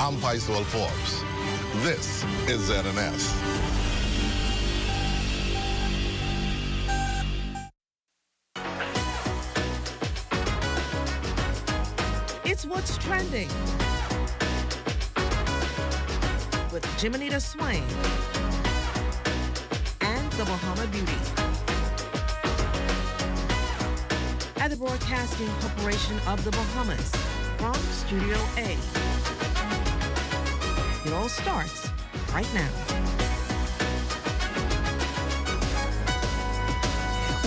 I'm Paisol Forbes. This is ZNS. It's What's Trending with Jiminita Swain and the Bahama Beauty at the Broadcasting Corporation of the Bahamas from Studio A. It all starts right now.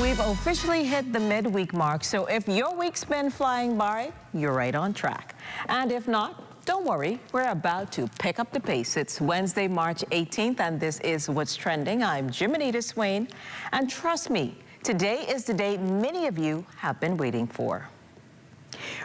We've officially hit the midweek mark, so if your week's been flying by, you're right on track. And if not, don't worry, we're about to pick up the pace. It's Wednesday, March 18th, and this is What's Trending. I'm Jiminita Swain, and trust me, today is the day many of you have been waiting for.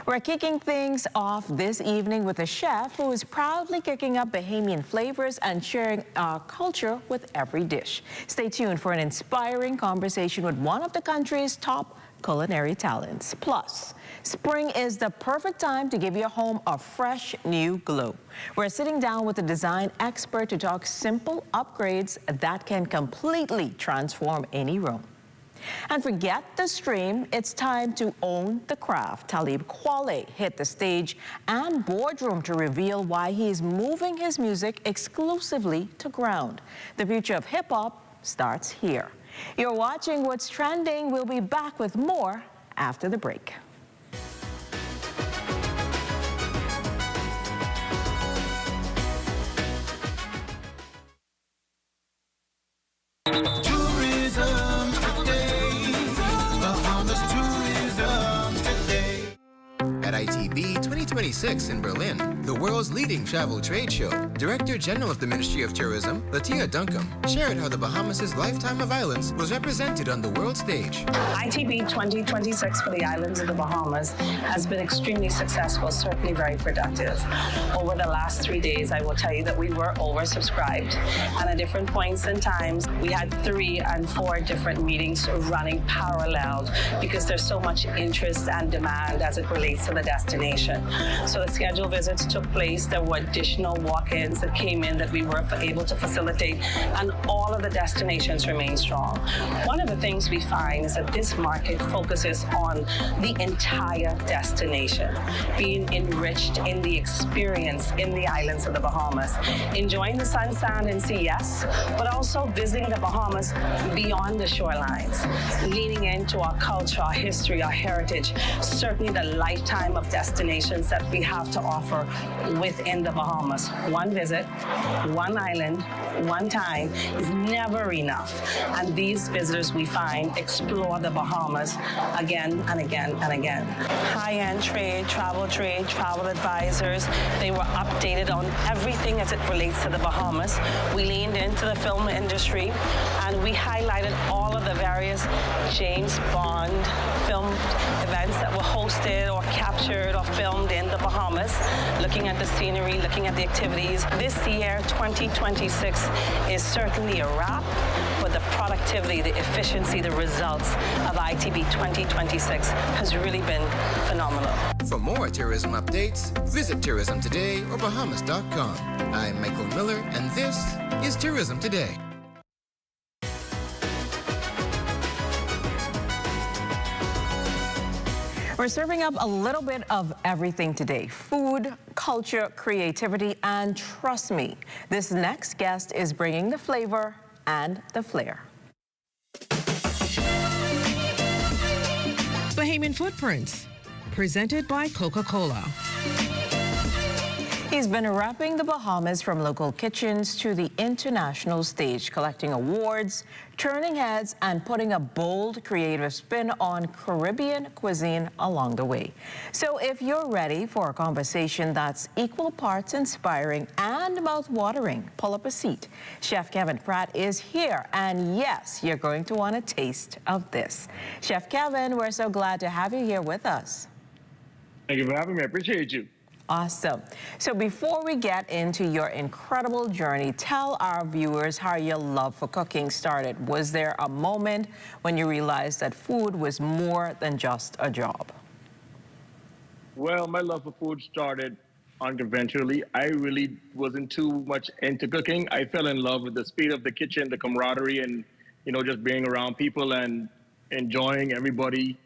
We're kicking things off this evening with a chef who is proudly cooking up Bahamian flavors and sharing our culture with every dish. Stay tuned for an inspiring conversation with one of the country's top culinary talents. Plus, spring is the perfect time to give your home a fresh new glow. We're sitting down with a design expert to talk simple upgrades that can completely transform any room. And forget the stream, it's time to own the craft. Talib Kweli hit the stage and boardroom to reveal why he's moving his music exclusively to ground. The future of hip-hop starts here. You're watching What's Trending. We'll be back with more after the break. At ITB 2026 in Berlin, the world's leading travel trade show, Director General of the Ministry of Tourism, Latia Duncombe, shared how the Bahamas' lifetime of islands was represented on the world stage. ITB 2026 for the islands of the Bahamas has been extremely successful, certainly very productive. Over the last 3 days, I will tell you that we were oversubscribed. And at different points in times, we had 3 and 4 different meetings running parallel because there's so much interest and demand as it relates to the destination. So the scheduled visits took place. There were additional walk-ins that came in that we were able to facilitate, and all of the destinations remain strong. One of the things we find is that this market focuses on the entire destination, being enriched in the experience in the islands of the Bahamas, enjoying the sun, sand, and sea, yes, but also visiting the Bahamas beyond the shorelines, leaning into our culture, our history, our heritage, certainly the lifetime of destinations that we have to offer within the Bahamas. One visit, one island, one time is never enough. And these visitors, we find, explore the Bahamas again and again and again. High-end trade, travel advisors, they were updated on everything as it relates to the Bahamas. We leaned into the film industry and we highlighted all of the various James Bond film events that were hosted or captured or filmed in the Bahamas, looking at the scenery, looking at the activities. This year, 2026, is certainly a wrap, but the productivity, the efficiency, the results of ITB 2026 has really been phenomenal. For more tourism updates, visit Tourism Today or Bahamas.com. I'm Michael Miller, and this is Tourism Today. We're serving up a little bit of everything today: food, culture, creativity, and trust me, this next guest is bringing the flavor and the flair. Bahamian Footprints, presented by Coca-Cola. He's been repping the Bahamas from local kitchens to the international stage, collecting awards, turning heads, and putting a bold, creative spin on Caribbean cuisine along the way. So if you're ready for a conversation that's equal parts inspiring and mouth-watering, pull up a seat. Chef Kevin Pratt is here, and yes, you're going to want a taste of this. Chef Kevin, we're so glad to have you here with us. Thank you for having me. I appreciate you. Awesome. So before we get into your incredible journey, tell our viewers how your love for cooking started. Was there a moment when you realized that food was more than just a job? Well, my love for food started unconventionally. I really wasn't too much into cooking. I fell in love with the speed of the kitchen, the camaraderie, and just being around people and enjoying everybody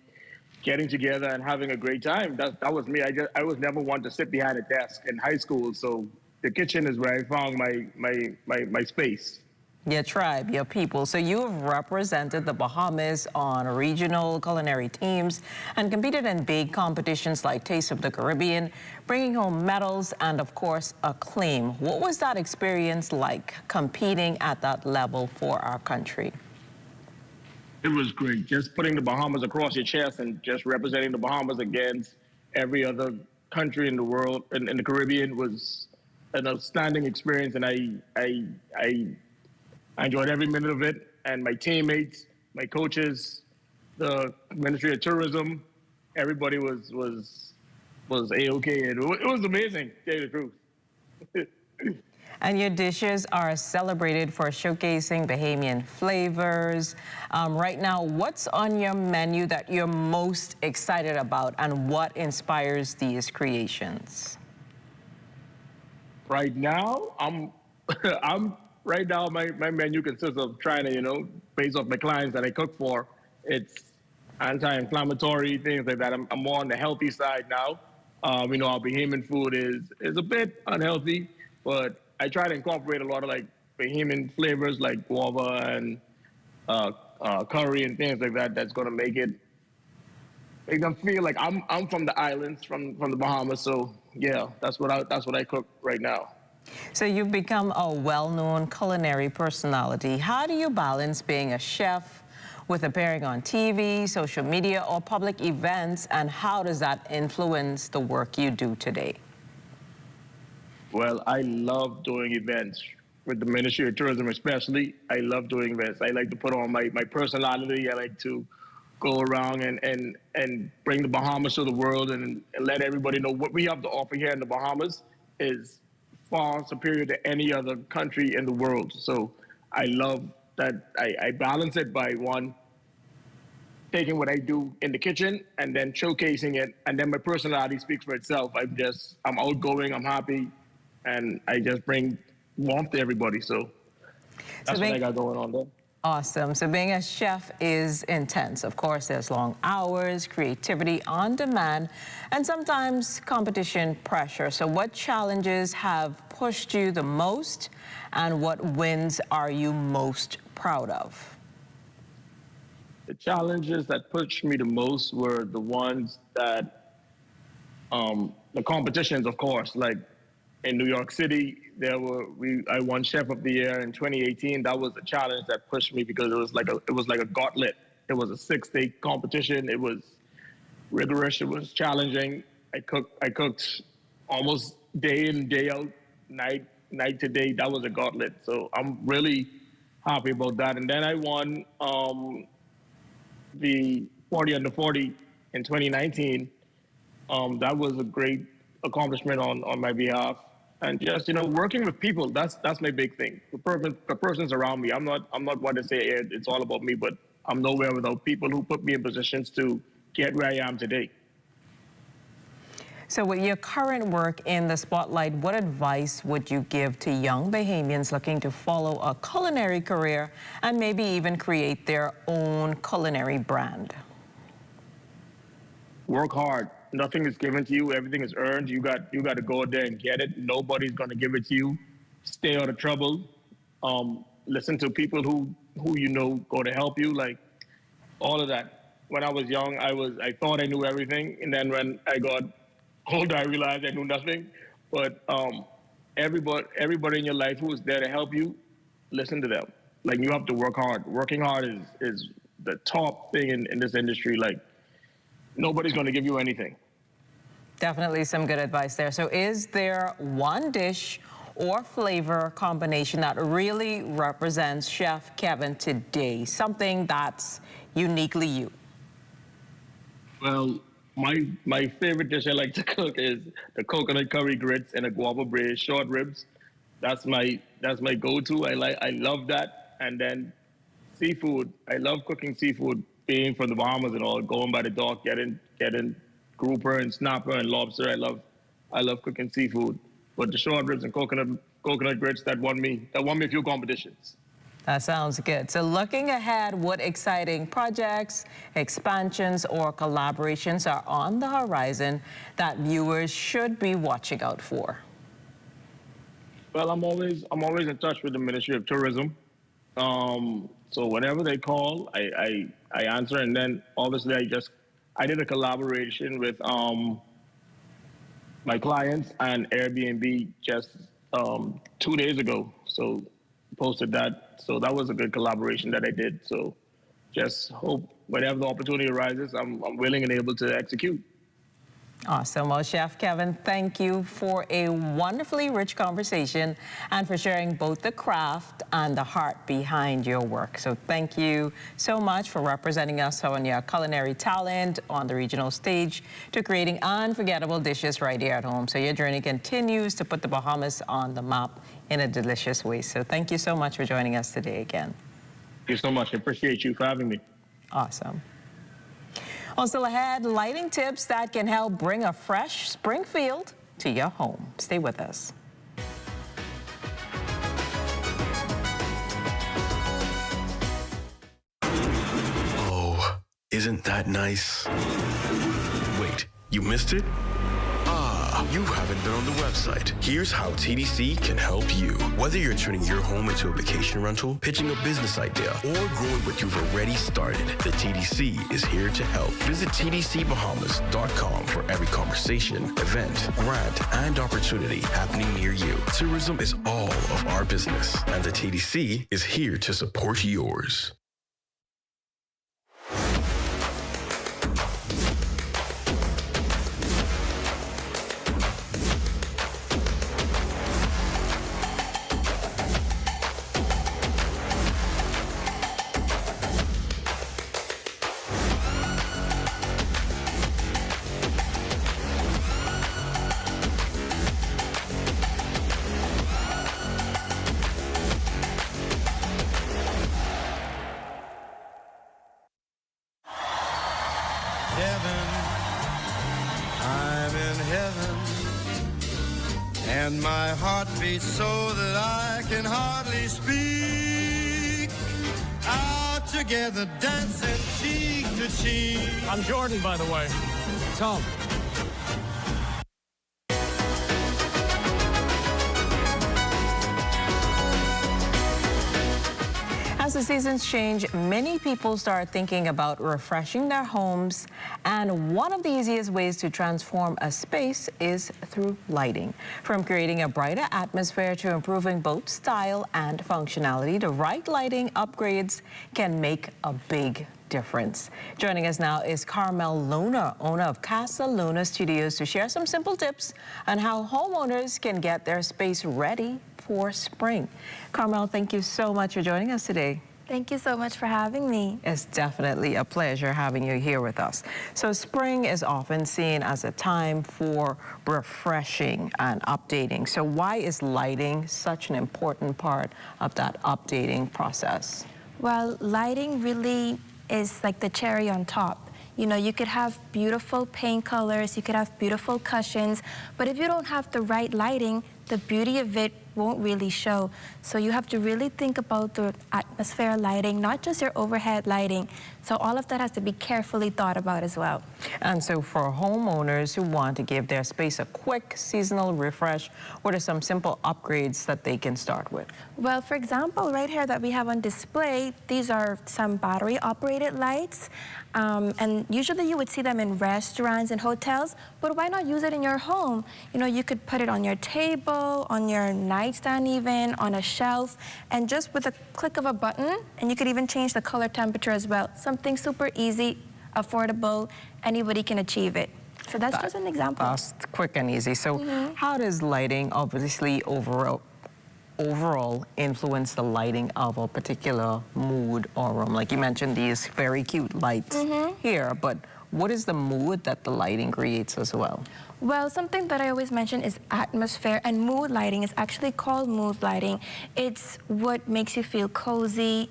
getting together and having a great time. That was me. I was never one to sit behind a desk in high school, so the kitchen is where I found my space. Your tribe, your people. So you have represented the Bahamas on regional culinary teams and competed in big competitions like Taste of the Caribbean, bringing home medals and, of course, acclaim. What was that experience like, competing at that level for our country? It was great. Just putting the Bahamas across your chest and just representing the Bahamas against every other country in the world and in the Caribbean was an outstanding experience, and I enjoyed every minute of it. And my teammates, my coaches, the Ministry of Tourism, everybody was A-OK. It was amazing, to tell you the truth. And your dishes are celebrated for showcasing Bahamian flavors. Right now, what's on your menu that you're most excited about, and what inspires these creations? Right now, right now, my menu consists of trying to, based off my clients that I cook for, it's anti-inflammatory, things like that. I'm more on the healthy side now. Our Bahamian food is a bit unhealthy, but I try to incorporate a lot of Bahamian flavors like guava and curry and things like that. That's gonna make them feel like I'm from the islands, from the Bahamas. So yeah, that's what I cook right now. So you've become a well-known culinary personality. How do you balance being a chef with appearing on TV, social media, or public events, and how does that influence the work you do today? Well, I love doing events with the Ministry of Tourism, especially. I love doing events. I like to put on my personality. I like to go around and bring the Bahamas to the world and let everybody know what we have to offer here in the Bahamas is far superior to any other country in the world. So I love that I balance it by, one, taking what I do in the kitchen and then showcasing it, and then my personality speaks for itself. I'm outgoing, I'm happy, and I just bring warmth to everybody. So that's what I got going on there. Awesome. So being a chef is intense. Of course, there's long hours, creativity on demand, and sometimes competition pressure. So what challenges have pushed you the most, and what wins are you most proud of? The challenges that pushed me the most were the ones that, the competitions, of course, like in New York City, I won Chef of the Year in 2018. That was a challenge that pushed me because it was like a gauntlet. It was a 6-day competition. It was rigorous. It was challenging. I cooked almost day in, day out, night to day. That was a gauntlet. So I'm really happy about that. And then I won the 40 under 40 in 2019. That was a great accomplishment on my behalf. And just, working with people, that's my big thing. The persons around me. I'm not one to say it's all about me, but I'm nowhere without people who put me in positions to get where I am today. So with your current work in the spotlight, what advice would you give to young Bahamians looking to follow a culinary career and maybe even create their own culinary brand? Work hard. Nothing is given to you. Everything is earned. You got to go out there and get it. Nobody's going to give it to you. Stay out of trouble. Listen to people who go to help you. Like all of that. When I was young, I thought I knew everything, and then when I got older, I realized I knew nothing. But everybody in your life who is there to help you, listen to them. Like, you have to work hard. Working hard is the top thing in this industry. Like, nobody's going to give you anything. Definitely some good advice there. So is there one dish or flavor combination that really represents Chef Kevin today? Something that's uniquely you? Well, my favorite dish I like to cook is the coconut curry grits and the guava braised short ribs. That's my go-to. I love that. And then seafood. I love cooking seafood. Being from the Bahamas and all, going by the dock, getting grouper and snapper and lobster. I I love cooking seafood. But the short ribs and coconut grits, that won me a few competitions. That sounds good. So looking ahead, what exciting projects, expansions, or collaborations are on the horizon that viewers should be watching out for? Well, I'm always in touch with the Ministry of Tourism. So whenever they call, I answer, and then obviously I did a collaboration with my clients and Airbnb just 2 days ago. So posted that. So that was a good collaboration that I did. So just hope whenever the opportunity arises, I'm willing and able to execute. Awesome. Well, Chef Kevin, thank you for a wonderfully rich conversation and for sharing both the craft and the heart behind your work. So thank you so much for representing us on your culinary talent on the regional stage to creating unforgettable dishes right here at home. So your journey continues to put the Bahamas on the map in a delicious way. So thank you so much for joining us today again. Thank you so much. I appreciate you for having me. Awesome. Well, still ahead, lighting tips that can help bring a fresh spring feel to your home. Stay with us. Oh, isn't that nice? Wait, you missed it? You haven't been on the website. Here's how TDC can help you. Whether you're turning your home into a vacation rental, pitching a business idea, or growing what you've already started, the TDC is here to help. Visit tdcbahamas.com for every conversation, event, grant, and opportunity happening near you. Tourism is all of our business, and the TDC is here to support yours. I'm in heaven, and my heart beats so that I can hardly speak. Out together, dancing cheek to cheek. I'm Jordan, by the way. Tom. As the seasons change, many people start thinking about refreshing their homes, and one of the easiest ways to transform a space is through lighting. From creating a brighter atmosphere to improving both style and functionality, the right lighting upgrades can make a big difference. Joining us now is Carmel Luna, owner of Casa Luna Studios, to share some simple tips on how homeowners can get their space ready for spring. Carmel, thank you so much for joining us today. Thank you so much for having me. It's definitely a pleasure having you here with us. So spring is often seen as a time for refreshing and updating. So why is lighting such an important part of that updating process? Well, lighting really is like the cherry on top. You know, you could have beautiful paint colors, you could have beautiful cushions, but if you don't have the right lighting, the beauty of it won't really show. So you have to really think about the atmosphere lighting, not just your overhead lighting. So all of that has to be carefully thought about as well. And so for homeowners who want to give their space a quick seasonal refresh, what are some simple upgrades that they can start with? Well, for example, right here that we have on display, these are some battery operated lights. And usually you would see them in restaurants and hotels, but why not use it in your home? You know, you could put it on your table, on your nightstand even, on a shelf, and just with a click of a button, and you could even change the color temperature as well. Something super easy, affordable, anybody can achieve it. So that's just an example. That's quick and easy. So how does lighting obviously overall influence the lighting of a particular mood or room? Like you mentioned these very cute lights here, but what is the mood that the lighting creates as well? Well, something that I always mention is atmosphere, and mood lighting is actually called mood lighting. It's what makes you feel cozy,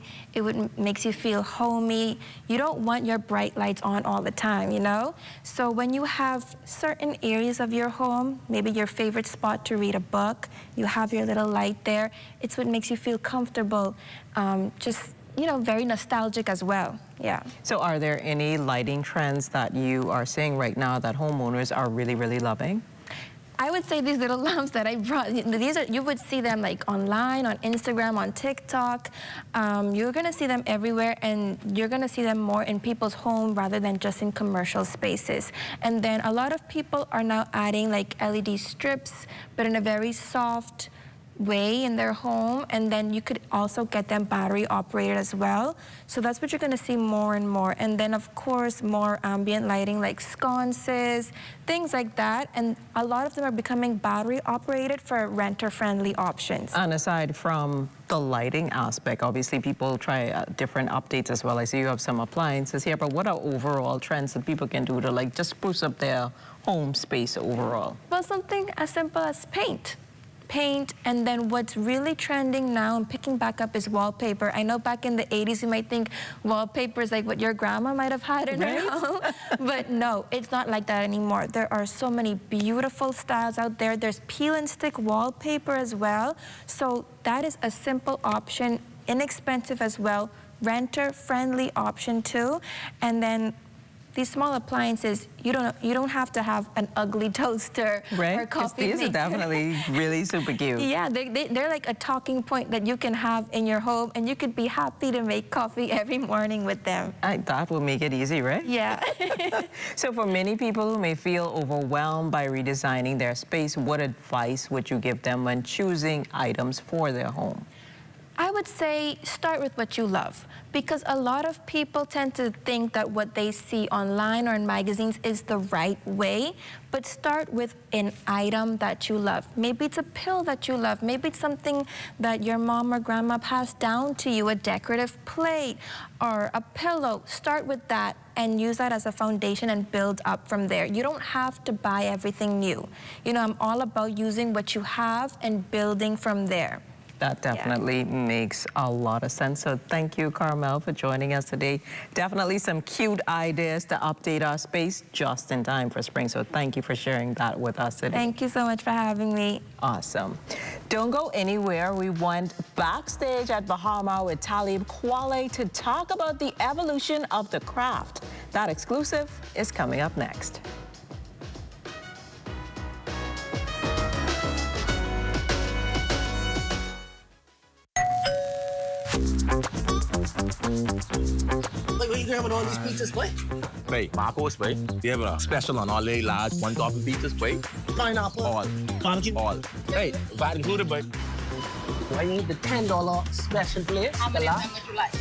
makes you feel homey. You don't want your bright lights on all the time, you know? So when you have certain areas of your home, maybe your favorite spot to read a book, you have your little light there, it's what makes you feel comfortable, just, you know, very nostalgic as well. Yeah. So are there any lighting trends that you are seeing right now that homeowners are really, really loving? I would say these little lamps that I brought, you would see them like online, on Instagram, on TikTok. You're gonna see them everywhere, and you're gonna see them more in people's home rather than just in commercial spaces. And then a lot of people are now adding like LED strips, but in a very soft way in their home, and then you could also get them battery operated as well. So that's what you're going to see more and more. And then of course more ambient lighting like sconces, things like that, and a lot of them are becoming battery operated for renter friendly options. And aside from the lighting aspect, obviously people try different updates as well. I see you have some appliances here, but what are overall trends that people can do to like just spruce up their home space overall? Well, something as simple as paint, and then what's really trending now and picking back up is wallpaper. I know back in the 80s you might think wallpaper is like what your grandma might have had in her home, but no, it's not like that anymore. There are so many beautiful styles out there. There's peel and stick wallpaper as well. So that is a simple option, inexpensive as well, renter friendly option too. And then these small appliances, you don't have to have an ugly toaster or coffee maker. These are definitely really super cute. Yeah, they're like a talking point that you can have in your home, and you could be happy to make coffee every morning with them. That will make it easy, right? Yeah. So for many people who may feel overwhelmed by redesigning their space, what advice would you give them when choosing items for their home? I would say start with what you love, because a lot of people tend to think that what they see online or in magazines is the right way, but start with an item that you love. Maybe it's a pill that you love. Maybe it's something that your mom or grandma passed down to you, a decorative plate or a pillow. Start with that and use that as a foundation and build up from there. You don't have to buy everything new. You know, I'm all about using what you have and building from there. That definitely makes a lot of sense. So thank you, Carmel, for joining us today. Definitely some cute ideas to update our space just in time for spring. So thank you for sharing that with us today. Thank you so much for having me. Awesome. Don't go anywhere. We went backstage at Bahama with Talib Kwale to talk about the evolution of the craft. That exclusive is coming up next. What you grabbing all these pizzas, boy? Wait, Marcos, wait. We have a special on all the large one topping pizzas, wait. Pineapple. All. Barbecue. All. Hey, VAT included, boy. I need the $10 special plate. How many would you like?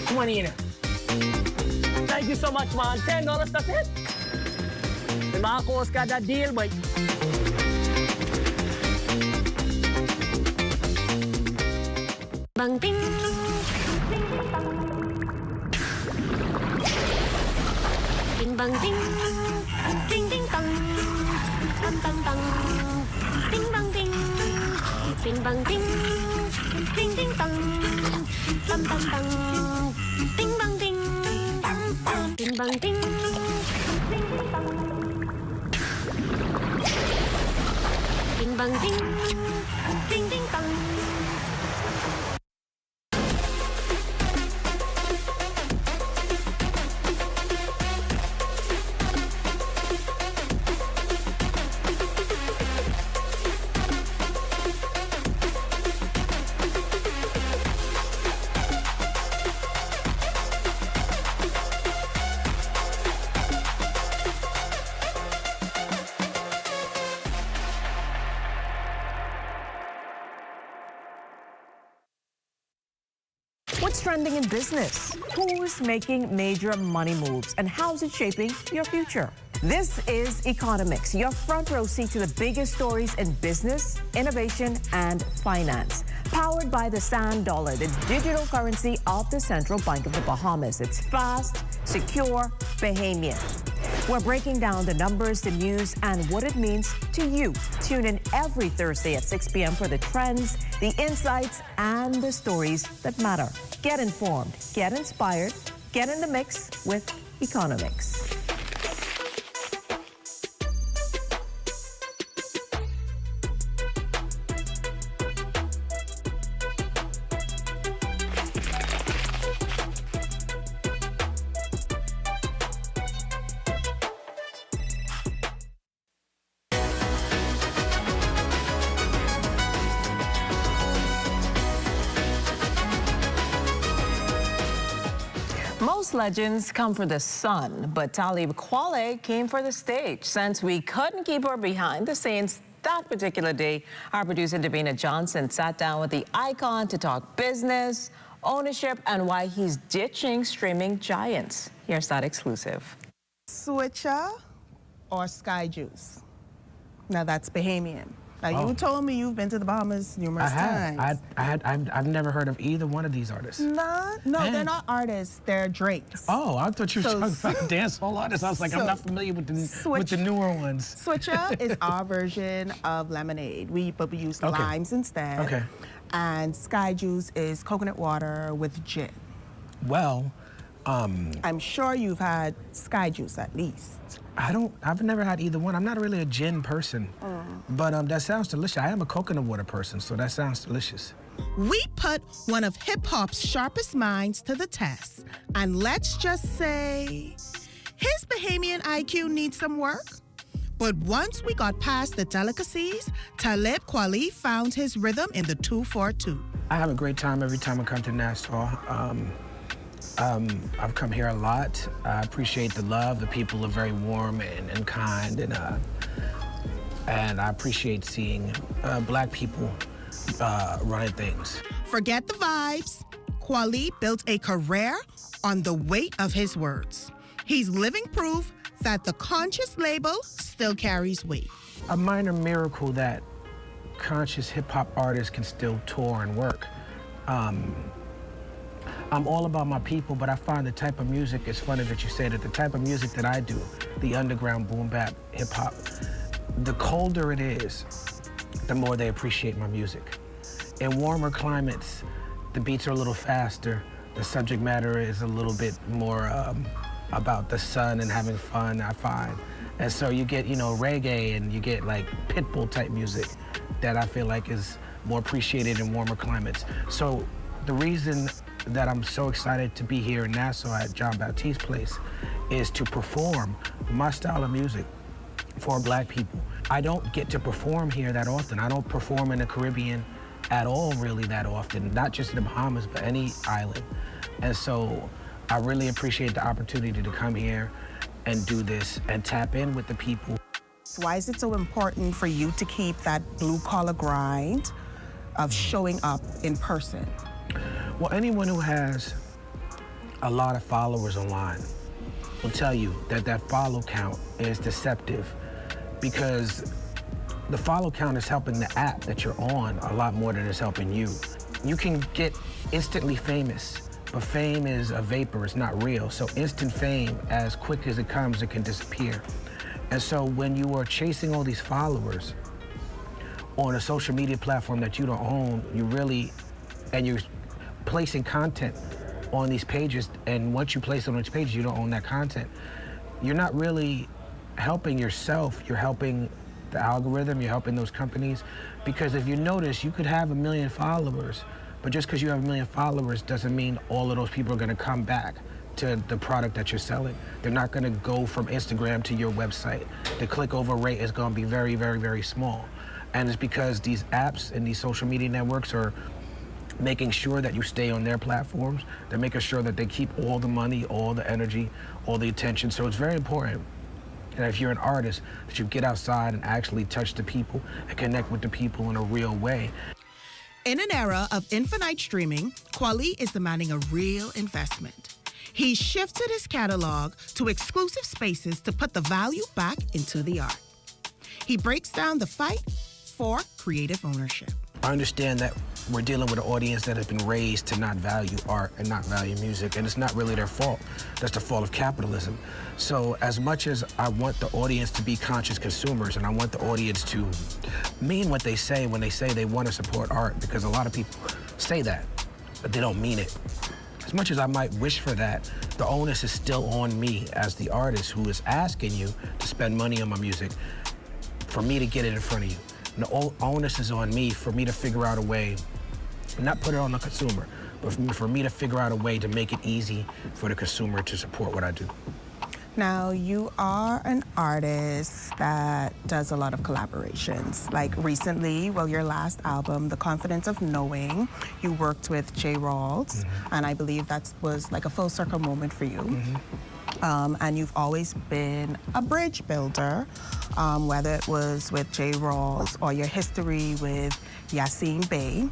20 in it. Thank you so much, man. $10, that's it. The Marcos got that deal, boy. Bang ding. Ding bang ding. Ding ding dong. Bang bang bang. Ding bang ding. Ding bang ding. Ding ding dong. Bang bang bang. Ding bang ding. Ding bang ding. Ding bang ding. Ding ding dong. What's trending in business? Who's making major money moves? And how's it shaping your future? This is Economics, your front row seat to the biggest stories in business, innovation, and finance. Powered by the Sand Dollar, the digital currency of the Central Bank of the Bahamas. It's fast, secure, Bahamian. We're breaking down the numbers, the news, and what it means to you. Tune in every Thursday at 6 p.m. for the trends, the insights, and the stories that matter. Get informed, get inspired, get in the mix with Economics. Most legends come for the sun, but Talib Kweli came for the stage. Since we couldn't keep her behind the scenes that particular day, our producer Davina Johnson sat down with the icon to talk business, ownership, and why he's ditching streaming giants. Here's that exclusive. Switcher or Sky Juice? Now that's Bahamian. Now you told me you've been to the Bahamas numerous times. I've never heard of either one of these artists. No, they're not artists. They're drinks. Oh, I thought you were talking about dancehall artists. I was like, I'm not familiar with the newer ones. Switcher is our version of lemonade. But we use limes instead. Okay. And Sky Juice is coconut water with gin. Well, I'm sure you've had Sky Juice at least. I've never had either one. I'm not really a gin person, but that sounds delicious. I am a coconut water person, so that sounds delicious. We put one of hip-hop's sharpest minds to the test, and let's just say his Bahamian IQ needs some work. But once we got past the delicacies, Talib Kweli found his rhythm in the 2-4-2. I have a great time every time I come to Nassau. I've come here a lot. I appreciate the love. The people are very warm and kind, and I appreciate seeing Black people running things. Forget the vibes. Kweli built a career on the weight of his words. He's living proof that the conscious label still carries weight. A minor miracle that conscious hip-hop artists can still tour and work. I'm all about my people, but I find the type of music, it's funny that you say that, the type of music that I do, the underground boom bap hip hop, the colder it is, the more they appreciate my music. In warmer climates, the beats are a little faster, the subject matter is a little bit more about the sun and having fun, I find. And so you get, reggae, and you get like Pitbull type music that I feel like is more appreciated in warmer climates. So the reason that I'm so excited to be here in Nassau at John Baptiste's place is to perform my style of music for Black people. I don't get to perform here that often. I don't perform in the Caribbean at all really that often, not just in the Bahamas, but any island. And so I really appreciate the opportunity to come here and do this and tap in with the people. Why is it so important for you to keep that blue-collar grind of showing up in person? Well, anyone who has a lot of followers online will tell you that that follow count is deceptive, because the follow count is helping the app that you're on a lot more than it's helping you. You can get instantly famous, but fame is a vapor, it's not real. So instant fame, as quick as it comes, it can disappear. And so when you are chasing all these followers on a social media platform that you don't own, you're placing content on these pages, and once you place it on these pages, you don't own that content. You're not really helping yourself, you're helping the algorithm, you're helping those companies. Because if you notice, you could have 1 million followers, but just because you have 1 million followers doesn't mean all of those people are gonna come back to the product that you're selling. They're not gonna go from Instagram to your website. The click-over rate is gonna be very, very, very small. And it's because these apps and these social media networks are making sure that you stay on their platforms. They're making sure that they keep all the money, all the energy, all the attention. So it's very important that if you're an artist, that you get outside and actually touch the people and connect with the people in a real way. In an era of infinite streaming, Kweli is demanding a real investment. He shifted his catalog to exclusive spaces to put the value back into the art. He breaks down the fight for creative ownership. I understand that we're dealing with an audience that has been raised to not value art and not value music, and it's not really their fault. That's the fault of capitalism. So as much as I want the audience to be conscious consumers, and I want the audience to mean what they say when they say they want to support art, because a lot of people say that, but they don't mean it. As much as I might wish for that, the onus is still on me as the artist who is asking you to spend money on my music for me to get it in front of you. And the onus is on me for me to figure out a way, not put it on the consumer, but for me to figure out a way to make it easy for the consumer to support what I do. Now, you are an artist that does a lot of collaborations. Like recently, well, your last album, The Confidence of Knowing, you worked with J. Rawls, and I believe that was like a full circle moment for you. And you've always been a bridge builder, whether it was with J. Rawls or your history with Yassine Bey.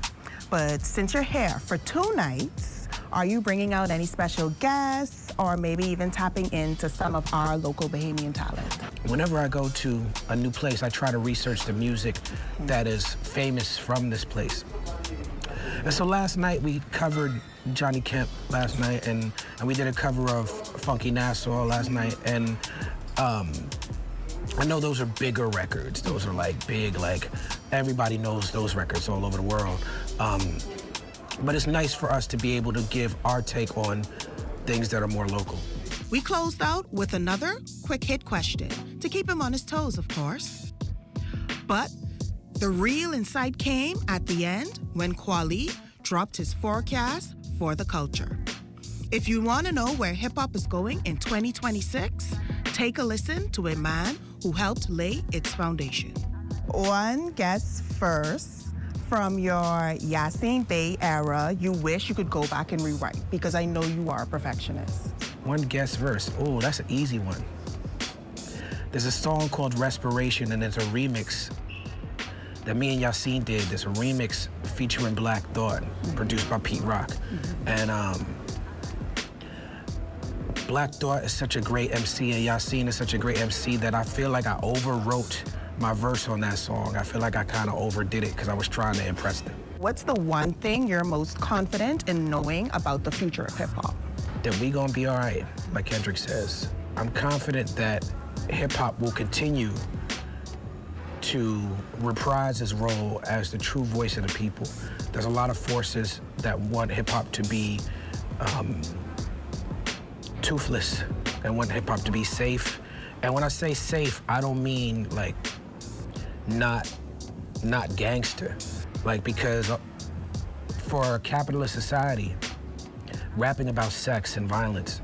But since you're here for 2 nights, are you bringing out any special guests or maybe even tapping into some of our local Bahamian talent? Whenever I go to a new place, I try to research the music that is famous from this place. And so last night we covered Johnny Kemp last night, and we did a cover of Funky Nassau last night, and I know those are bigger records. Those are like big, like everybody knows those records all over the world. But it's nice for us to be able to give our take on things that are more local. We closed out with another quick hit question to keep him on his toes, of course. But the real insight came at the end when Kweli dropped his forecast for the culture. If you want to know where hip-hop is going in 2026, take a listen to a man who helped lay its foundation. One guess first. From your Yassine Bey era, you wish you could go back and rewrite, because I know you are a perfectionist. One guest verse. Oh, that's an easy one. There's a song called Respiration, and there's a remix that me and Yassine did. There's a remix featuring Black Thought, produced by Pete Rock. And Black Thought is such a great MC, and Yassine is such a great MC that I feel like I overwrote my verse on that song. I feel like I kind of overdid it because I was trying to impress them. What's the one thing you're most confident in knowing about the future of hip-hop? That we gonna be all right, like Kendrick says. I'm confident that hip-hop will continue to reprise its role as the true voice of the people. There's a lot of forces that want hip-hop to be toothless and want hip-hop to be safe. And when I say safe, I don't mean like not gangster. Like, because for a capitalist society, rapping about sex and violence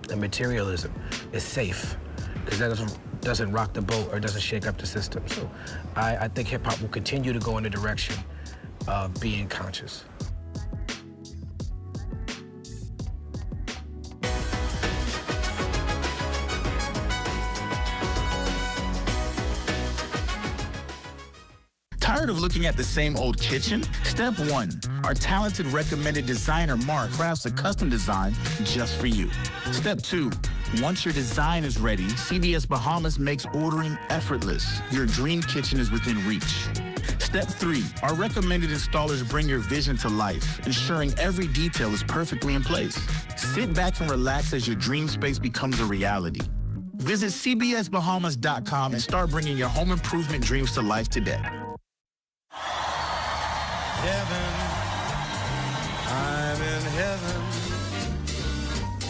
and materialism is safe, because that doesn't rock the boat or doesn't shake up the system. So I think hip hop will continue to go in the direction of being conscious. Tired of looking at the same old kitchen? Step 1, our talented recommended designer Mark crafts a custom design just for you. Step 2, once your design is ready, CBS Bahamas makes ordering effortless. Your dream kitchen is within reach. Step 3, our recommended installers bring your vision to life, ensuring every detail is perfectly in place. Sit back and relax as your dream space becomes a reality. Visit cbsbahamas.com and start bringing your home improvement dreams to life today. Heaven, I'm in heaven,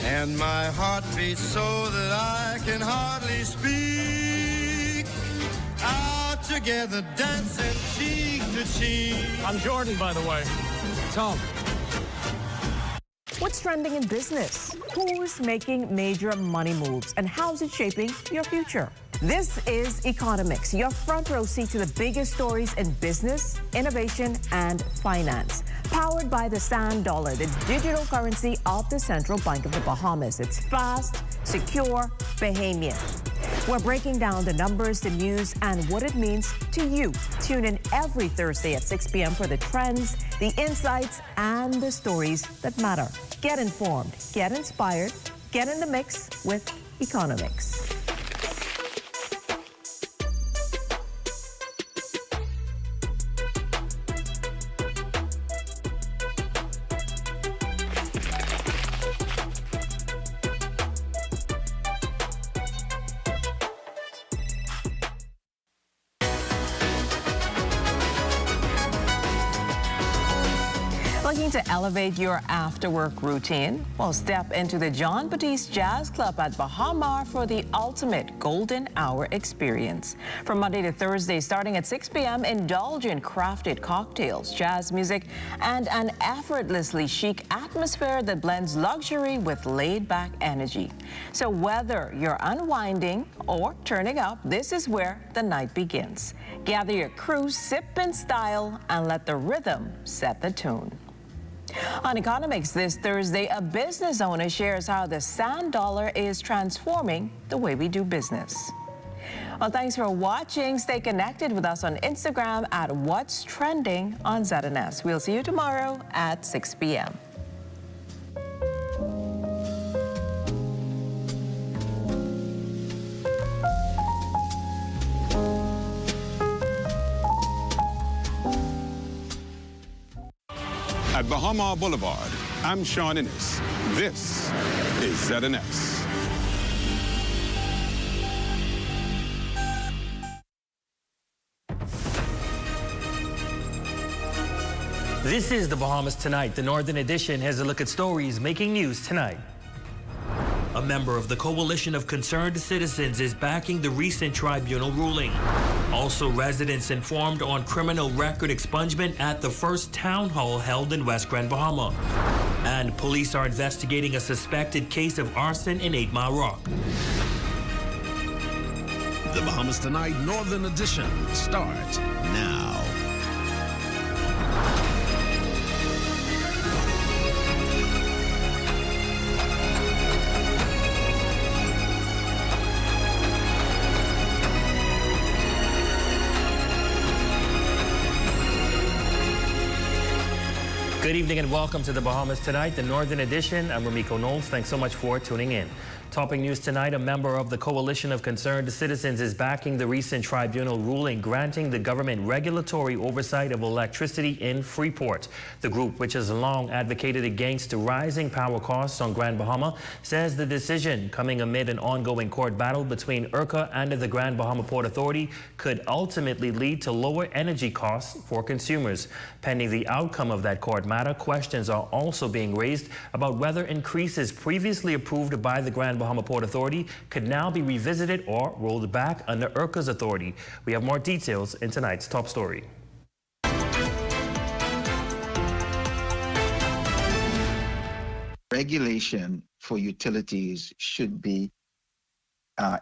and my heart beats so that I can hardly speak. Out together, dancing cheek to cheek. I'm Jordan, by the way. Tom. What's trending in business? Who's making major money moves? And how's it shaping your future? This is Economics, your front row seat to the biggest stories in business, innovation, and finance. Powered by the Sand Dollar, the digital currency of the Central Bank of the Bahamas. It's fast, secure, Bahamian. We're breaking down the numbers, the news, and what it means to you. Tune in every Thursday at 6 p.m. for the trends, the insights, and the stories that matter. Get informed, get inspired, get in the mix with Economics. Looking to elevate your after-work routine? Well, step into the John Batiste Jazz Club at Bahamar for the ultimate golden hour experience. From Monday to Thursday, starting at 6 p.m., indulge in crafted cocktails, jazz music, and an effortlessly chic atmosphere that blends luxury with laid-back energy. So whether you're unwinding or turning up, this is where the night begins. Gather your crew, sip in style, and let the rhythm set the tune. On Economics this Thursday, a business owner shares how the sand dollar is transforming the way we do business. Well, thanks for watching. Stay connected with us on Instagram at What's Trending on ZNS. We'll see you tomorrow at 6 p.m. At Bahamar Boulevard, I'm Sean Ennis. This is ZNS. This is the Bahamas Tonight. The Northern Edition has a look at stories making news tonight. A member of the Coalition of Concerned Citizens is backing the recent tribunal ruling. Also, residents informed on criminal record expungement at the first town hall held in West Grand Bahama. And police are investigating a suspected case of arson in 8 Mile Rock. The Bahamas Tonight Northern Edition starts now. Good evening and welcome to the Bahamas Tonight, the Northern Edition. I'm Ramiko Knowles. Thanks so much for tuning in. Topping news tonight, a member of the Coalition of Concerned Citizens is backing the recent tribunal ruling granting the government regulatory oversight of electricity in Freeport. The group, which has long advocated against rising power costs on Grand Bahama, says the decision, coming amid an ongoing court battle between ERCA and the Grand Bahama Port Authority, could ultimately lead to lower energy costs for consumers. Pending the outcome of that court matter, questions are also being raised about whether increases previously approved by the Grand Bahama Port Authority could now be revisited or rolled back under ERCA's authority. We have more details in tonight's top story. Regulation for utilities should be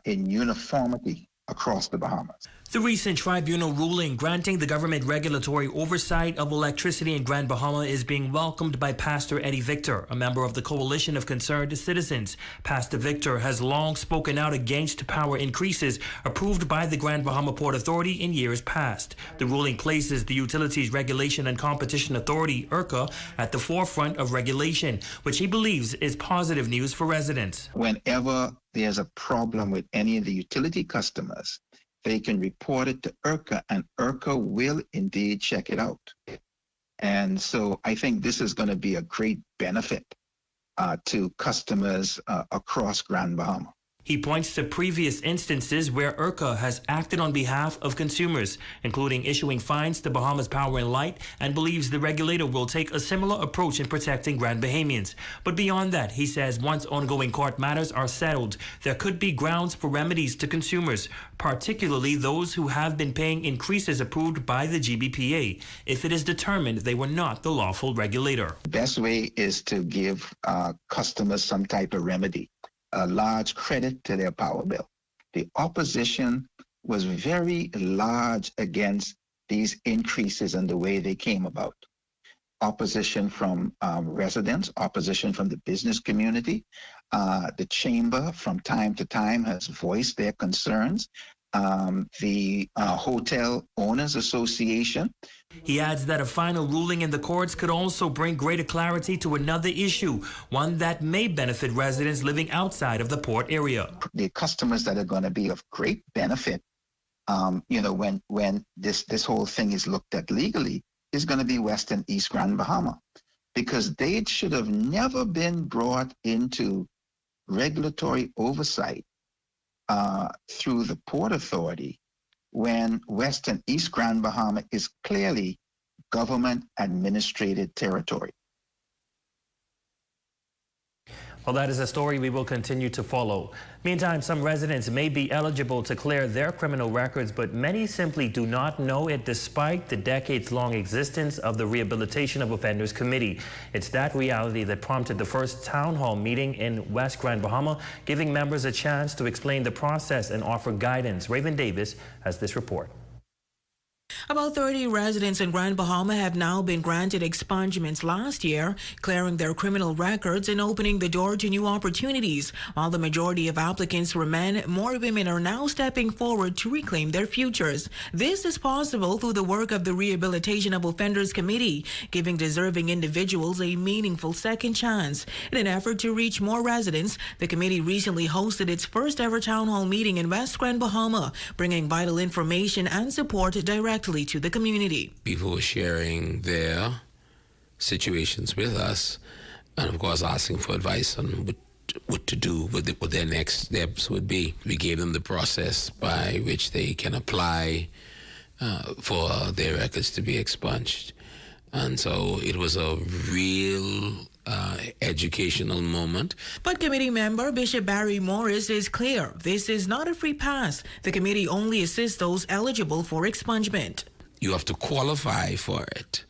in uniformity across the Bahamas. The recent tribunal ruling granting the government regulatory oversight of electricity in Grand Bahama is being welcomed by Pastor Eddie Victor, a member of the Coalition of Concerned Citizens. Pastor Victor has long spoken out against power increases approved by the Grand Bahama Port Authority in years past. The ruling places the Utilities Regulation and Competition Authority, ERCA, at the forefront of regulation, which he believes is positive news for residents. Whenever there's a problem with any of the utility customers, they can report it to ERCA, and ERCA will indeed check it out. And so I think this is going to be a great benefit to customers across Grand Bahama. He points to previous instances where ERCA has acted on behalf of consumers, including issuing fines to Bahamas Power and Light, and believes the regulator will take a similar approach in protecting Grand Bahamians. But beyond that, he says once ongoing court matters are settled, there could be grounds for remedies to consumers, particularly those who have been paying increases approved by the GBPA, if it is determined they were not the lawful regulator. The best way is to give customers some type of remedy. A large credit to their power bill. The opposition was very large against these increases and the way they came about. Opposition from residents, opposition from the business community. The chamber from time to time has voiced their concerns. The Hotel Owners Association. He adds that a final ruling in the courts could also bring greater clarity to another issue, one that may benefit residents living outside of the port area. The customers that are going to be of great benefit, when this whole thing is looked at legally, is going to be West and East Grand Bahama, because they should have never been brought into regulatory oversight through the Port Authority when West and East Grand Bahama is clearly government administrated territory. Well, that is a story we will continue to follow. Meantime, some residents may be eligible to clear their criminal records, but many simply do not know it despite the decades-long existence of the Rehabilitation of Offenders Committee. It's that reality that prompted the first town hall meeting in West Grand Bahama, giving members a chance to explain the process and offer guidance. Raven Davis has this report. About 30 residents in Grand Bahama have now been granted expungements last year, clearing their criminal records and opening the door to new opportunities. While the majority of applicants were men, more women are now stepping forward to reclaim their futures. This is possible through the work of the Rehabilitation of Offenders Committee, giving deserving individuals a meaningful second chance. In an effort to reach more residents, the committee recently hosted its first ever town hall meeting in West Grand Bahama, bringing vital information and support directly to the community. People were sharing their situations with us, and of course asking for advice on what to do, what their next steps would be. We gave them the process by which they can apply for their records to be expunged. And so it was a real educational moment. But committee member Bishop Barry Morris is clear this is not a free pass. The committee only assists those eligible for expungement. You have to qualify for it.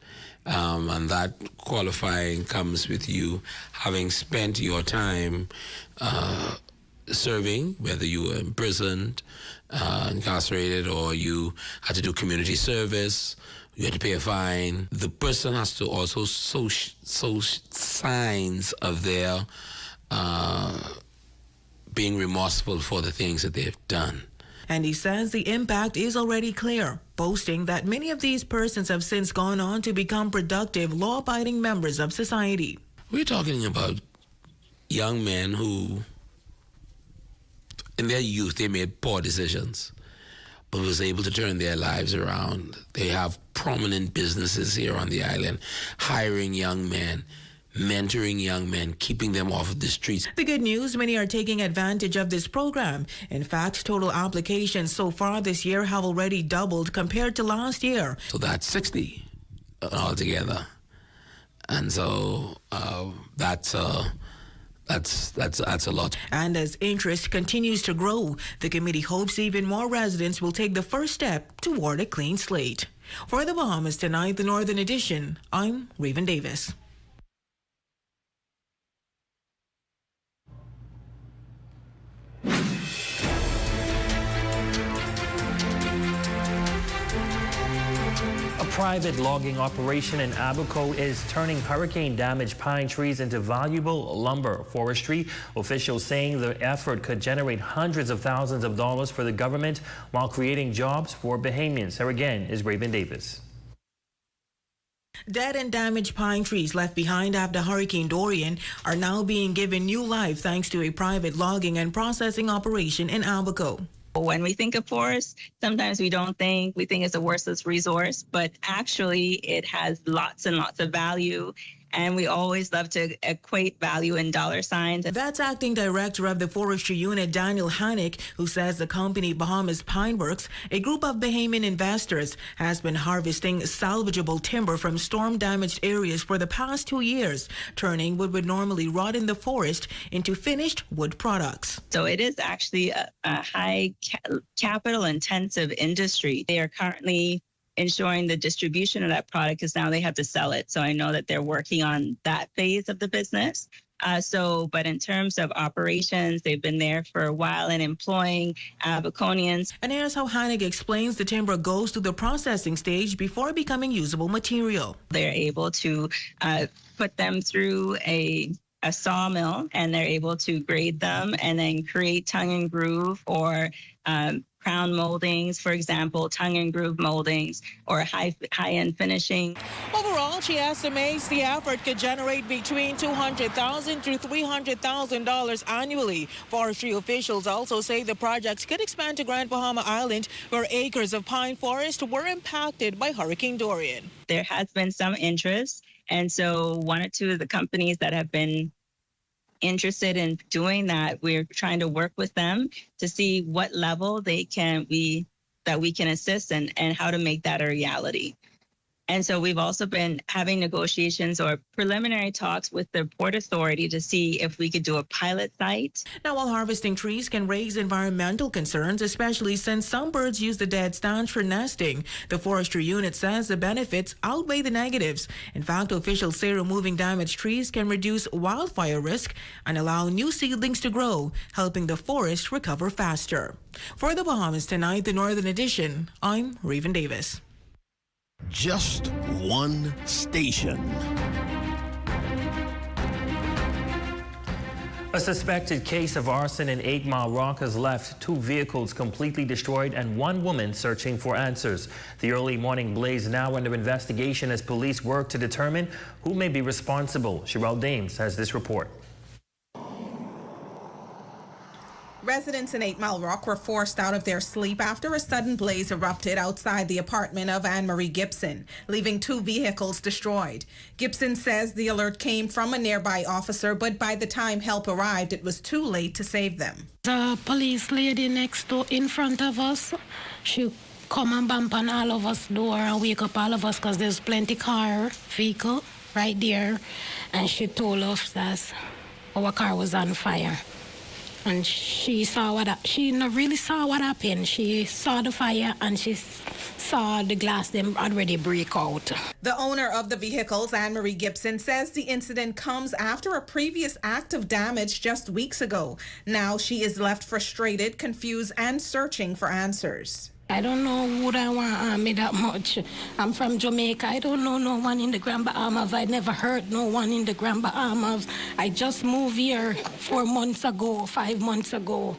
And that qualifying comes with you having spent your time serving, whether you were imprisoned, incarcerated, or you had to do community service. You had to pay a fine. The person has to also show signs of their being remorseful for the things that they've done. And he says the impact is already clear, boasting that many of these persons have since gone on to become productive, law-abiding members of society. We're talking about young men who, in their youth, they made poor decisions, but was able to turn their lives around. They have prominent businesses here on the island, hiring young men, mentoring young men, keeping them off of the streets. The good news, many are taking advantage of this program. In fact, total applications so far this year have already doubled compared to last year. So that's 60 altogether. And so that's a lot. And as interest continues to grow, the committee hopes even more residents will take the first step toward a clean slate. For the Bahamas Tonight, the Northern Edition, I'm Raven Davis. A private logging operation in Abaco is turning hurricane-damaged pine trees into valuable lumber. Forestry officials saying the effort could generate hundreds of thousands of dollars for the government while creating jobs for Bahamians. Here again is Raven Davis. Dead and damaged pine trees left behind after Hurricane Dorian are now being given new life thanks to a private logging and processing operation in Abaco. When we think of forest, sometimes we think it's a worthless resource, but actually it has lots and lots of value. And we always love to equate value in dollar signs. That's Acting Director of the Forestry Unit, Daniel Hannick, who says the company Bahamas Pine Works, a group of Bahamian investors, has been harvesting salvageable timber from storm-damaged areas for the past 2 years, turning what would normally rot in the forest into finished wood products. So it is actually a high capital-intensive industry. They are currently ensuring the distribution of that product because now they have to sell it. So I know that they're working on that phase of the business. But in terms of operations, they've been there for a while and employing Abaconians. And here's how Hannick explains the timber goes through the processing stage before becoming usable material. They're able to put them through a sawmill, and they're able to grade them and then create tongue and groove or crown moldings, for example, tongue and groove moldings or high-end finishing. Overall, she estimates the effort could generate between $200,000 to $300,000 annually. Forestry officials also say the projects could expand to Grand Bahama Island, where acres of pine forest were impacted by Hurricane Dorian. There has been some interest, and so one or two of the companies that have been interested in doing that, we're trying to work with them to see what level we can assist and how to make that a reality. And so we've also been having negotiations or preliminary talks with the Port Authority to see if we could do a pilot site. Now, while harvesting trees can raise environmental concerns, especially since some birds use the dead stands for nesting, the forestry unit says the benefits outweigh the negatives. In fact, officials say removing damaged trees can reduce wildfire risk and allow new seedlings to grow, helping the forest recover faster. For the Bahamas Tonight, the Northern Edition, I'm Raven Davis. Just one station. A suspected case of arson in 8 Mile Rock has left 2 vehicles completely destroyed and 1 woman searching for answers. The early morning blaze now under investigation as police work to determine who may be responsible. Sherelle Dames has this report. Residents in 8 Mile Rock were forced out of their sleep after a sudden blaze erupted outside the apartment of Anne-Marie Gibson, leaving 2 vehicles destroyed. Gibson says the alert came from a nearby officer, but by the time help arrived, it was too late to save them. The police lady next door in front of us, she come and bump on all of us door and wake up all of us because there's plenty vehicle right there. And she told us that our car was on fire. And she really saw what happened. She saw the fire and she saw the glass them already break out. The owner of the vehicles, Anne-Marie Gibson, says the incident comes after a previous act of damage just weeks ago. Now she is left frustrated, confused, and searching for answers. I don't know who I want me that much. I'm from Jamaica. I don't know no one in the Grand Bahamas. I never heard no one in the Grand Bahamas. I just moved here 4 months ago, 5 months ago.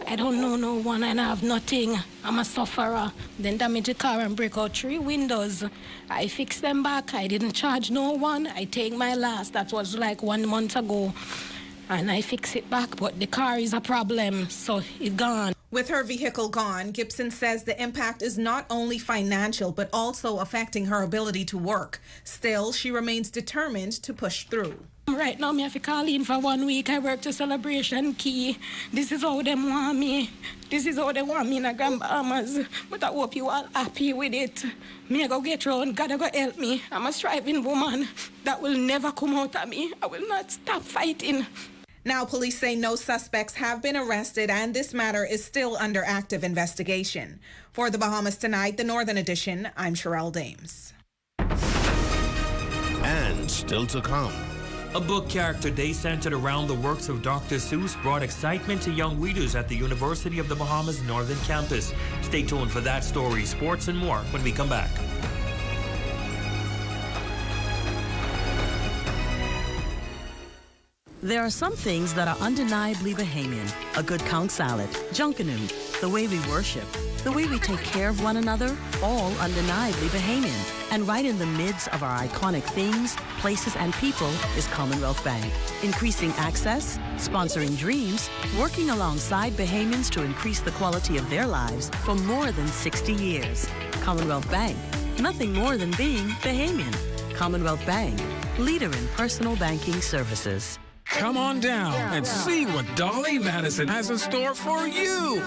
I don't know no one and I have nothing. I'm a sufferer. Then damage the car and break out 3 windows. I fix them back. I didn't charge no one. I take my last. That was like 1 month ago. And I fix it back, but the car is a problem, so it's gone. With her vehicle gone, Gibson says the impact is not only financial, but also affecting her ability to work. Still, she remains determined to push through. Right now, I have to call in for 1 week. I work to Celebration Key. This is how they want me. This is how they want me in the Grand Bahamas. But I hope you all happy with it. Me, I go get round. God, go help me. I'm a striving woman. That will never come out of me. I will not stop fighting. Now, police say no suspects have been arrested and this matter is still under active investigation. For the Bahamas Tonight, the Northern Edition, I'm Sherelle Dames. And still to come. A book character day centered around the works of Dr. Seuss brought excitement to young readers at the University of the Bahamas Northern Campus. Stay tuned for that story, sports, and more when we come back. There are some things that are undeniably Bahamian. A good count salad, junkanoo, the way we worship, the way we take care of one another, all undeniably Bahamian. And right in the midst of our iconic things, places, and people is Commonwealth Bank. Increasing access, sponsoring dreams, working alongside Bahamians to increase the quality of their lives for more than 60 years. Commonwealth Bank, nothing more than being Bahamian. Commonwealth Bank, leader in personal banking services. Come on down and see what Dolly Madison has in store for you.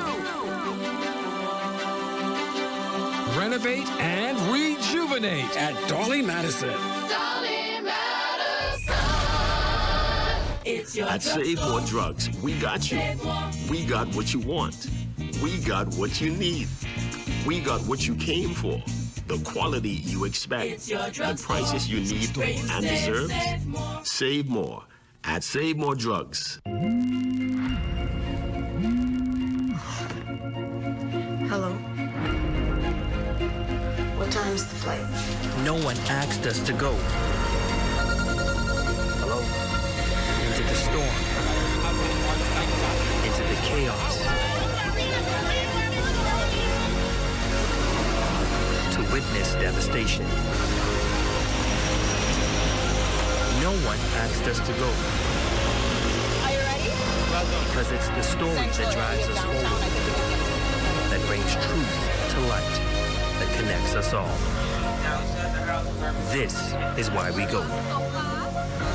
Renovate and rejuvenate at Dolly Madison. Dolly Madison. It's your At Save More Drugs, we got you. We got what you want. We got what you need. We got what you came for. The quality you expect. The prices you need and deserve. Save more. At Save More Drugs. Hello. What time's the flight? No one asked us to go. Hello? Into the storm. Into the chaos. To witness devastation. No one asked us to go. Are you ready? Because it's the story that drives us forward, that brings truth to light, that connects us all. This is why we go.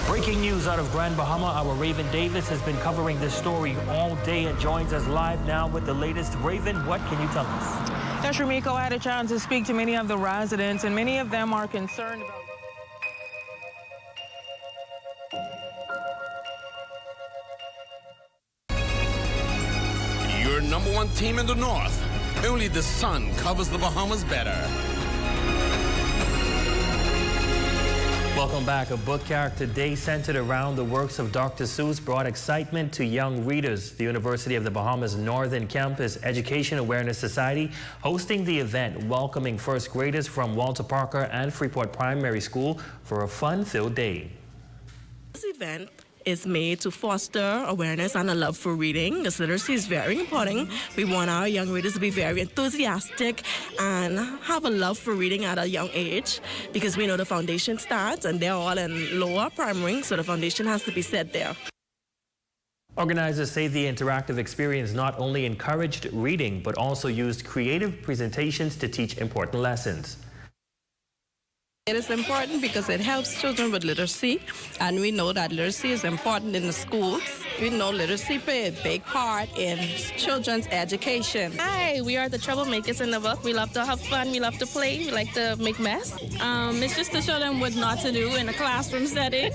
Breaking news out of Grand Bahama, our Raven Davis has been covering this story all day and joins us live now with the latest. Raven, what can you tell us? Rumiko, I had a chance to speak to many of the residents, and many of them are concerned about... Your #1 team in the North. Only the sun covers the Bahamas better. Welcome back. A book character day centered around the works of Dr. Seuss brought excitement to young readers. The University of the Bahamas Northern Campus Education Awareness Society hosting the event, welcoming first graders from Walter Parker and Freeport Primary School for a fun-filled day. This event is made to foster awareness and a love for reading, because literacy is very important. We want our young readers to be very enthusiastic and have a love for reading at a young age, because we know the foundation starts and they're all in lower primary, so the foundation has to be set there. Organizers say the interactive experience not only encouraged reading, but also used creative presentations to teach important lessons. It is important because it helps children with literacy, and we know that literacy is important in the schools. We know literacy plays a big part in children's education. Hi, we are the troublemakers in the book. We love to have fun, we love to play, we like to make mess. It's just to show them what not to do in a classroom setting.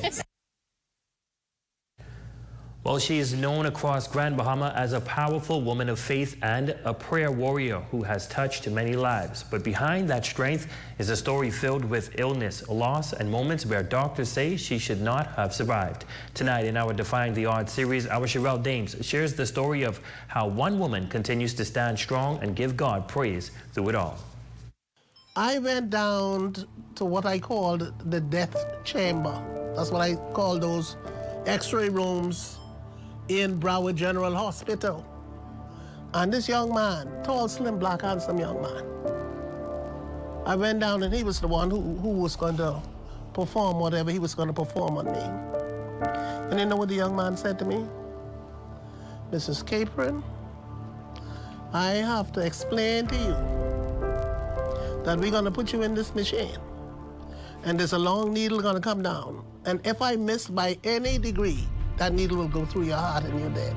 Well, she is known across Grand Bahama as a powerful woman of faith and a prayer warrior who has touched many lives. But behind that strength is a story filled with illness, loss, and moments where doctors say she should not have survived. Tonight in our Defying the Odds series, our Sherelle Dames shares the story of how one woman continues to stand strong and give God praise through it all. I went down to what I called the death chamber. That's what I call those X-ray rooms in Broward General Hospital. And this young man, tall, slim, black, handsome young man, I went down and he was the one who was going to perform whatever he was going to perform on me. And you know what the young man said to me? Mrs. Capron, I have to explain to you that we're going to put you in this machine and there's a long needle going to come down. And if I miss by any degree, that needle will go through your heart and you're dead.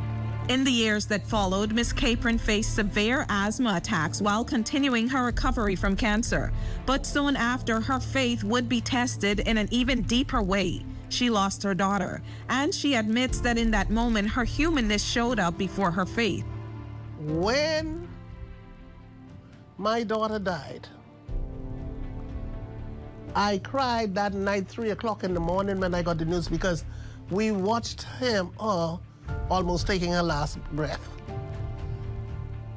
In the years that followed, Ms. Capron faced severe asthma attacks while continuing her recovery from cancer. But soon after, her faith would be tested in an even deeper way. She lost her daughter, and she admits that in that moment, her humanness showed up before her faith. When my daughter died, I cried that night, 3 o'clock in the morning when I got the news, because we watched him almost taking her last breath.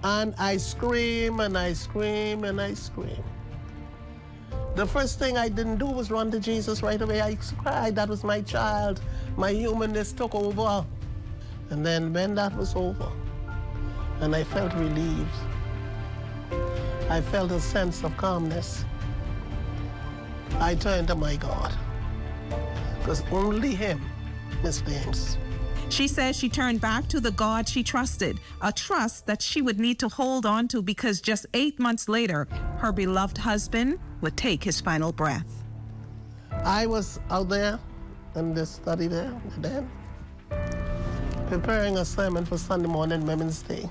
And I scream and I scream and I scream. The first thing I didn't do was run to Jesus right away. I cried, that was my child. My humanness took over. And then when that was over, and I felt relieved, I felt a sense of calmness, I turned to my God, because only him, Miss Dames. She says she turned back to the God she trusted, a trust that she would need to hold on to because just 8 months later, her beloved husband would take his final breath. I was out there in this study there, then, preparing a sermon for Sunday morning, Women's Day,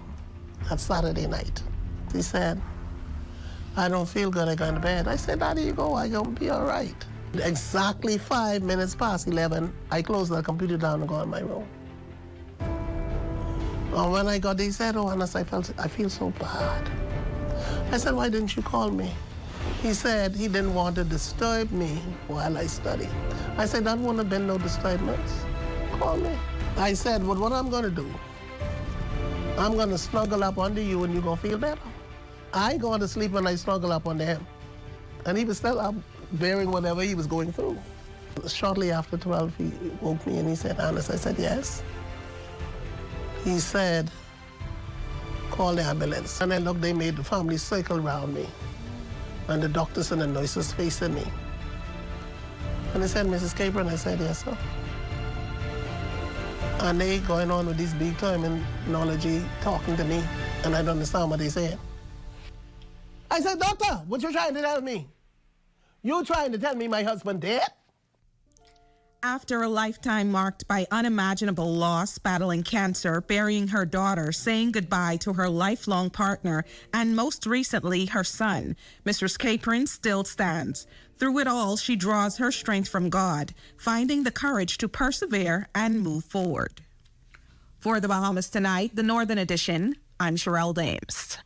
at Saturday night. He said, I don't feel good, I go to bed. I said, Daddy, you go, I'm gonna be all right. Exactly 5 minutes past 11, I closed the computer down and go in my room. And when I got there, he said, oh, Anna, I feel so bad. I said, why didn't you call me? He said he didn't want to disturb me while I study. I said, that wouldn't have been no disturbance. Call me. I said, well, what I'm gonna do, I'm gonna snuggle up under you and you're gonna feel better. I go to sleep when I snuggle up under him. And he was still up bearing whatever he was going through. Shortly after 12, he woke me and he said, Alice, I said, yes. He said, call the ambulance. And I looked, they made the family circle around me. And the doctors and the nurses facing me. And they said, Mrs. Capron, I said, yes, sir. And they going on with this big terminology, talking to me, and I don't understand what they said. I said, doctor, what you trying to tell me? You trying to tell me my husband dead? After a lifetime marked by unimaginable loss, battling cancer, burying her daughter, saying goodbye to her lifelong partner, and most recently her son, Mrs. Capron still stands. Through it all, she draws her strength from God, finding the courage to persevere and move forward. For the Bahamas Tonight, the Northern Edition, I'm Sherelle Dames.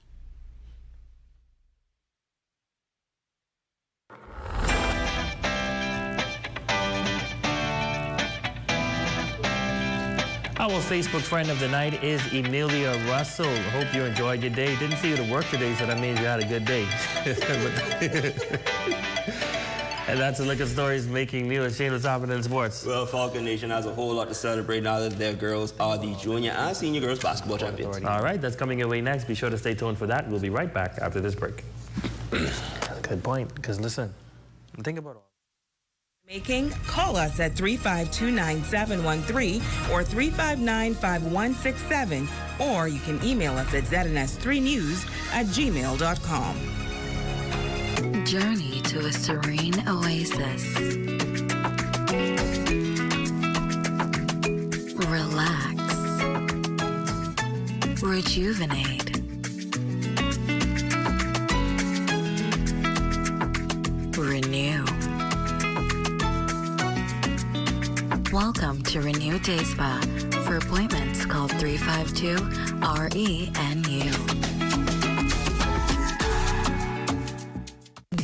Our Facebook friend of the night is Emilia Russell. Hope you enjoyed your day. Didn't see you to work today, so that means you had a good day. And that's the Liquor Stories making news. Shane, what's happening in sports? Well, Falcon Nation has a whole lot to celebrate now that their girls are the junior and senior girls basketball champions. All right, that's coming your way next. Be sure to stay tuned for that. We'll be right back after this break. Good point, because listen, think about all. Making? Call us at 352-9713 or 359-5167, or you can email us at zns3news@gmail.com. Journey to a serene oasis. Relax. Rejuvenate. Renew. Welcome to Renew Day Spa. For appointments, call 352-RENU.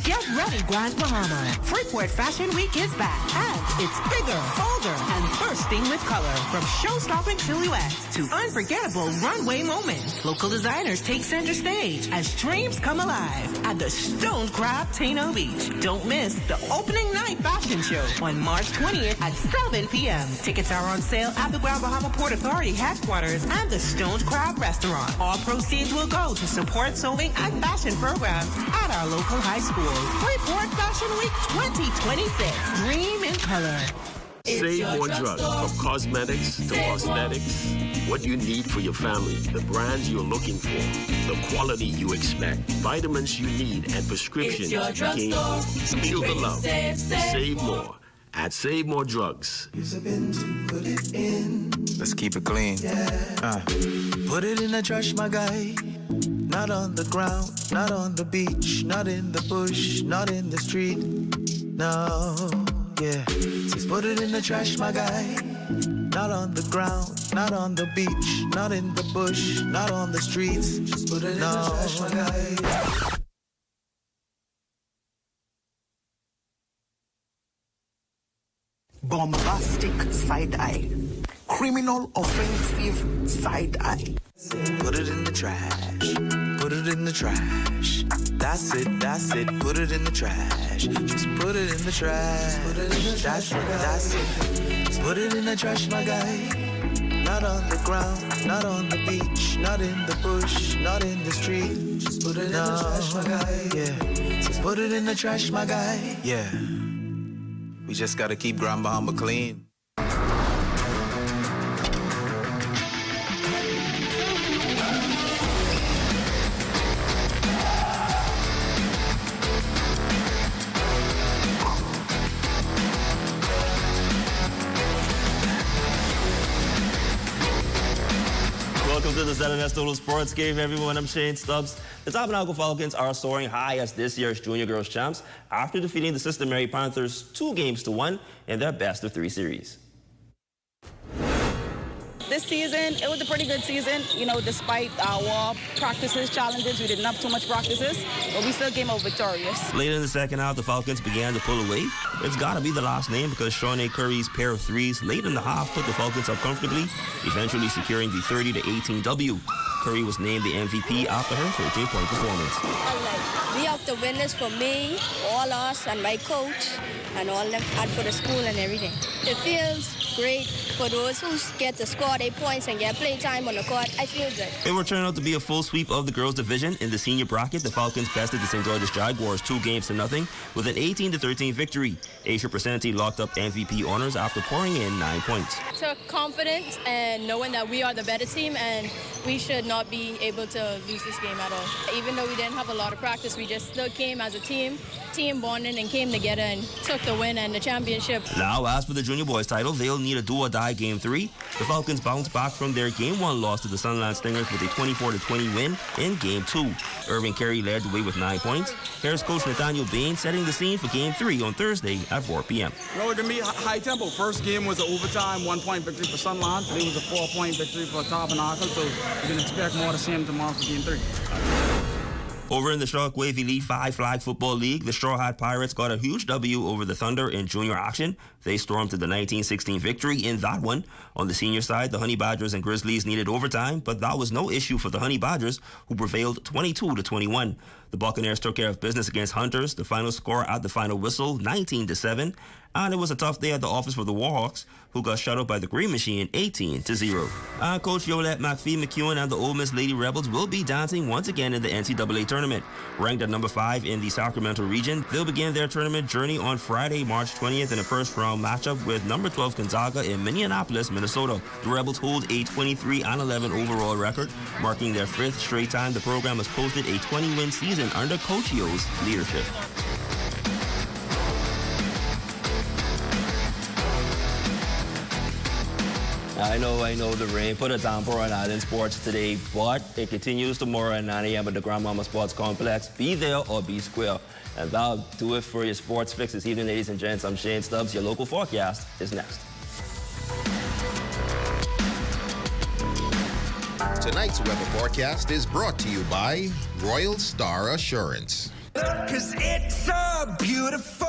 Get ready, Grand Bahama. Freeport Fashion Week is back, and it's bigger, bolder, and bursting with color. From show-stopping silhouettes to unforgettable runway moments, local designers take center stage as dreams come alive at the Stoned Crab Tano Beach. Don't miss the opening night fashion show on March 20th at 7 p.m. Tickets are on sale at the Grand Bahama Port Authority headquarters and the Stoned Crab Restaurant. All proceeds will go to support sewing and fashion programs at our local high school. Freeport Fashion Week 2026. Dream in color. Save more drugs, from cosmetics to prosthetics. What you need for your family, the brands you're looking for, the quality you expect, vitamins you need, and prescriptions you came for. Feel the love. Save more at Save More Drugs. Let's keep it clean. Put it in the trash, my guy. Not on the ground, not on the beach, not in the bush, not in the street. No, yeah. Just put it in the trash, my guy. Not on the ground, not on the beach, not in the bush, not on the streets. Just put it in the trash, my guy. Bombastic side eye. Criminal offensive side eye. Put it in the trash. Put it in the trash. That's it, that's it. Put it in the trash. Just put it in the trash. Put it in the trash. That's it. Just put it in the trash, my guy. Not on the ground, not on the beach, not in the bush, not in the street. Just put it in the trash, my guy. Yeah. Just put it in the trash, my guy. Yeah. We just gotta keep Grand Bahama clean. Welcome to the ZNS Total Sports Game, everyone. I'm Shane Stubbs. The Tabernacle Falcons are soaring high as this year's Junior Girls champs after defeating the Sister Mary Panthers 2-1 in their best-of-3 series. This season, it was a pretty good season. You know, despite our practices, challenges, we didn't have too much practices, but we still came out victorious. Later in the second half, the Falcons began to pull away. It's got to be the last name because Shawnee Curry's pair of threes late in the half put the Falcons up comfortably, eventually securing the 30-18 W. Curry was named the MVP after her 13-point performance. We have to win this for me, all us, and my coach, and all them, and for the school and everything. It feels great. For those who get to score their points and get play time on the court, I feel good. It will turn out to be a full sweep of the girls' division. In the senior bracket, the Falcons bested the St. George's Jaguars 2-0 with an 18-13 victory. Asia Presenti locked up MVP honors after pouring in 9 points. So confidence and knowing that we are the better team and we should not be able to lose this game at all. Even though we didn't have a lot of practice, we just still came as a team bonding and came together and took the win and the championship. Now, as for the junior boys title, they'll need a do-or-die Game 3. The Falcons bounced back from their Game 1 loss to the Sunland Stingers with a 24-20 win in Game 2. Irving Carey led the way with 9 points. Here's coach Nathaniel Bain setting the scene for Game 3 on Thursday at 4 p.m. Well, it can be high tempo. First game was an overtime 1-point victory for Sunland. Today was a 4-point victory for Tabernacle, so you can expect more of the same tomorrow for Game 3. Over in the Shockwave Elite 5 Flag Football League, the Straw Hat Pirates got a huge W over the Thunder in junior action. They stormed to the 19-16 victory in that one. On the senior side, the Honey Badgers and Grizzlies needed overtime, but that was no issue for the Honey Badgers, who prevailed 22-21. The Buccaneers took care of business against Hunters. The final score at the final whistle, 19-7. And it was a tough day at the office for the Warhawks, who got shut out by the Green Machine 18-0. And Coach Yolette McPhee McEwen and the Ole Miss Lady Rebels will be dancing once again in the NCAA tournament. Ranked at number 5 in the Sacramento region, they'll begin their tournament journey on Friday, March 20th in a first-round matchup with number 12 Gonzaga in Minneapolis, Minnesota. The Rebels hold a 23-11 overall record, marking their 5th straight time the program has posted a 20-win season under Coach Yo's leadership. I know the rain put a damper on Island sports today, but it continues tomorrow at 9 a.m. at the Grandmama Sports Complex. Be there or be square. And that'll do it for your sports fix this evening, ladies and gents. I'm Shane Stubbs. Your local forecast is next. Tonight's weather forecast is brought to you by Royal Star Assurance. 'Cause it's so beautiful.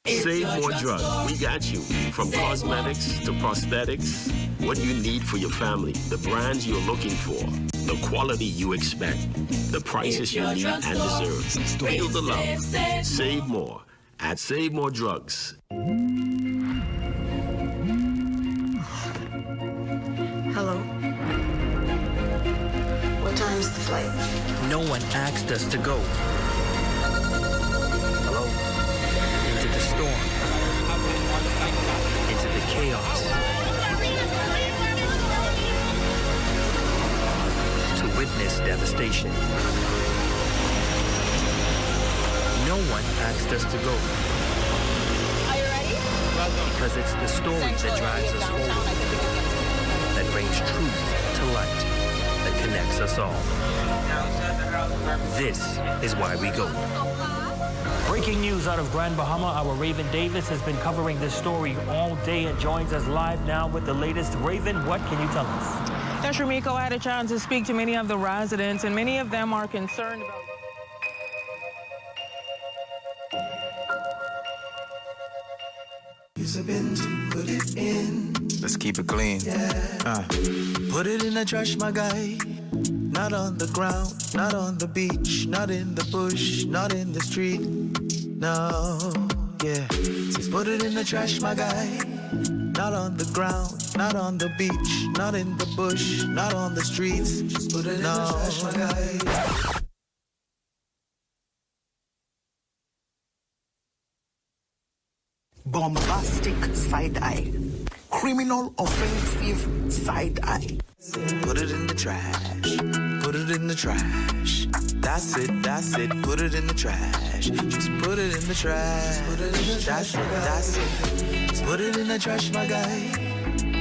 Save more drugs. We got you. From cosmetics to prosthetics, what you need for your family, the brands you're looking for, the quality you expect, the prices you need and deserve. Feel the love. Save more at Save More Drugs. Hello. What time is the flight? No one asked us to go. Hello? Into the storm. Into the chaos. To witness devastation. No one asked us to go. Are you ready? Because it's the story that drives us forward. That brings truth to light. That connects us all. This is why we go. Breaking news out of Grand Bahama, our Raven Davis has been covering this story all day and joins us live now with the latest. Raven, what can you tell us? Yes, Rumiko, I had a chance to speak to many of the residents, and many of them are concerned about... Use a bin to put it in. Let's keep it clean. Yeah. Put it in the trash, my guy. Not on the ground, not on the beach, not in the bush, not in the street. No, yeah. Just put it in the trash, my guy. Not on the ground, not on the beach, not in the bush, not on the streets. Just put it in the trash, my guy. Bombastic side eye. Criminal offensive side eye. Put it in the trash. Put it it in the trash. That's it, put it in the trash. Just put it in the trash. Put it in the trash. That's it. Just put it in the trash, my guy.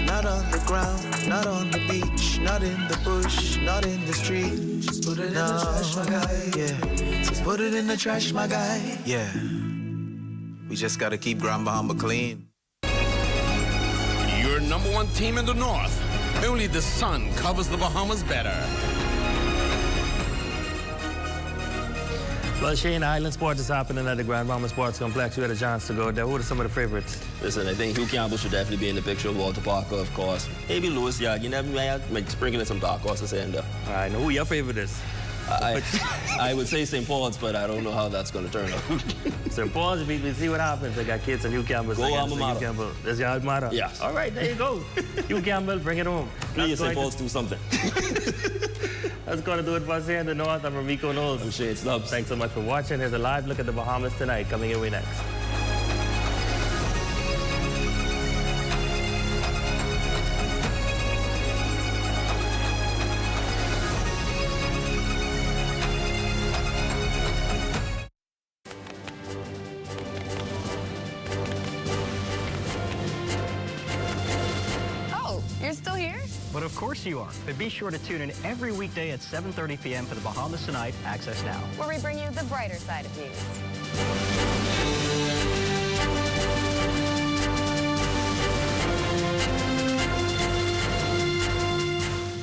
Not on the ground, not on the beach, not in the bush, not in the street. Just put it in the trash, my guy. Yeah. Just put it in the trash, my guy. Yeah. We just gotta keep Grand Bahama clean. Your number one team in the North. Only the sun covers the Bahamas better. Well, Shane, Island Sports is happening at the Grand Bahama Sports Complex. You had a chance to go there. Who are some of the favorites? Listen, I think Hugh Campbell should definitely be in the picture. Walter Parker, of course. Maybe Lewis Yard. You never might sprinkle in some dark horses in there. All right, now who your favorite is? I would say St. Paul's, but I don't know how that's going to turn out. St. Paul's, we see what happens. They got kids and Hugh Campbell. Go alma mater. Hugh Campbell. That's your alma mater? Yes. All right, there you go. Hugh Campbell, bring it home. Please, St. Paul's, do something. That's going to do it for us here in the North. I'm Ramiko Knowles. I'm Shane Stubbs. Thanks so much for watching. Here's a live look at the Bahamas tonight. Coming your way next. But of course you are. But be sure to tune in every weekday at 7:30 p.m. for the Bahamas Tonight Access Now, where we bring you the brighter side of news.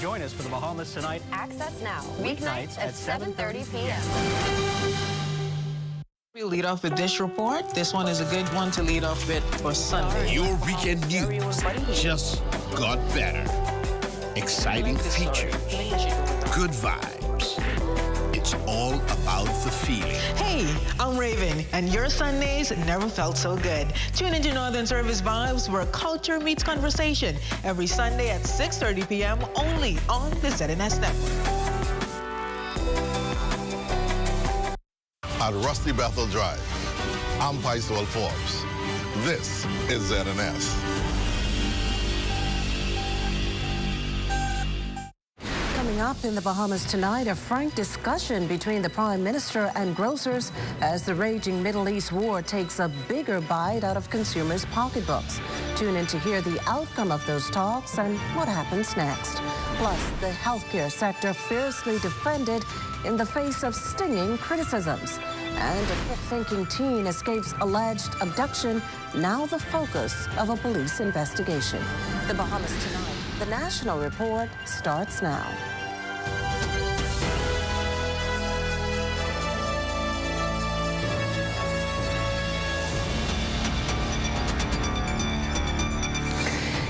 Join us for the Bahamas Tonight Access Now, weeknights at 7:30 p.m. We'll lead off with this report. This one is a good one to lead off with for Sunday. Your weekend news just got better. Exciting features, good vibes. It's all about the feeling. Hey, I'm Raven, and your Sundays never felt so good. Tune into Northern Service Vibes, where culture meets conversation, every Sunday at 6:30 p.m. only on the ZNS Network. At Rusty Bethel Drive, I'm Paisol Forbes. This is ZNS. Coming up in the Bahamas tonight, a frank discussion between the Prime Minister and grocers as the raging Middle East war takes a bigger bite out of consumers' pocketbooks. Tune in to hear the outcome of those talks and what happens next. Plus, the healthcare sector fiercely defended in the face of stinging criticisms. And a quick-thinking teen escapes alleged abduction, now the focus of a police investigation. The Bahamas tonight. The National Report starts now.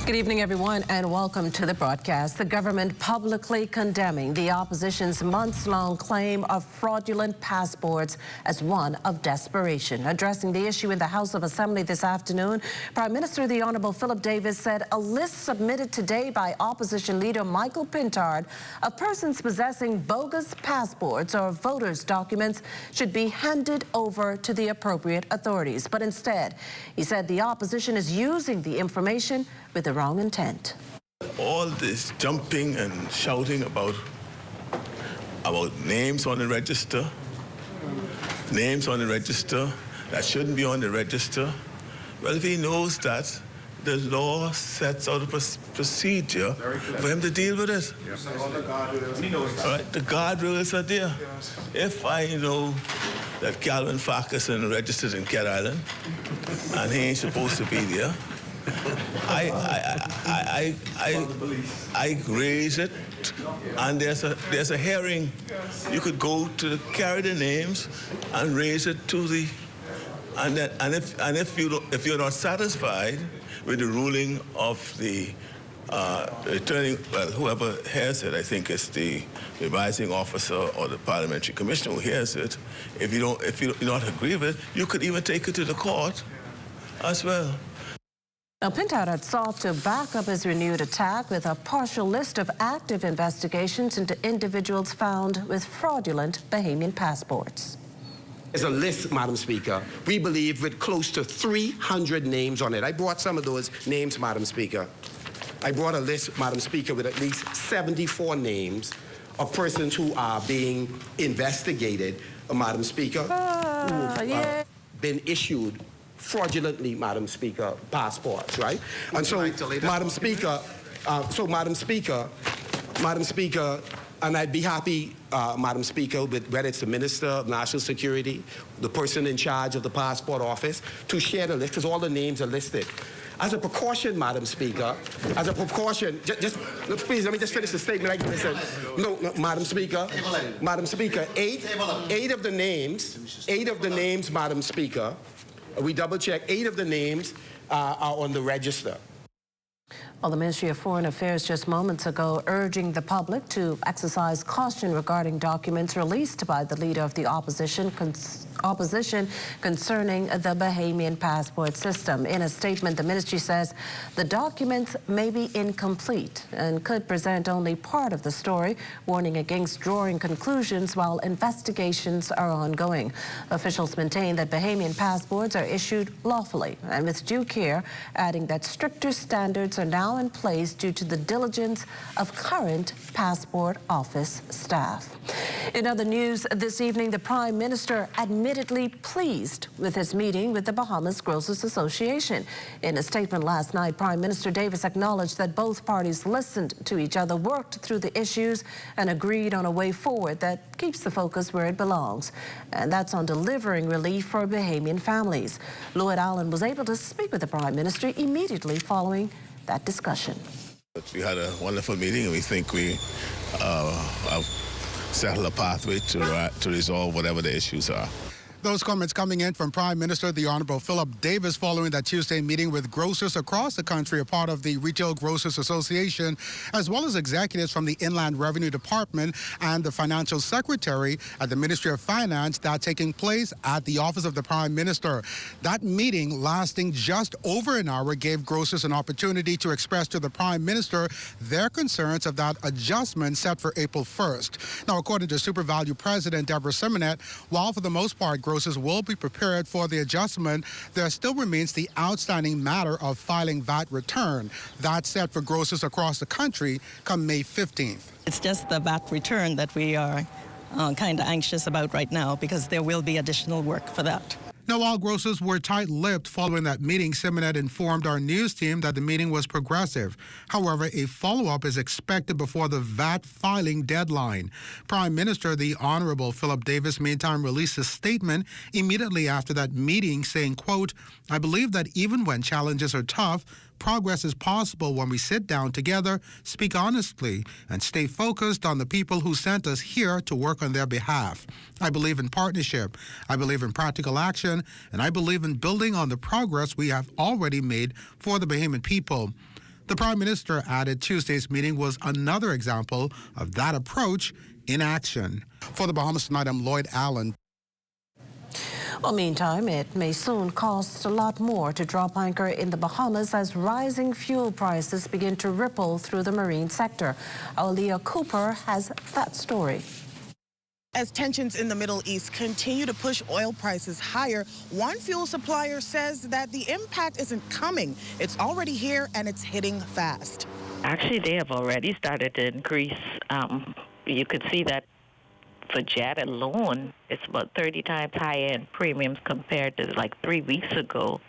Good evening, everyone, and welcome to the broadcast. The government publicly condemning the opposition's months-long claim of fraudulent passports as one of desperation. Addressing the issue in the House of Assembly this afternoon, Prime Minister the Honourable Philip Davis said a list submitted today by opposition leader Michael Pintard of persons possessing bogus passports or voters' documents should be handed over to the appropriate authorities. But instead, he said the opposition is using the information with the wrong intent. All this jumping and shouting about names on the register that shouldn't be on the register. Well, if he knows that, the law sets out a procedure for him to deal with it. Yes. All right, the guardrails are there. Yes. If I know that Calvin Farquharson registered in Cat Island and he ain't supposed to be there, I raise it, and there's a hearing. You could go to carry the names and raise it to the, and if you're not satisfied with the ruling of the returning, well, whoever hears it, I think it's the revising officer or the parliamentary commissioner who hears it. If you do not agree with it, you could even take it to the court as well. Now, Pintard had sought to back up his renewed attack with a partial list of active investigations into individuals found with fraudulent Bahamian passports. There's a list, Madam Speaker, we believe with close to 300 names on it. I brought some of those names, Madam Speaker. I brought a list, Madam Speaker, with at least 74 names of persons who are being investigated, Madam Speaker, who have been issued fraudulently, Madam Speaker, passports, right? And so, Madam Speaker, and I'd be happy, Madam Speaker, with whether it's the Minister of National Security, the person in charge of the passport office, to share the list, because all the names are listed. As a precaution, Madam Speaker, as a precaution, just please let me just finish the statement. I can say, no, Madam Speaker, eight of the names, Madam Speaker, we double check, 8 of the names are on the register. Well, the Ministry of Foreign Affairs just moments ago urging the public to exercise caution regarding documents released by the leader of the opposition concerning the Bahamian passport system. In a statement, the ministry says the documents may be incomplete and could present only part of the story, warning against drawing conclusions while investigations are ongoing. Officials maintain that Bahamian passports are issued lawfully and with due care, adding that stricter standards are now in place due to the diligence of current passport office staff. In other news this evening, the Prime Minister admittedly pleased with his meeting with the Bahamas Grocers Association. In a statement last night, Prime Minister Davis acknowledged that both parties listened to each other, worked through the issues, and agreed on a way forward that keeps the focus where it belongs. And that's on delivering relief for Bahamian families. Lloyd Allen was able to speak with the Prime Minister immediately following that discussion. We had a wonderful meeting, and we think we have settled a pathway to resolve whatever the issues are. Those comments coming in from Prime Minister the Honorable Philip Davis following that Tuesday meeting with grocers across the country, a part of the Retail Grocers Association, as well as executives from the Inland Revenue Department and the Financial Secretary at the Ministry of Finance, that taking place at the Office of the Prime Minister. That meeting, lasting just over an hour, gave grocers an opportunity to express to the Prime Minister their concerns of that adjustment set for April 1st. Now, according to Super Value President Deborah Simonet, while for the most part grocers will be prepared for the adjustment, there still remains the outstanding matter of filing VAT return. That's set for grocers across the country come May 15th. It's just the VAT return that we are kind of anxious about right now, because there will be additional work for that. Now, while grocers were tight-lipped following that meeting, Simonet informed our news team that the meeting was progressive. However, a follow-up is expected before the VAT filing deadline. Prime Minister the Honorable Philip Davis, meantime, released a statement immediately after that meeting saying, quote, "I believe that even when challenges are tough, progress is possible when we sit down together, speak honestly, and stay focused on the people who sent us here to work on their behalf. I believe in partnership, I believe in practical action, and I believe in building on the progress we have already made for the Bahamian people." The Prime Minister added Tuesday's meeting was another example of that approach in action. For the Bahamas Tonight, I'm Lloyd Allen. Well, meantime, it may soon cost a lot more to drop anchor in the Bahamas as rising fuel prices begin to ripple through the marine sector. Our Leah Cooper has that story. As tensions in the Middle East continue to push oil prices higher, one fuel supplier says that the impact isn't coming. It's already here and it's hitting fast. Actually, they have already started to increase. You could see that for jet alone, it's about 30 times higher in premiums compared to like 3 weeks ago.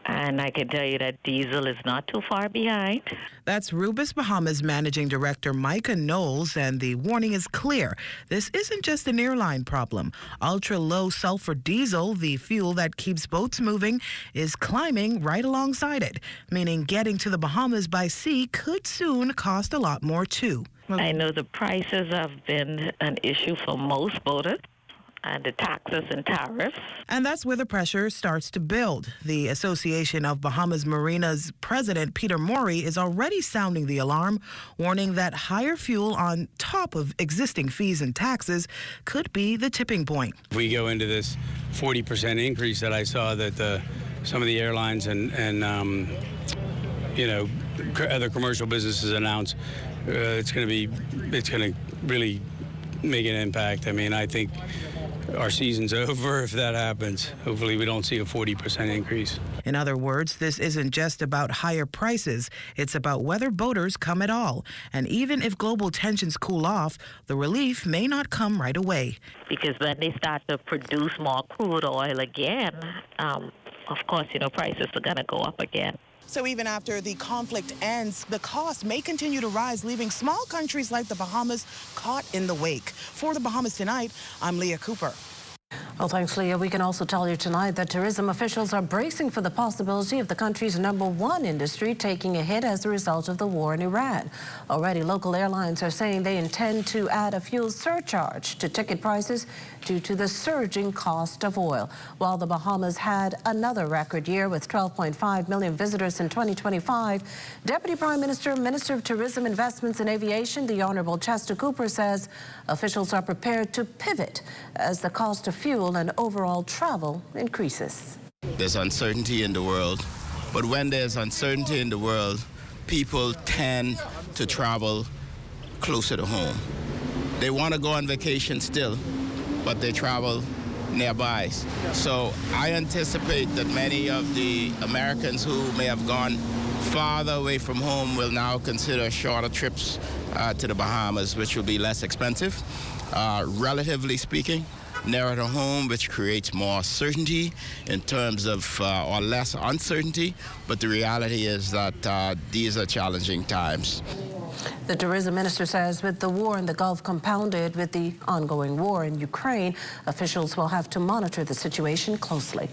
And I can tell you that diesel is not too far behind. That's Rubis Bahamas Managing Director Micah Knowles, and the warning is clear. This isn't just an airline problem. Ultra-low sulfur diesel, the fuel that keeps boats moving, is climbing right alongside it, meaning getting to the Bahamas by sea could soon cost a lot more too. I know the prices have been an issue for most boaters, and the taxes and tariffs. And that's where the pressure starts to build. The Association of Bahamas Marinas President Peter Morey is already sounding the alarm, warning that higher fuel on top of existing fees and taxes could be the tipping point. If we go into this 40% increase that I saw that some of the airlines and other commercial businesses announce, it's going to really make an impact. I mean, I think our season's over if that happens. Hopefully we don't see a 40% increase. In other words, this isn't just about higher prices. It's about whether boaters come at all. And even if global tensions cool off, the relief may not come right away. Because when they start to produce more crude oil again, of course, prices are going to go up again. So even after the conflict ends, the cost may continue to rise, leaving small countries like the Bahamas caught in the wake. For the Bahamas Tonight, I'm Leah Cooper. Well, thanks, Leah. We can also tell you tonight that tourism officials are bracing for the possibility of the country's #1 industry taking a hit as a result of the war in Iran. Already, local airlines are saying they intend to add a fuel surcharge to ticket prices due to the surging cost of oil. While the Bahamas had another record year with 12.5 million visitors in 2025, Deputy Prime Minister, Minister of Tourism, Investments and Aviation, the Honorable Chester Cooper, says officials are prepared to pivot as the cost of fuel and overall travel increases. There's uncertainty in the world, but when there's uncertainty in the world, people tend to travel closer to home. They want to go on vacation still, but they travel nearby. So I anticipate that many of the Americans who may have gone farther away from home will now consider shorter trips to the Bahamas, which will be less expensive, relatively speaking, nearer to home, which creates more certainty in terms of, or less uncertainty. But the reality is that these are challenging times. The tourism minister says with the war in the Gulf compounded with the ongoing war in Ukraine, officials will have to monitor the situation closely.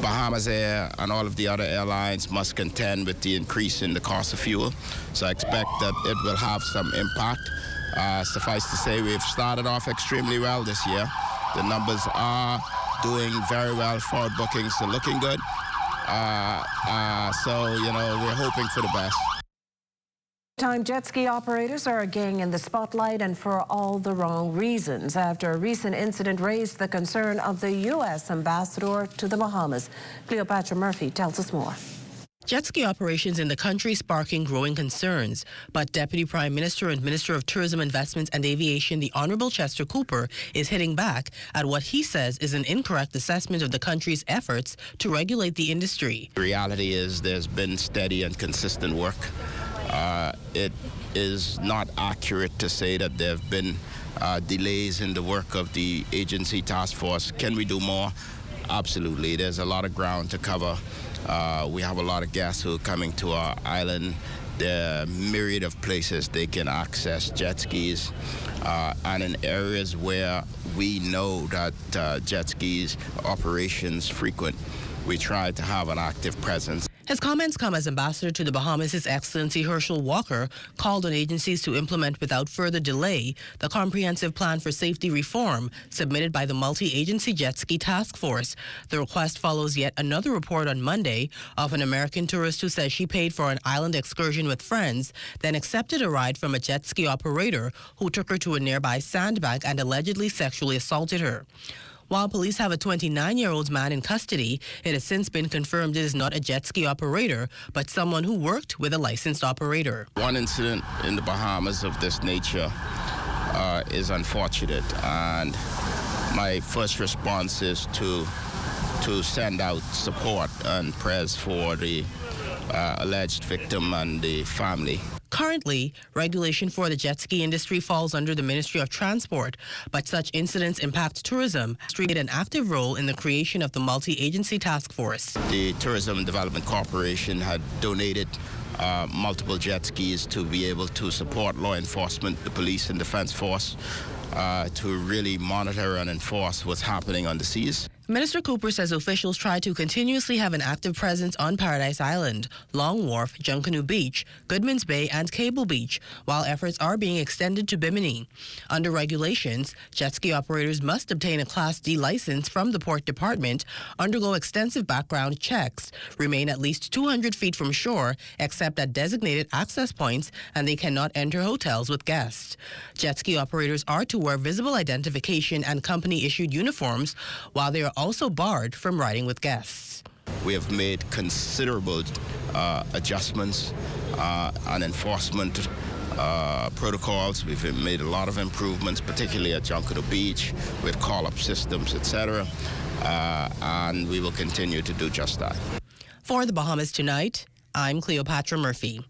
Bahamas Air and all of the other airlines must contend with the increase in the cost of fuel. So I expect that it will have some impact. Suffice to say, we've started off extremely well this year. The numbers are doing very well. Forward bookings are looking good. So, we're hoping for the best. Jet ski operators are again in the spotlight, and for all the wrong reasons, after a recent incident raised the concern of the U.S. ambassador to the Bahamas. Cleopatra Murphy tells us more. Jet ski operations in the country sparking growing concerns, but Deputy Prime Minister and Minister of Tourism, Investments and Aviation, the Honorable Chester Cooper, is hitting back at what he says is an incorrect assessment of the country's efforts to regulate the industry. The reality is there's been steady and consistent work. It is not accurate to say that there have been delays in the work of the agency task force. Can we do more? Absolutely. There's a lot of ground to cover. We have a lot of guests who are coming to our island. There are a myriad of places they can access jet skis. And in areas where we know that jet skis operations frequent, we try to have an active presence. His comments come as Ambassador to the Bahamas, His Excellency Herschel Walker, called on agencies to implement without further delay the comprehensive plan for safety reform submitted by the multi-agency jet ski task force. The request follows yet another report on Monday of an American tourist who says she paid for an island excursion with friends, then accepted a ride from a jet ski operator who took her to a nearby sandbank and allegedly sexually assaulted her. While police have a 29-year-old man in custody, it has since been confirmed it is not a jet ski operator, but someone who worked with a licensed operator. One incident in the Bahamas of this nature is unfortunate, and my first response is to send out support and prayers for the alleged victim and the family. Currently, regulation for the jet ski industry falls under the Ministry of Transport, but such incidents impact tourism, played an active role in the creation of the multi-agency task force. The Tourism Development Corporation had donated multiple jet skis to be able to support law enforcement, the police and defense force, to really monitor and enforce what's happening on the seas. Minister Cooper says officials try to continuously have an active presence on Paradise Island, Long Wharf, Junkanoo Beach, Goodman's Bay, and Cable Beach, while efforts are being extended to Bimini. Under regulations, jet ski operators must obtain a Class D license from the Port Department, undergo extensive background checks, remain at least 200 feet from shore, except at designated access points, and they cannot enter hotels with guests. Jet ski operators are to wear visible identification and company-issued uniforms, while they are also barred from riding with guests. We have made considerable adjustments and enforcement protocols. We've made a lot of improvements, particularly at Junkanoo Beach with call-up systems, etc. And we will continue to do just that. For the Bahamas Tonight, I'm Cleopatra Murphy.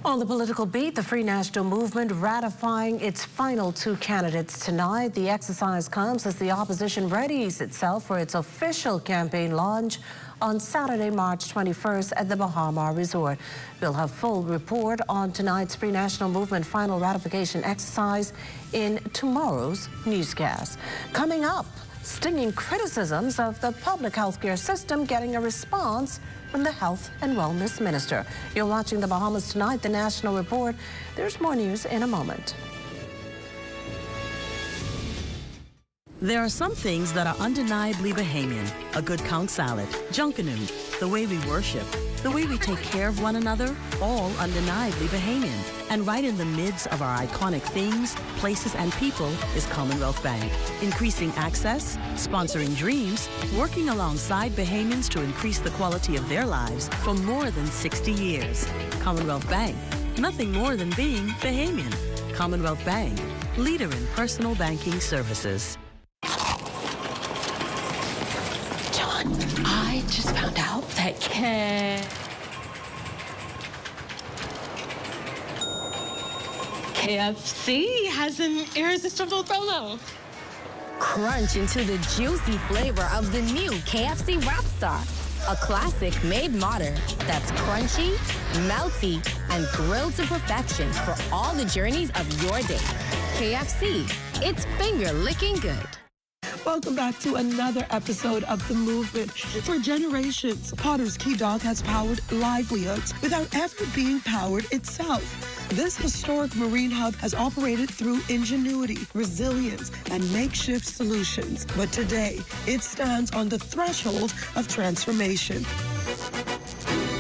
On the political beat, the Free National Movement ratifying its final two candidates tonight. The exercise comes as the opposition readies itself for its official campaign launch on Saturday, March 21st at the Bahama Resort. We'll have full report on tonight's Free National Movement final ratification exercise in tomorrow's newscast. Coming up, stinging criticisms of the public health care system getting a response from the Health and Wellness Minister. You're watching the Bahamas Tonight, the National Report. There's more news in a moment. There are some things that are undeniably Bahamian. A good count salad, Junkanoo, the way we worship, the way we take care of one another, all undeniably Bahamian. And right in the midst of our iconic things, places, and people is Commonwealth Bank. Increasing access, sponsoring dreams, working alongside Bahamians to increase the quality of their lives for more than 60 years. Commonwealth Bank, nothing more than being Bahamian. Commonwealth Bank, leader in personal banking services. I just found out that KFC has an irresistible promo. Crunch into the juicy flavor of the new KFC Rapstar, a classic made modern that's crunchy, melty, and grilled to perfection for all the journeys of your day. KFC, it's finger-licking good. Welcome back to another episode of The Movement. For generations, Potter's Key Dock has powered livelihoods without ever being powered itself. This historic marine hub has operated through ingenuity, resilience, and makeshift solutions. But today, it stands on the threshold of transformation.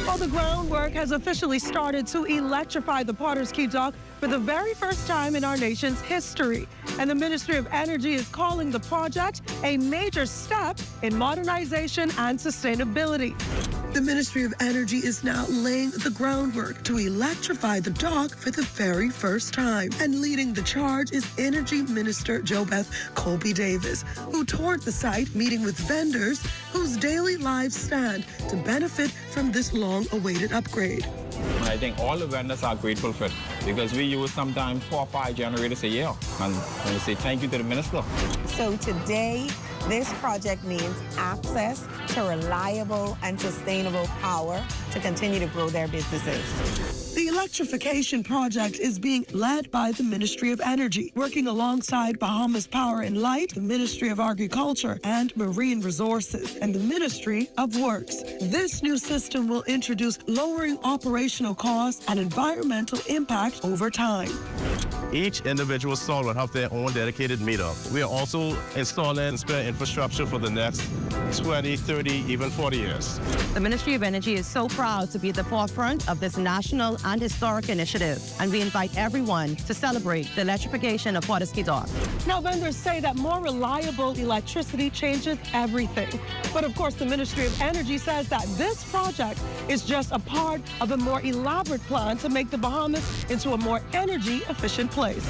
Well, the groundwork has officially started to electrify the Potter's Key Dock for the very first time in our nation's history. And the Ministry of Energy is calling the project a major step in modernization and sustainability. The Ministry of Energy is now laying the groundwork to electrify the dock for the very first time. And leading the charge is Energy Minister JoBeth Colby Davis, who toured the site meeting with vendors whose daily lives stand to benefit from this long-awaited upgrade. I think all the vendors are grateful for it because we use sometimes 4 or 5 generators a year. And we say thank you to the minister. So today, this project means access to reliable and sustainable power to continue to grow their businesses. The electrification project is being led by the Ministry of Energy, working alongside Bahamas Power and Light, the Ministry of Agriculture and Marine Resources, and the Ministry of Works. This new system will introduce lowering operational costs and environmental impact over time. Each individual stall will have their own dedicated meter. We are also installing spare infrastructure for the next 20, 30, even 40 years. The Ministry of Energy is so proud to be at the forefront of this national and historic initiative, and we invite everyone to celebrate the electrification of Potter's Key Dock. Now, vendors say that more reliable electricity changes everything. But of course, the Ministry of Energy says that this project is just a part of a more elaborate plan to make the Bahamas into a more energy-efficient place.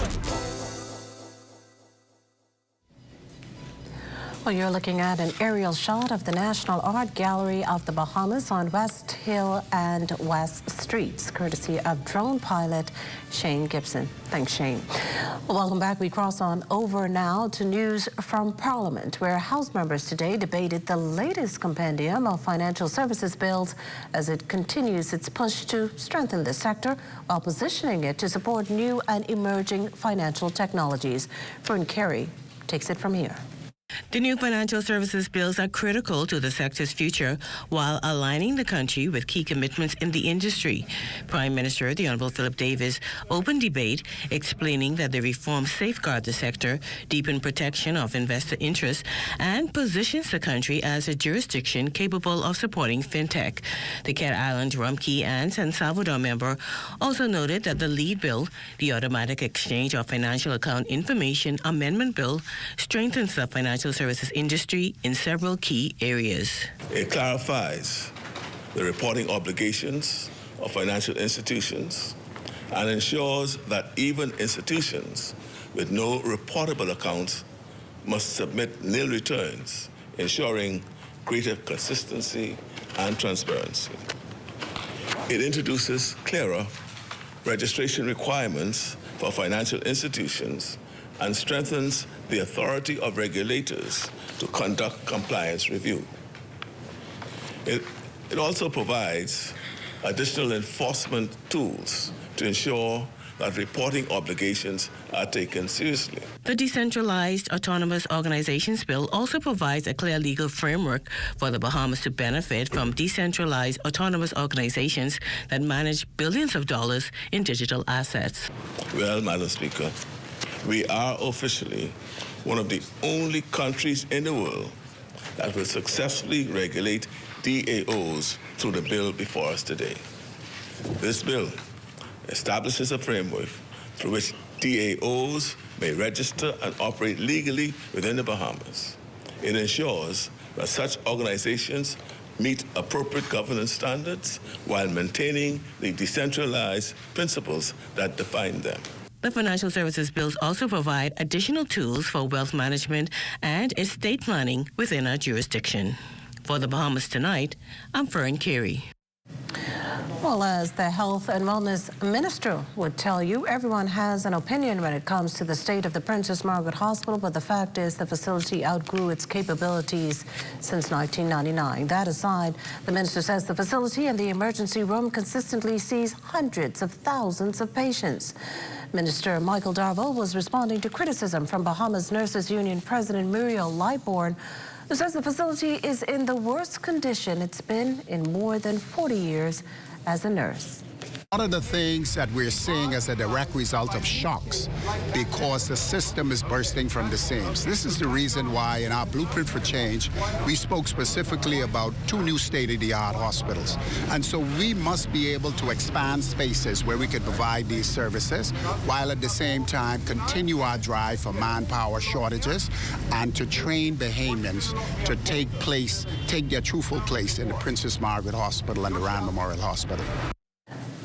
Well, you're looking at an aerial shot of the National Art Gallery of the Bahamas on West Hill and West Streets, courtesy of drone pilot Shane Gibson. Thanks, Shane. Well, welcome back. We cross on over now to news from Parliament, where House members today debated the latest compendium of financial services bills as it continues its push to strengthen the sector while positioning it to support new and emerging financial technologies. Fern Carey takes it from here. The new financial services bills are critical to the sector's future while aligning the country with key commitments in the industry. Prime Minister, the Honourable Philip Davis, opened debate explaining that the reforms safeguard the sector, deepen protection of investor interests, and positions the country as a jurisdiction capable of supporting fintech. The Cat Island, Rumkey, and San Salvador member also noted that the lead bill, the Automatic Exchange of Financial Account Information Amendment Bill, strengthens the financial services industry in several key areas. It clarifies the reporting obligations of financial institutions and ensures that even institutions with no reportable accounts must submit nil returns, ensuring greater consistency and transparency. It introduces clearer registration requirements for financial institutions and strengthens the authority of regulators to conduct compliance review. It also provides additional enforcement tools to ensure that reporting obligations are taken seriously. The Decentralized Autonomous Organizations Bill also provides a clear legal framework for the Bahamas to benefit from decentralized autonomous organizations that manage billions of dollars in digital assets. Well, Madam Speaker, we are officially one of the only countries in the world that will successfully regulate DAOs through the bill before us today. This bill establishes a framework through which DAOs may register and operate legally within the Bahamas. It ensures that such organizations meet appropriate governance standards while maintaining the decentralized principles that define them. The financial services bills also provide additional tools for wealth management and estate planning within our jurisdiction. For the Bahamas Tonight, I'm Fern Carey. Well, as the Health and Wellness Minister would tell you, everyone has an opinion when it comes to the state of the Princess Margaret Hospital, but the fact is the facility outgrew its capabilities since 1999. That aside, the minister says the facility and the emergency room consistently sees hundreds of thousands of patients. Minister Michael Darville was responding to criticism from Bahamas Nurses Union President Muriel Lightbourne, who says the facility is in the worst condition it's been in more than 40 years as a nurse. One of the things that we're seeing as a direct result of shocks because the system is bursting from the seams. This is the reason why in our Blueprint for Change, we spoke specifically about 2 new state-of-the-art hospitals. And so we must be able to expand spaces where we could provide these services while at the same time continue our drive for manpower shortages and to train Bahamians to take their truthful place in the Princess Margaret Hospital and the Rand Memorial Hospital.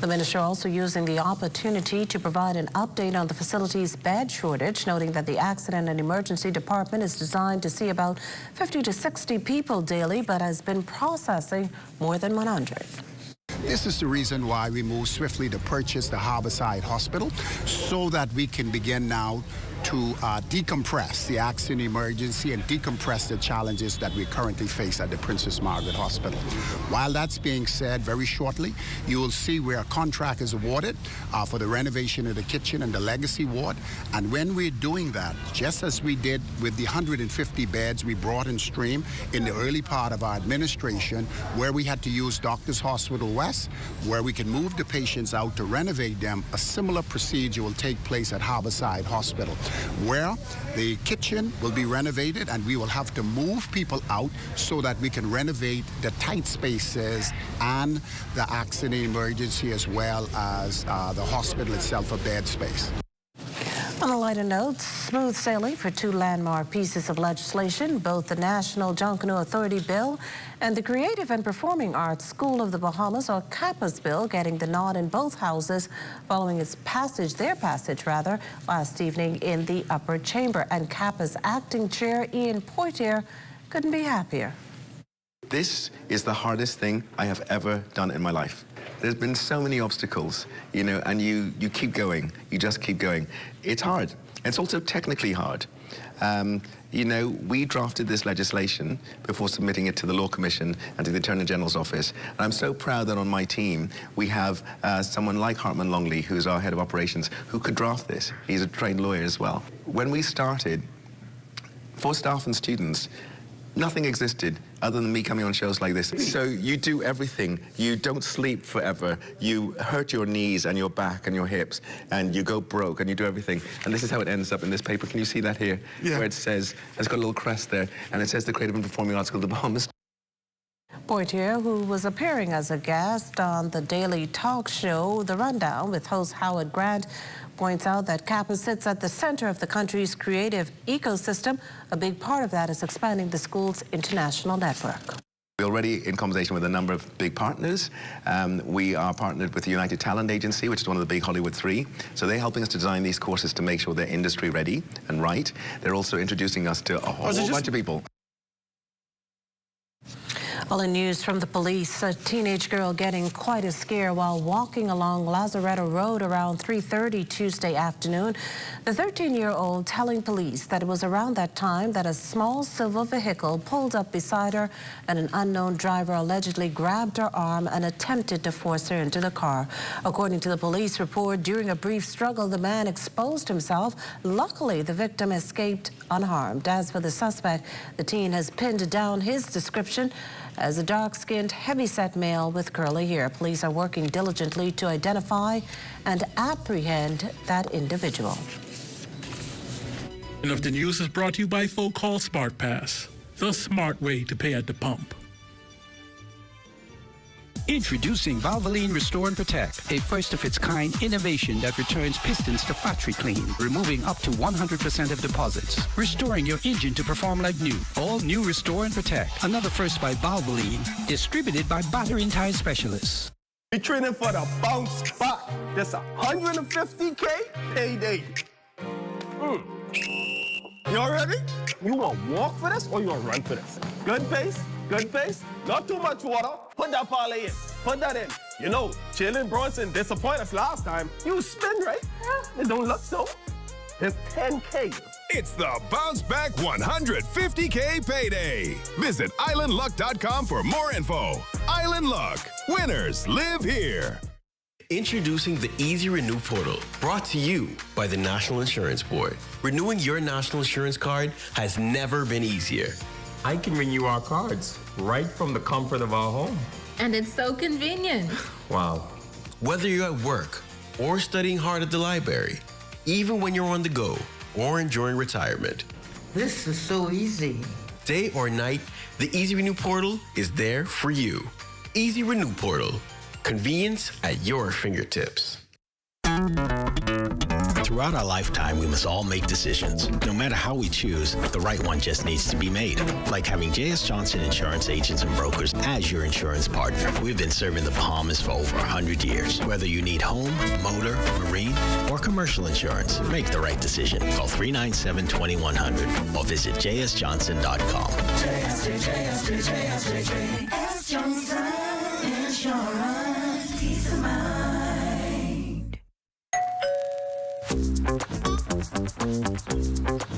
The minister also using the opportunity to provide an update on the facility's bed shortage, noting that the accident and emergency department is designed to see about 50 to 60 people daily, but has been processing more than 100. This is the reason why we moved swiftly to purchase the Harborside Hospital so that we can begin now to decompress the accident emergency and decompress the challenges that we currently face at the Princess Margaret Hospital. While that's being said, very shortly, you will see where a contract is awarded for the renovation of the kitchen and the legacy ward. And when we're doing that, just as we did with the 150 beds we brought in stream in the early part of our administration, where we had to use Doctors Hospital West, where we can move the patients out to renovate them, a similar procedure will take place at Harborside Hospital, where the kitchen will be renovated and we will have to move people out so that we can renovate the tight spaces and the accident emergency as well as the hospital itself, a bed space. On a lighter note, smooth sailing for 2 landmark pieces of legislation, both the National Junkanoo Authority Bill and the Creative and Performing Arts School of the Bahamas, or CAPA's bill, getting the nod in both houses following their passage last evening in the upper chamber. And CAPA's acting chair, Ian Poitier, couldn't be happier. This is the hardest thing I have ever done in my life. There's been so many obstacles, you know, and you keep going. You just keep going. It's hard. It's also technically hard. You know, we drafted this legislation before submitting it to the Law Commission and to the Attorney General's office. And I'm so proud that on my team, we have someone like Hartman Longley, who's our head of operations, who could draft this. He's a trained lawyer as well. When we started, for staff and students, nothing existed other than me coming on shows like this. So you do everything. You don't sleep forever. You hurt your knees and your back and your hips, and you go broke, and you do everything. And this is how it ends up in this paper. Can you see that here? Yeah. Where it says, it's got a little crest there, and it says the Creative and Performing Arts School of the Bahamas. Poitier, who was appearing as a guest on the daily talk show The Rundown with host Howard Grant, points out that CAPA sits at the center of the country's creative ecosystem. A big part of that is expanding the school's international network. We're already in conversation with a number of big partners. We are partnered with the United Talent Agency, which is one of the big Hollywood 3. So they're helping us to design these courses to make sure they're industry ready and right. They're also introducing us to a whole bunch of people. Well, in news from the police, a teenage girl getting quite a scare while walking along Lazaretto Road around 3:30 Tuesday afternoon. The 13-year-old telling police that it was around that time that a small silver vehicle pulled up beside her and an unknown driver allegedly grabbed her arm and attempted to force her into the car. According to the police report, during a brief struggle, the man exposed himself. Luckily, the victim escaped unharmed. As for the suspect, the teen has pinned down his description as a dark-skinned, heavy-set male with curly hair. Police are working diligently to identify and apprehend that individual. And of the news is brought to you by folk called Smart Pass, the smart way to pay at the pump. Introducing Valvoline Restore and Protect, a first-of-its-kind innovation that returns pistons to factory clean, removing up to 100% of deposits, restoring your engine to perform like new. All new Restore and Protect, another first by Valvoline, distributed by Battery and Tire Specialists. We're training for the bounce back. That's 150K payday. You all ready? You want to walk for this or you want to run for this? Good pace, good pace. Not too much water. Put that parlay in. Put that in. You know, Jalen Bronson disappointed us last time. You spin, right? It don't look so. It's 10K. It's the Bounce Back 150K payday. Visit islandluck.com for more info. Island Luck. Winners live here. Introducing the Easy Renew portal, brought to you by the National Insurance Board. Renewing your national insurance card has never been easier. I can renew our cards right from the comfort of our home. And it's so convenient. Wow. Whether you're at work or studying hard at the library, even when you're on the go or enjoying retirement. This is so easy. Day or night, the Easy Renew portal is there for you. Easy Renew portal. Convenience at your fingertips. Throughout our lifetime, we must all make decisions. No matter how we choose, the right one just needs to be made. Like having J.S. Johnson Insurance Agents and Brokers as your insurance partner. We've been serving the Bahamas for over 100 years. Whether you need home, motor, marine, or commercial insurance, make the right decision. Call 397-2100 or visit jsjohnson.com. JS Johnson Insurance. Peace of mind.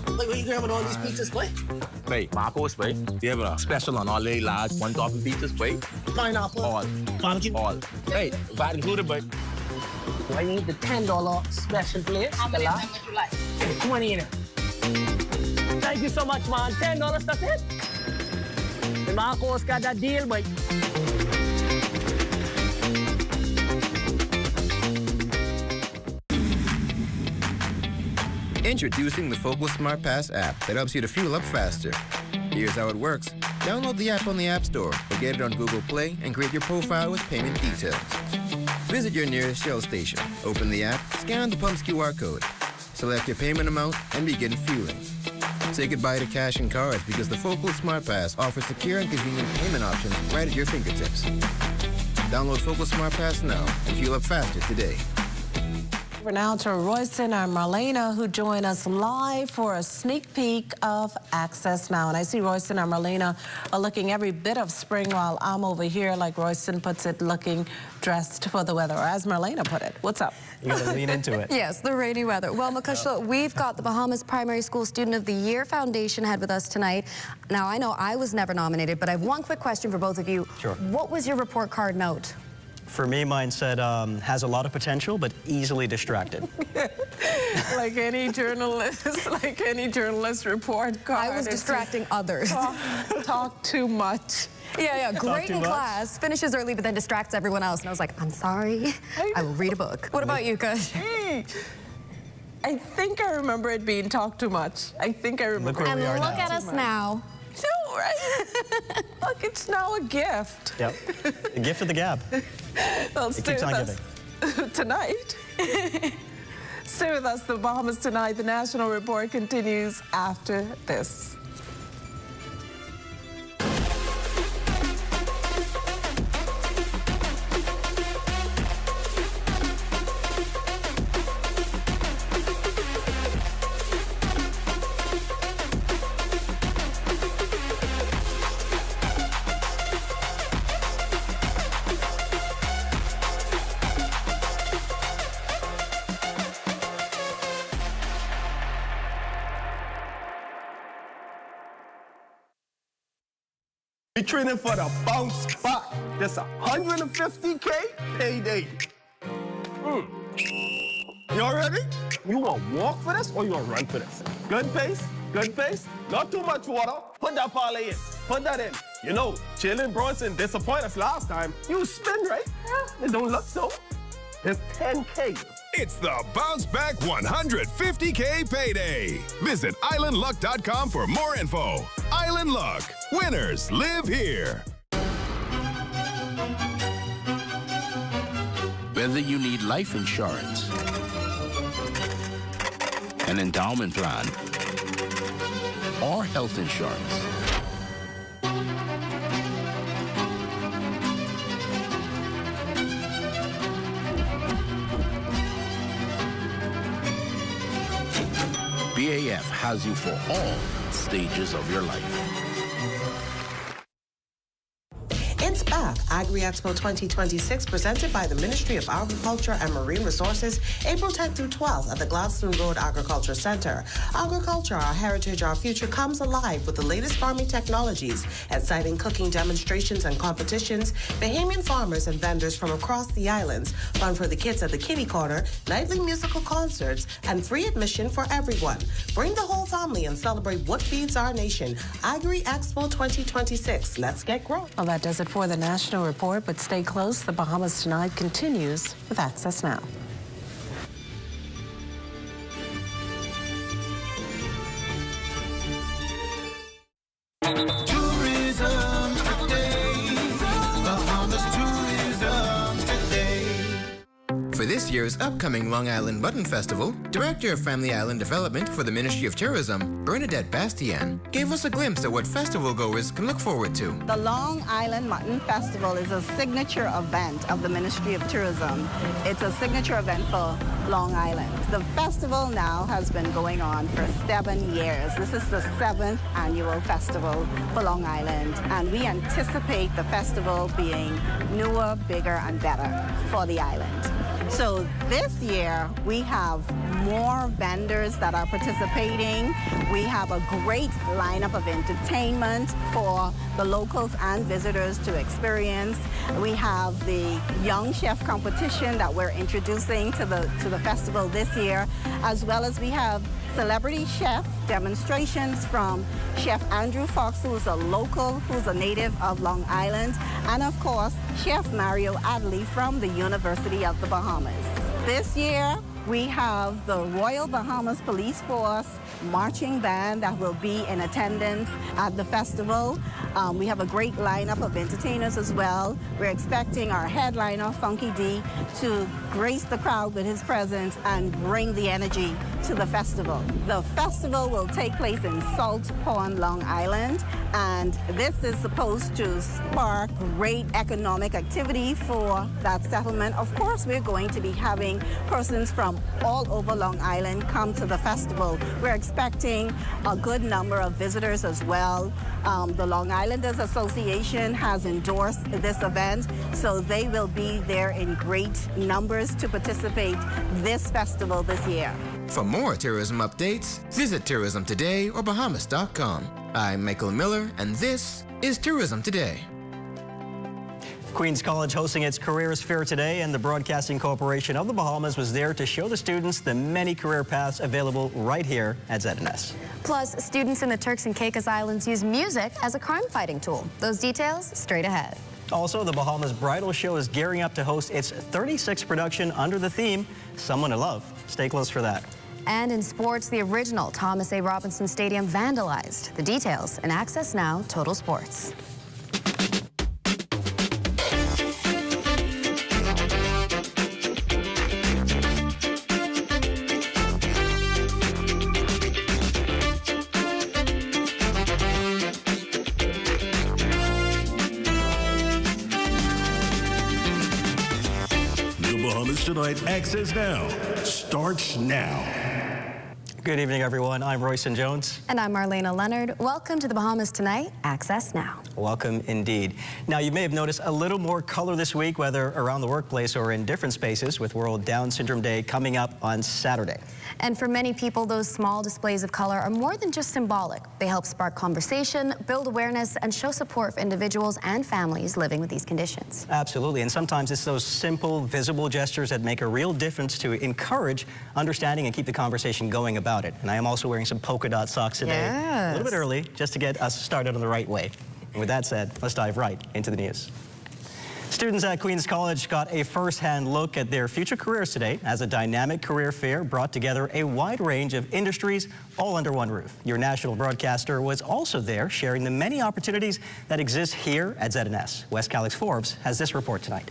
Like, what are you grabbing all these pizzas, boy? Hey, Marcos, boy. We have a special on all the large one-topping pizzas, boy. Pineapple. All. Barbecue. All. Hey, that included, boy. I need the $10 special plate. How many would you like? 20 in it. Thank you so much, man. $10, that's it. The Marcos got that deal, boy. Introducing the Focal Smart Pass app that helps you to fuel up faster. Here's how it works. Download the app on the App Store or get it on Google Play and create your profile with payment details. Visit your nearest Shell station. Open the app, scan the pump's QR code, select your payment amount, and begin fueling. Say goodbye to cash and cards because the Focal Smart Pass offers secure and convenient payment options right at your fingertips. Download Focal Smart Pass now and fuel up faster today. Over now to Royston and Marlena, who join us live for a sneak peek of Access Now. And I see Royston and Marlena are looking every bit of spring while I'm over here, like Royston puts it, looking dressed for the weather, or as Marlena put it. What's up? You gotta lean into it. Yes, the rainy weather. Well, Makushla, we've got the Bahamas Primary School Student of the Year Foundation head with us tonight. Now, I know I was never nominated, but I have one quick question for both of you. Sure. What was your report card note? For me, mine said, has a lot of potential, but easily distracted. Like any journalist report card. I was distracting others. Talk too much. Yeah, great in class, finishes early, but then distracts everyone else. And I was like, I'm sorry, I will read a book. What about you, Kush? I think I remember it being talk too much. I think I remember. And look at us now. No, right? Look, it's now a gift. Yep, a gift of the gab. Well, it keeps on giving. Tonight. Stay with us, the Bahamas Tonight. The National Report continues after this. We're training for the bounce back. This 150K payday. You all ready? You want to walk for this or you want to run for this? Good pace, good pace. Not too much water. Put that parlay in. Put that in. You know, Jalen Bronson disappointed us last time. You spin, right? Yeah, it don't look so. It's 10K. It's the Bounce Back 150K Payday. Visit islandluck.com for more info. Island Luck. Winners live here. Whether you need life insurance, an endowment plan, or health insurance, BAF has you for all stages of your life. It's back. Agri-Expo 2026, presented by the Ministry of Agriculture and Marine Resources, April 10th through 12th at the Gladstone Road Agriculture Center. Agriculture, our heritage, our future, comes alive with the latest farming technologies, exciting cooking demonstrations and competitions, Bahamian farmers and vendors from across the islands, fun for the kids at the Kitty Corner, nightly musical concerts, and free admission for everyone. Bring the whole family and celebrate what feeds our nation. Agri-Expo 2026. Let's get growing. Well, that does it for the National Report, but stay close. The Bahamas Tonight continues with Access Now. Tourism Today. Bahamas Tourism Today. For this year's upcoming Long Island Mutton Festival, Director of Family Island Development for the Ministry of Tourism, Bernadette Bastian, gave us a glimpse of what festival goers can look forward to. The Long Island Mutton Festival is a signature event of the Ministry of Tourism. It's a signature event for Long Island. The festival now has been going on for 7 years. This is the 7th annual festival for Long Island, and we anticipate the festival being newer, bigger, and better for the island. So this year, we have more vendors that are participating. We have a great lineup of entertainment for the locals and visitors to experience. We have the Young Chef competition that we're introducing to the festival this year, as well as we have celebrity chef demonstrations from Chef Andrew Fox, who's a local, who's a native of Long Island, and of course, Chef Mario Adley from the University of the Bahamas. This year, we have the Royal Bahamas Police Force marching band that will be in attendance at the festival. We have a great lineup of entertainers as well. We're expecting our headliner, Funky D, to grace the crowd with his presence and bring the energy to the festival. The festival will take place in Salt Pond, Long Island, and this is supposed to spark great economic activity for that settlement. Of course, we're going to be having persons from all over Long Island come to the festival. We're expecting a good number of visitors as well. The Long Islanders Association has endorsed this event, so they will be there in great numbers to participate this festival this year. For more tourism updates, visit Tourism Today or Bahamas.com. I'm Michael Miller, and this is Tourism Today. Queens College hosting its Careers Fair today, and the Broadcasting Corporation of the Bahamas was there to show the students the many career paths available right here at ZNS. Plus, students in the Turks and Caicos Islands use music as a crime-fighting tool. Those details straight ahead. Also, the Bahamas Bridal Show is gearing up to host its 36th production under the theme, Someone to Love. Stay close for that. And in sports, the original Thomas A. Robinson Stadium vandalized. The details in Access Now Total Sports. The Bahamas Tonight Access Now starts now. Good evening, everyone. I'm Royson Jones. And I'm Marlena Leonard. Welcome to the Bahamas Tonight. Access now. Welcome indeed. Now, you may have noticed a little more color this week, whether around the workplace or in different spaces, with World Down Syndrome Day coming up on Saturday. And for many people, those small displays of color are more than just symbolic. They help spark conversation, build awareness, and show support for individuals and families living with these conditions. Absolutely. And sometimes it's those simple, visible gestures that make a real difference to encourage understanding and keep the conversation going about it. And I am also wearing some polka dot socks today. Yes. A little bit early, just to get us started on the right way. And with that said, let's dive right into the news. Students at Queens College got a first-hand look at their future careers today as a dynamic career fair brought together a wide range of industries all under one roof. Your national broadcaster was also there sharing the many opportunities that exist here at ZNS. West Calix Forbes has this report tonight.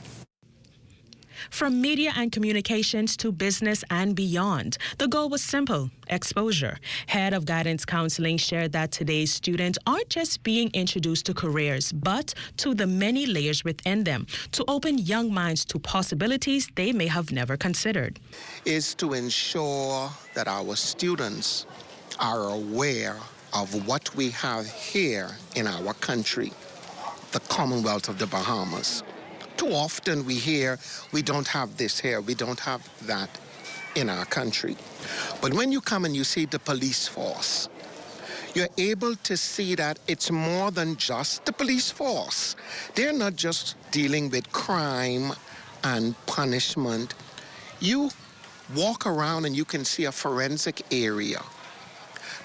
From media and communications to business and beyond, the goal was simple: exposure. Head of Guidance Counseling shared that today's students aren't just being introduced to careers, but to the many layers within them to open young minds to possibilities they may have never considered. Is to ensure that our students are aware of what we have here in our country, the Commonwealth of the Bahamas. Too often we hear, we don't have this here, we don't have that in our country. But when you come and you see the police force, you're able to see that it's more than just the police force. They're not just dealing with crime and punishment. You walk around and you can see a forensic area.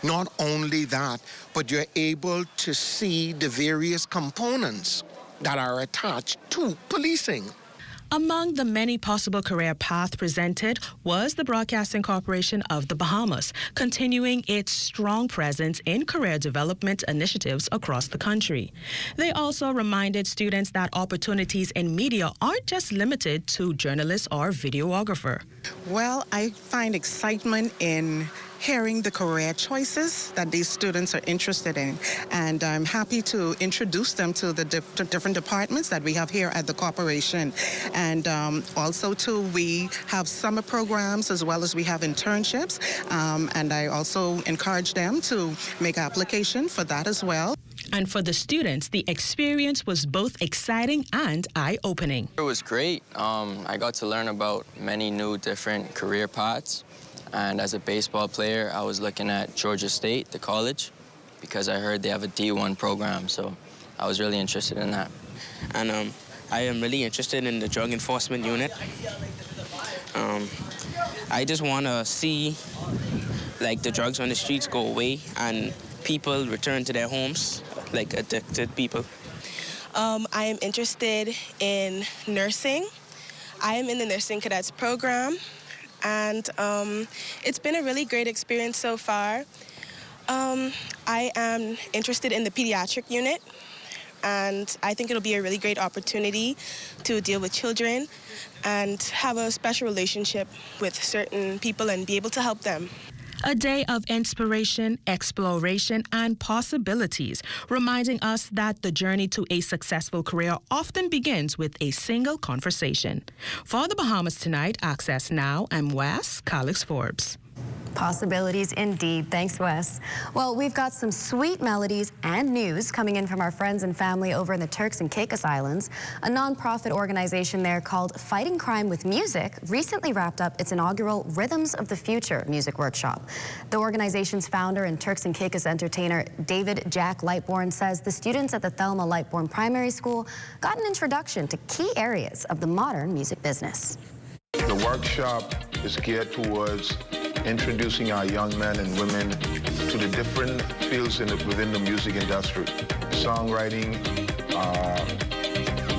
Not only that, but you're able to see the various components that are attached to policing. Among the many possible career paths presented was the Broadcasting Corporation of the Bahamas, continuing its strong presence in career development initiatives across the country. They also reminded students that opportunities in media aren't just limited to journalist or videographer. Well, I find excitement in hearing the career choices that these students are interested in, and I'm happy to introduce them to the different departments that we have here at the corporation. And also too, we have summer programs as well as we have internships, and I also encourage them to make application for that as well. And for the students, the experience was both exciting and eye-opening. It was great. I got to learn about many new different career paths. And as a baseball player, I was looking at Georgia State, the college, because I heard they have a D1 program, so I was really interested in that. And I am really interested in the drug enforcement unit. I just want to see, like, the drugs on the streets go away and people return to their homes, like addicted people. I am interested in nursing. I am in the Nursing Cadets program. And it's been a really great experience so far. I am interested in the pediatric unit, and I think it'll be a really great opportunity to deal with children and have a special relationship with certain people and be able to help them. A day of inspiration, exploration, and possibilities, reminding us that the journey to a successful career often begins with a single conversation. For the Bahamas Tonight, Access Now, I'm Wes Calix Forbes. Possibilities indeed. Thanks, Wes. Well, we've got some sweet melodies and news coming in from our friends and family over in the Turks and Caicos Islands. A nonprofit organization there called Fighting Crime with Music recently wrapped up its inaugural Rhythms of the Future music workshop. The organization's founder and Turks and Caicos entertainer David Jack Lightbourne says the students at the Thelma Lightbourne Primary School got an introduction to key areas of the modern music business. The workshop is geared towards introducing our young men and women to the different fields within the music industry. Songwriting,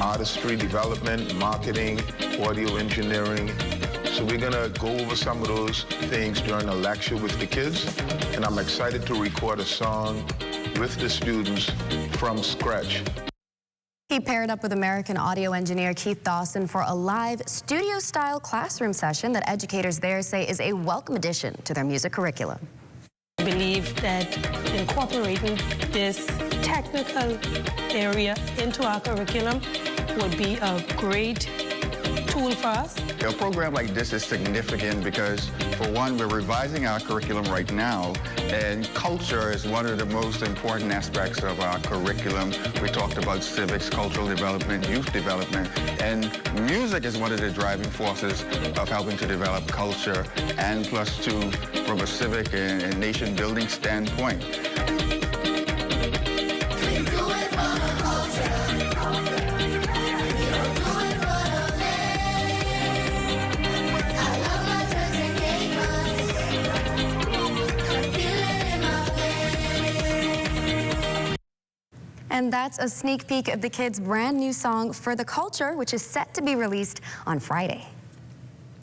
artistry development, marketing, audio engineering. So we're gonna go over some of those things during a lecture with the kids, and I'm excited to record a song with the students from scratch. He paired up with American audio engineer Keith Dawson for a live studio-style classroom session that educators there say is a welcome addition to their music curriculum. I believe that incorporating this technical area into our curriculum would be a great tool for us. A program like this is significant because, for one, we're revising our curriculum right now, and culture is one of the most important aspects of our curriculum. We talked about civics, cultural development, youth development, and music is one of the driving forces of helping to develop culture, and plus two, from a civic and nation-building standpoint. And that's a sneak peek of the kids' brand new song, For the Culture, which is set to be released on Friday.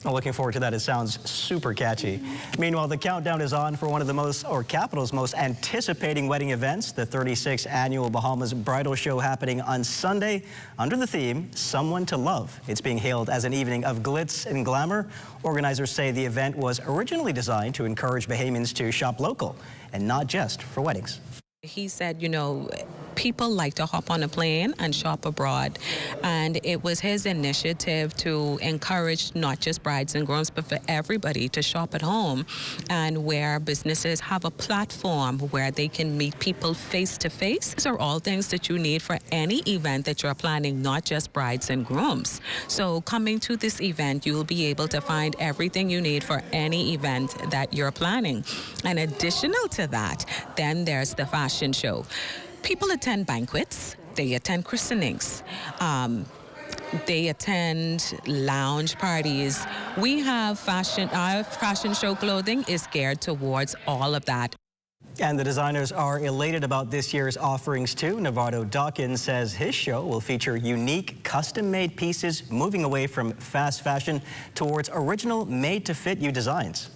Well, looking forward to that. It sounds super catchy. Meanwhile, the countdown is on for one of the Capital's most anticipating wedding events, the 36th annual Bahamas Bridal Show, happening on Sunday under the theme, Someone to Love. It's being hailed as an evening of glitz and glamour. Organizers say the event was originally designed to encourage Bahamians to shop local and not just for weddings. He said, you know, people like to hop on a plane and shop abroad. And it was his initiative to encourage not just brides and grooms, but for everybody to shop at home, and where businesses have a platform where they can meet people face to face. These are all things that you need for any event that you're planning, not just brides and grooms. So coming to this event, you will be able to find everything you need for any event that you're planning. And additional to that, then there's the fashion show. People attend banquets, they attend christenings, they attend lounge parties. We have our fashion show clothing is geared towards all of that. And the designers are elated about this year's offerings too. Navardo Dawkins says his show will feature unique custom-made pieces, moving away from fast fashion towards original made-to-fit-you designs.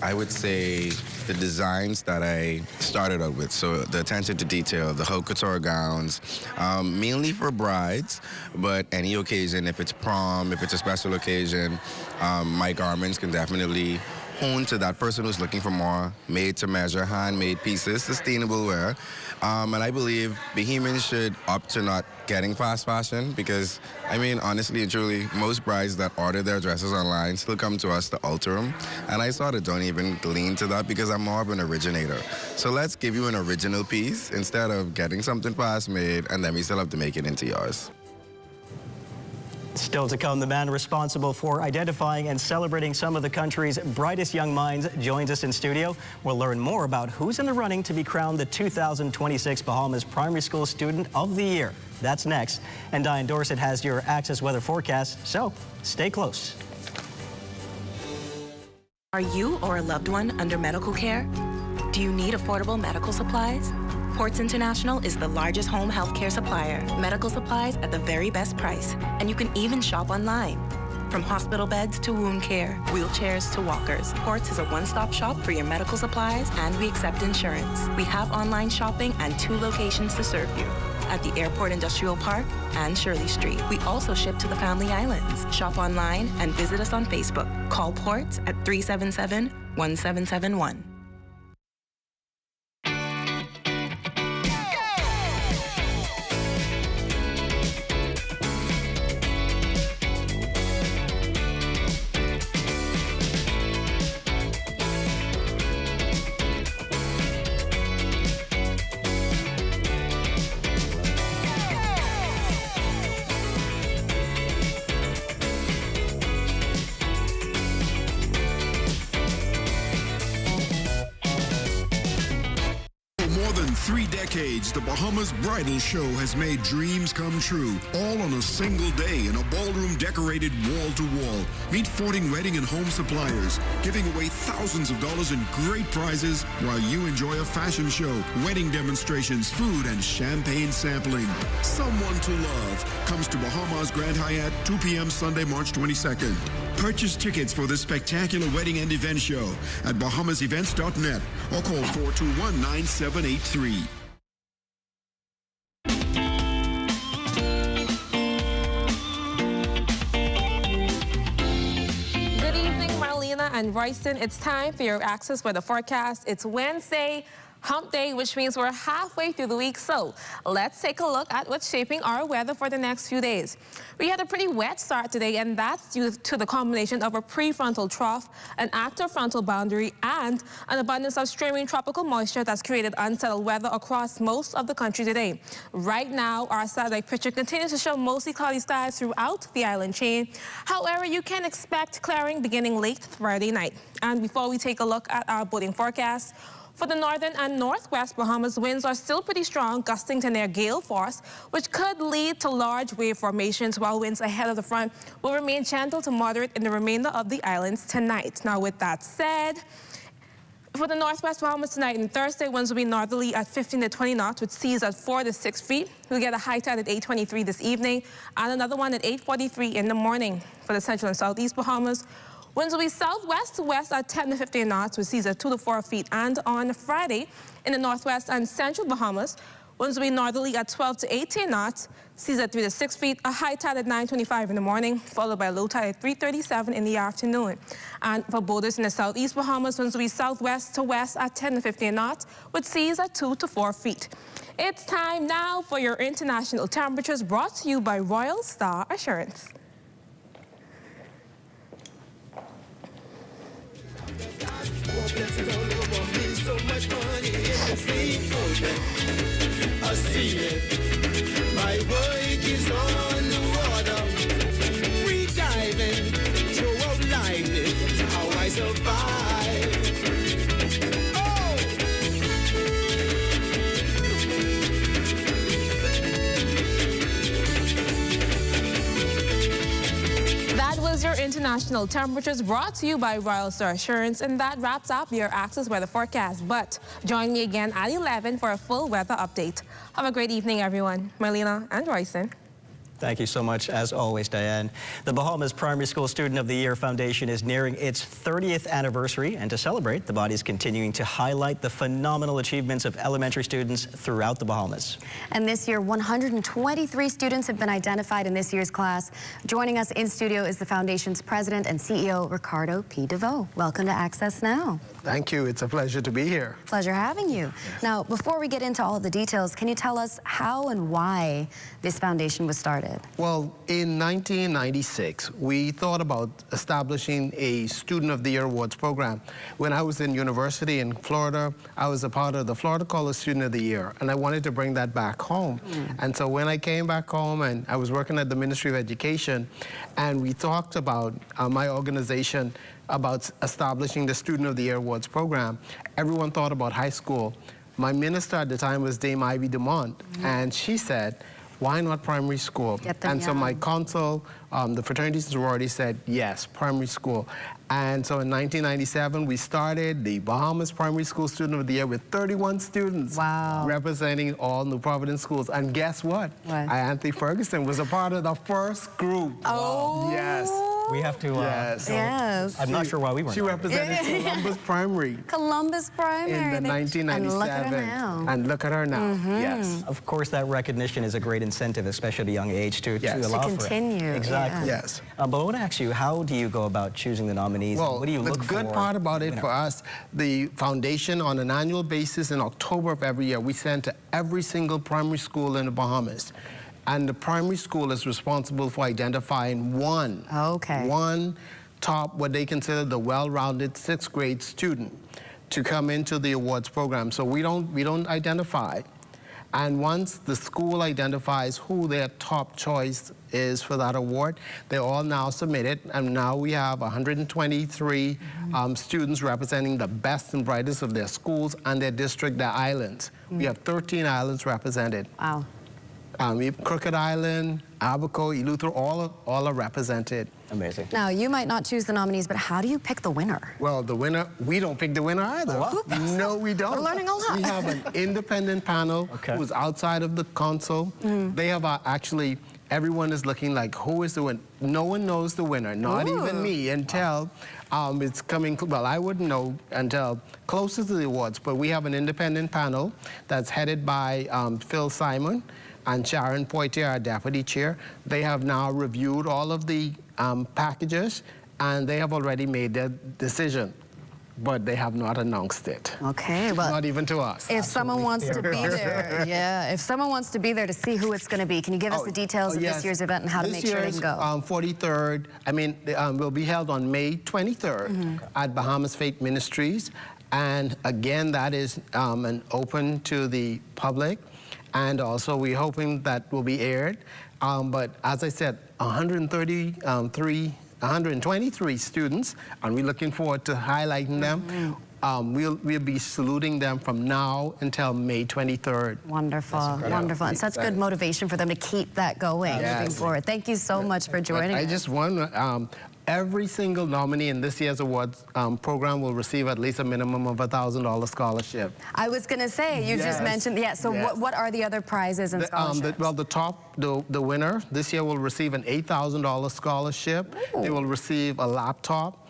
I would say the designs that I started out with, so the attention to detail, the haute couture gowns, mainly for brides, but any occasion, if it's prom, if it's a special occasion, my garments can definitely hone to that person who's looking for more made-to-measure, handmade pieces, sustainable wear. And I believe Bahamians should opt to not getting fast fashion because, I mean, honestly and truly, most brides that order their dresses online still come to us to alter them. And I sort of don't even lean to that because I'm more of an originator. So let's give you an original piece instead of getting something fast-made and then we still have to make it into yours. Still to come, the man responsible for identifying and celebrating some of the country's brightest young minds joins us in studio. We'll learn more about who's in the running to be crowned the 2026 Bahamas Primary School Student of the Year. That's next. And Diane Dorset has your Access weather forecast, so stay close. Are you or a loved one under medical care? Do you need affordable medical supplies? Ports International is the largest home health care supplier. Medical supplies at the very best price. And you can even shop online. From hospital beds to wound care, wheelchairs to walkers, Ports is a one-stop shop for your medical supplies, and we accept insurance. We have online shopping and 2 locations to serve you, at the Airport Industrial Park and Shirley Street. We also ship to the Family Islands. Shop online and visit us on Facebook. Call Ports at 377-1771. The Bahamas Bridal Show has made dreams come true, all on a single day in a ballroom decorated wall to wall. Meet Forting Wedding and Home Suppliers, giving away thousands of dollars in great prizes while you enjoy a fashion show, wedding demonstrations, food, and champagne sampling. Someone to Love comes to Bahamas Grand Hyatt, 2 p.m. Sunday, March 22nd. Purchase tickets for this spectacular wedding and event show at bahamasevents.net or call 421-9783. And Royston, it's time for your Access weather forecast. It's Wednesday, hump day, which means we're halfway through the week. So let's take a look at what's shaping our weather for the next few days. We had a pretty wet start today, and that's due to the combination of a prefrontal trough, an active frontal boundary, and an abundance of streaming tropical moisture that's created unsettled weather across most of the country today. Right now, our satellite picture continues to show mostly cloudy skies throughout the island chain. However, you can expect clearing beginning late Friday night. And before we take a look at our boating forecast, for the northern and northwest Bahamas, winds are still pretty strong, gusting to near gale force, which could lead to large wave formations, while winds ahead of the front will remain gentle to moderate in the remainder of the islands tonight. Now, with that said, for the northwest Bahamas tonight and Thursday, winds will be northerly at 15 to 20 knots, with seas at 4 to 6 feet. We'll get a high tide at 8:23 this evening and another one at 8:43 in the morning. For the central and southeast Bahamas, winds will be southwest to west at 10 to 15 knots, with seas at 2 to 4 feet. And on Friday, in the northwest and central Bahamas, winds will be northerly at 12 to 18 knots, seas at 3 to 6 feet, a high tide at 9:25 in the morning, followed by a low tide at 3:37 in the afternoon. And for boaters in the southeast Bahamas, winds will be southwest to west at 10 to 15 knots, with seas at 2 to 4 feet. It's time now for your international temperatures, brought to you by Royal Star Assurance. I see it. My work is on the water. Free diving, throughout life, it's how I survive. Oh! That was your international temperatures, brought to you by Royal Star Assurance, and that wraps up your Access weather forecast. But join me again at 11 for a full weather update. Have a great evening, everyone. Marlena and Royson. Thank you so much, as always, Diane. The Bahamas Primary School Student of the Year Foundation is nearing its 30th anniversary, and to celebrate, the body is continuing to highlight the phenomenal achievements of elementary students throughout the Bahamas. And this year, 123 students have been identified in this year's class. Joining us in studio is the foundation's president and CEO, Ricardo P. DeVoe. Welcome to Access Now. Thank you. It's a pleasure to be here. Pleasure having you. Yes. Now, before we get into all of the details, can you tell us how and why this foundation was started? Well, in 1996, we thought about establishing a Student of the Year Awards program. When I was in university in Florida, I was a part of the Florida College Student of the Year, and I wanted to bring that back home. And so when I came back home, and I was working at the Ministry of Education, and we talked about my organization about establishing the Student of the Year Awards program, everyone thought about high school. My minister at the time was Dame Ivy Dumont, and she said, why not primary school? And so my council, the fraternities and sororities said, yes, primary school. And so in 1997, we started the Bahamas Primary School Student of the Year with 31 students representing all New Providence schools. And guess what? Anthony Ferguson was a part of the first group. Oh. Yes. We have to... yes. I'm not sure why we weren't. She represented Columbus Primary. Columbus Primary. In the 1997. And look at her now. And look at her now. Yes. Of course, that recognition is a great incentive, especially at a young age, to allow for it. Continue. Exactly. Yes. But I want to ask you, how do you go about choosing the nominees? Well, what do you look for? The good part about it for us, the foundation on an annual basis in October of every year, we send to every single primary school in the Bahamas. And the primary school is responsible for identifying one top, what they consider the well-rounded 6th grade student to come into the awards program. So we don't identify. And once the school identifies who their top choice is for that award, they all now submit it. And now we have 123 students representing the best and brightest of their schools and their district, their islands. We have 13 islands represented. Wow. Crooked Island, Abaco, Eleuthero, all are represented. Amazing. Now, you might not choose the nominees, but how do you pick the winner? Well, the winner, we don't pick the winner either. No, we don't. We're learning a lot. We have an independent panel who's outside of the council. They have actually, everyone is looking like, who is the winner? No one knows the winner, not even me, until it's coming, well, I wouldn't know until closer to the awards, but we have an independent panel that's headed by Phil Simon and Sharon Poitier, our deputy chair. They have now reviewed all of the packages, and they have already made their decision. but they have not announced it. Okay, well, not even to us. If someone wants to be there, if someone wants to be there to see who it's going to be, can you give us the details of this year's event and how to make sure they can go? 43rd, will be held on May 23rd at Bahamas Faith Ministries. And again, that is open to the public. And also, we're hoping that will be aired. But as I said, 123 students, and we're looking forward to highlighting them. We'll be saluting them from now until May 23rd. Wonderful, wonderful. And such good motivation for them to keep that going moving forward. Thank you so much for joining us. I just want every single nominee in this year's awards program will receive at least a minimum of $1,000 scholarship. I was going to say, you just mentioned, so what are the other prizes and scholarships? The winner this year will receive an $8,000 scholarship. They will receive a laptop.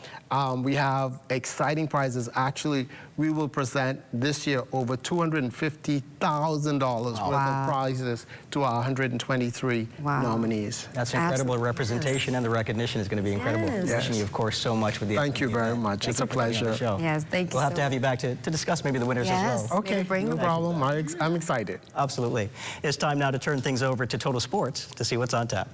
We have exciting prizes. Actually, we will present this year over $250,000 worth of prizes to our 123 nominees. That's incredible representation, and the recognition is going to be incredible. Wishing you, of course, so much with the Thank you very much. It's a pleasure. Yes, thank you. We'll have to have you back to discuss maybe the winners as well. Okay, no problem. I'm excited. Absolutely. It's time now to turn things over to Total Sports to see what's on tap.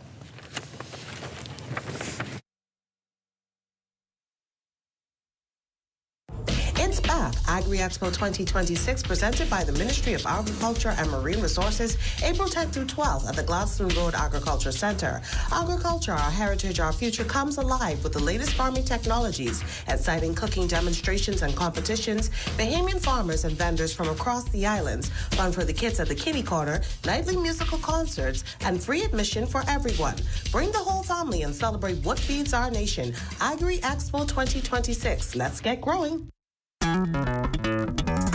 It's back. Agri-Expo 2026, presented by the Ministry of Agriculture and Marine Resources, April 10th through 12th at the Gladstone Road Agriculture Center. Agriculture, our heritage, our future, comes alive with the latest farming technologies, exciting cooking demonstrations and competitions, Bahamian farmers and vendors from across the islands, fun for the kids at the Kitty Corner, nightly musical concerts, and free admission for everyone. Bring the whole family and celebrate what feeds our nation. Agri-Expo 2026. Let's get growing.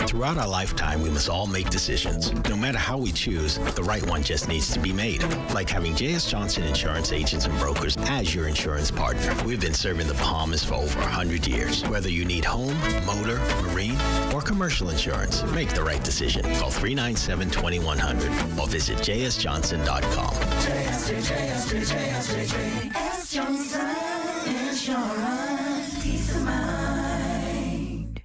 Throughout our lifetime, we must all make decisions. No matter how we choose, the right one just needs to be made. Like having J.S. Johnson Insurance Agents and Brokers as your insurance partner. We've been serving the Bahamas for over 100 years. Whether you need home, motor, marine, or commercial insurance, make the right decision. Call 397-2100 or visit jsjohnson.com. JS Johnson Insurance, peace of mind.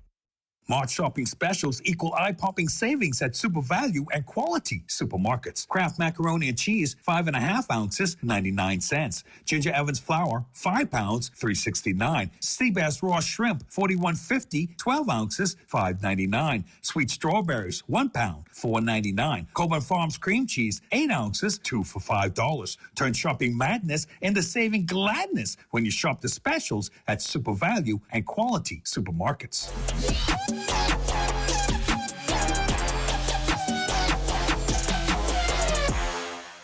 March shopping specials equal eye-popping savings at Super Value and Quality Supermarkets. Kraft macaroni and cheese, 5.5 ounces, 99 cents. Ginger Evans flour, 5 pounds, $3.69. Sea Bass raw shrimp, $41.50, 12 ounces, $5.99. Sweet strawberries, 1 pound, $4.99. Coburn Farms cream cheese, 8 ounces, 2 for $5. Turn shopping madness into saving gladness when you shop the specials at Super Value and Quality Supermarkets.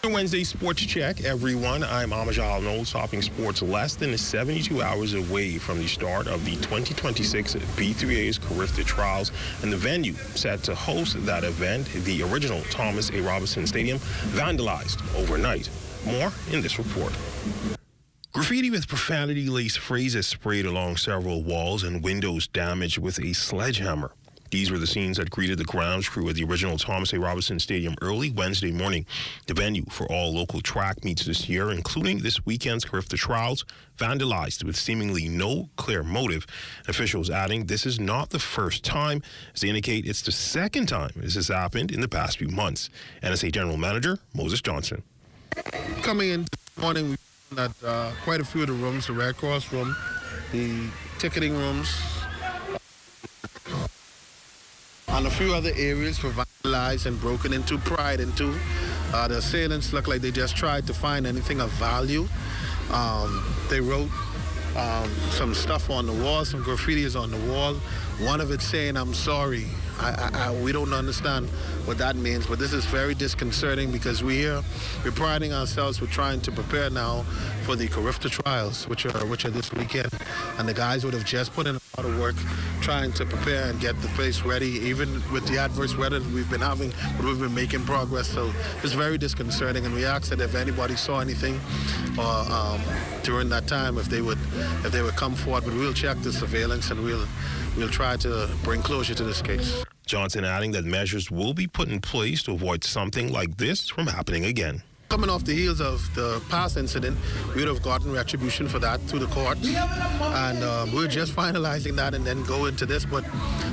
Wednesday Sports Check, everyone. I'm Amajal Knowles, topping sports less than 72 hours away from the start of the 2026 B3A's Carifta Trials, and the venue set to host that event, the original Thomas A. Robinson Stadium, vandalized overnight. More in this report. Graffiti with profanity-laced phrases sprayed along several walls and windows damaged with a sledgehammer. These were the scenes that greeted the grounds crew at the original Thomas A. Robinson Stadium early Wednesday morning. The venue for all local track meets this year, including this weekend's Carifta Trials, vandalized with seemingly no clear motive. Officials adding this is not the first time, as they indicate it's the second time this has happened in the past few months. NSA General Manager Moses Johnson. Coming in this morning, we found that quite a few of the rooms, the Red Cross room, the ticketing rooms, and a few other areas were vandalized and broken into, pried into. The assailants look like they just tried to find anything of value. They wrote some stuff on the wall, some graffiti is on the wall. One of it saying, "I'm sorry." We don't understand what that means, but this is very disconcerting because we're priding ourselves with trying to prepare now for the Carifta Trials, which are this weekend. And the guys would have just put in a lot of work trying to prepare and get the place ready, even with the adverse weather that we've been having, but we've been making progress. So it's very disconcerting, and we asked that if anybody saw anything during that time, if they would come forward. But we'll check the surveillance and we'll try to bring closure to this case. Johnson adding that measures will be put in place to avoid something like this from happening again. Coming off the heels of the past incident, we would have gotten retribution for that through the courts. And we're just finalizing that and then go into this. But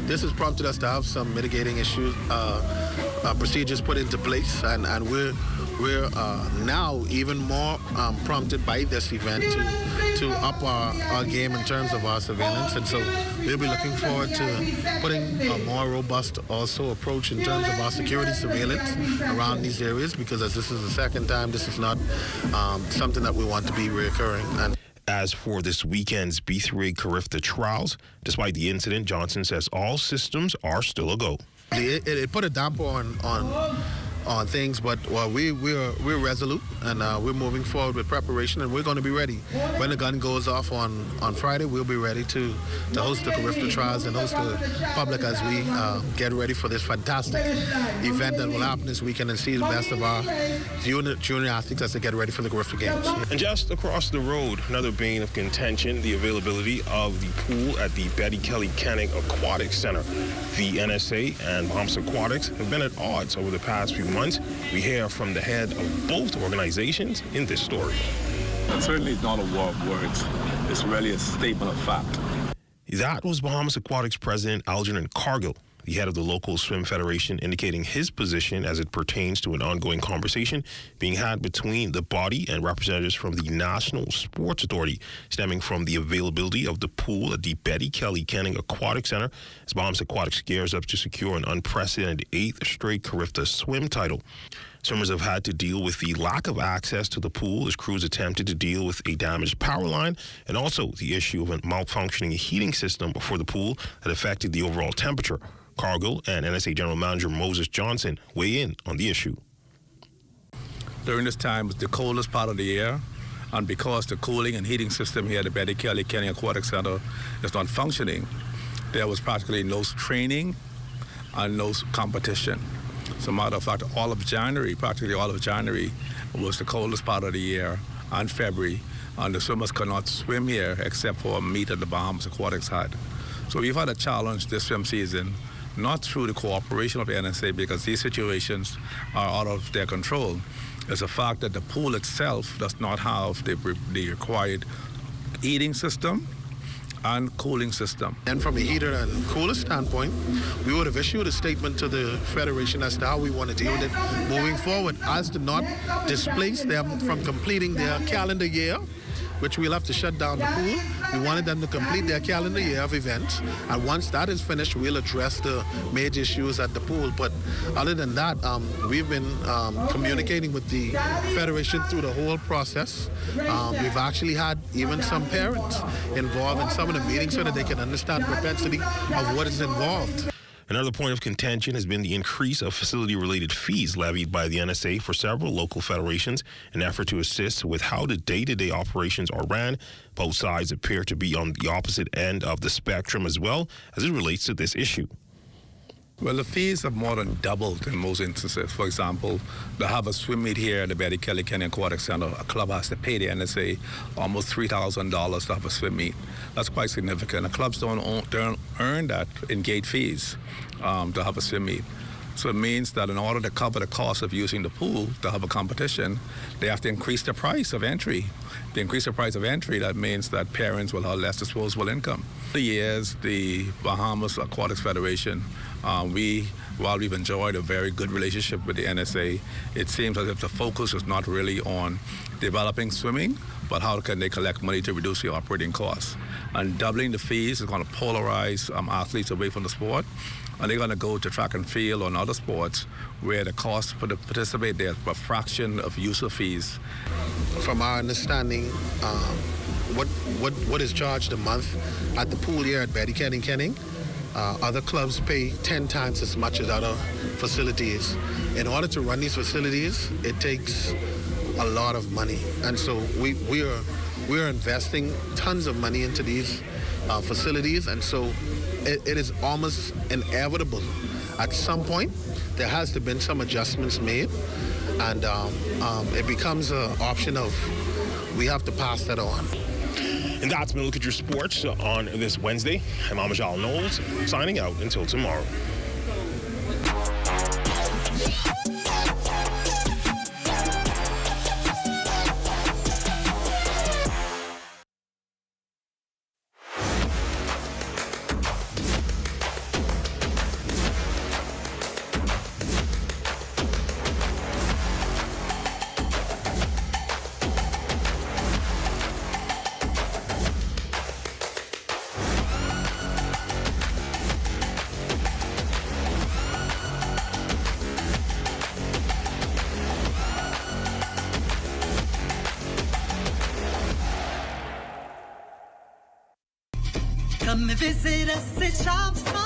this has prompted us to have some mitigating issues, procedures put into place. And we're now even more prompted by this event to up our game in terms of our surveillance. And so we'll be looking forward to putting a more robust also approach in terms of our security surveillance around these areas, because as this is the second time, this is not something that we want to be reoccurring. And as for this weekend's B3A Carifta trials, despite the incident, Johnson says all systems are still a go. It put a damper on things, but we're resolute, and we're moving forward with preparation, and we're going to be ready. When the gun goes off on Friday, we'll be ready to host the Carifta trials and host the public as we get ready for this fantastic event that will happen this weekend and see the best of our junior athletes as they get ready for the Carifta Games. And just across the road, another bane of contention, the availability of the pool at the Betty Kelly Canning Aquatic Center. The NSA and Bahamas Aquatics have been at odds over the past few months. We hear from the head of both organizations in this story. It certainly is not a war of words. It's really a statement of fact. That was Bahamas Aquatics President Algernon Cargill, the head of the local swim federation, indicating his position as it pertains to an ongoing conversation being had between the body and representatives from the National Sports Authority, stemming from the availability of the pool at the Betty Kelly Canning Aquatic Center, as Bahamas Aquatics gears up to secure an unprecedented 8th straight Carifta swim title. Swimmers have had to deal with the lack of access to the pool as crews attempted to deal with a damaged power line, and also the issue of a malfunctioning heating system for the pool that affected the overall temperature. Cargill and NSA General Manager Moses Johnson weigh in on the issue. During this time, it's the coldest part of the year, and because the cooling and heating system here at the Betty Kelly Canning Aquatic Center is not functioning, there was practically no training and no competition. As a matter of fact, practically all of January was the coldest part of the year, and February, and the swimmers could not swim here except for a meet at the Bahamas Aquatics had. So we've had a challenge this swim season, not through the cooperation of the NSA, because these situations are out of their control. It's a fact that the pool itself does not have the required heating system and cooling system. And from a heater and cooler standpoint, we would have issued a statement to the Federation as to how we want to deal with it moving forward, as to not displace them from completing their calendar year, which we'll have to shut down the pool. We wanted them to complete their calendar year of events, and once that is finished, we'll address the major issues at the pool. But other than that, we've been communicating with the Federation through the whole process. We've actually had even some parents involved in some of the meetings so that they can understand the propensity of what is involved. Another point of contention has been the increase of facility-related fees levied by the NSA for several local federations in an effort to assist with how the day-to-day operations are ran. Both sides appear to be on the opposite end of the spectrum as well as it relates to this issue. Well, the fees have more than doubled in most instances. For example, to have a swim meet here at the Betty Kelly Canning Aquatic Center, a club has to pay the NSA almost $3,000 to have a swim meet. That's quite significant. The clubs don't earn that in gate fees to have a swim meet. So it means that in order to cover the cost of using the pool to have a competition, they have to increase the price of entry. If they increase the price of entry, that means that parents will have less disposable income. For years, the Bahamas Aquatics Federation, while we've enjoyed a very good relationship with the NSA, it seems as if the focus is not really on developing swimming, but how can they collect money to reduce the operating costs. And doubling the fees is going to polarize athletes away from the sport, and they're going to go to track and field or other sports where the cost for to participate there is a fraction of user fees. From our understanding, what is charged a month at the pool here at Betty Kelly Canning, other clubs pay 10 times as much as other facilities. In order to run these facilities, it takes a lot of money, and so we're investing tons of money into these facilities, and so it is almost inevitable. At some point, there has to be some adjustments made, and it becomes an option of we have to pass that on. And that's been a look at your sports on this Wednesday. I'm Amajal Knowles, signing out until tomorrow. Come and visit us at Shop Smart,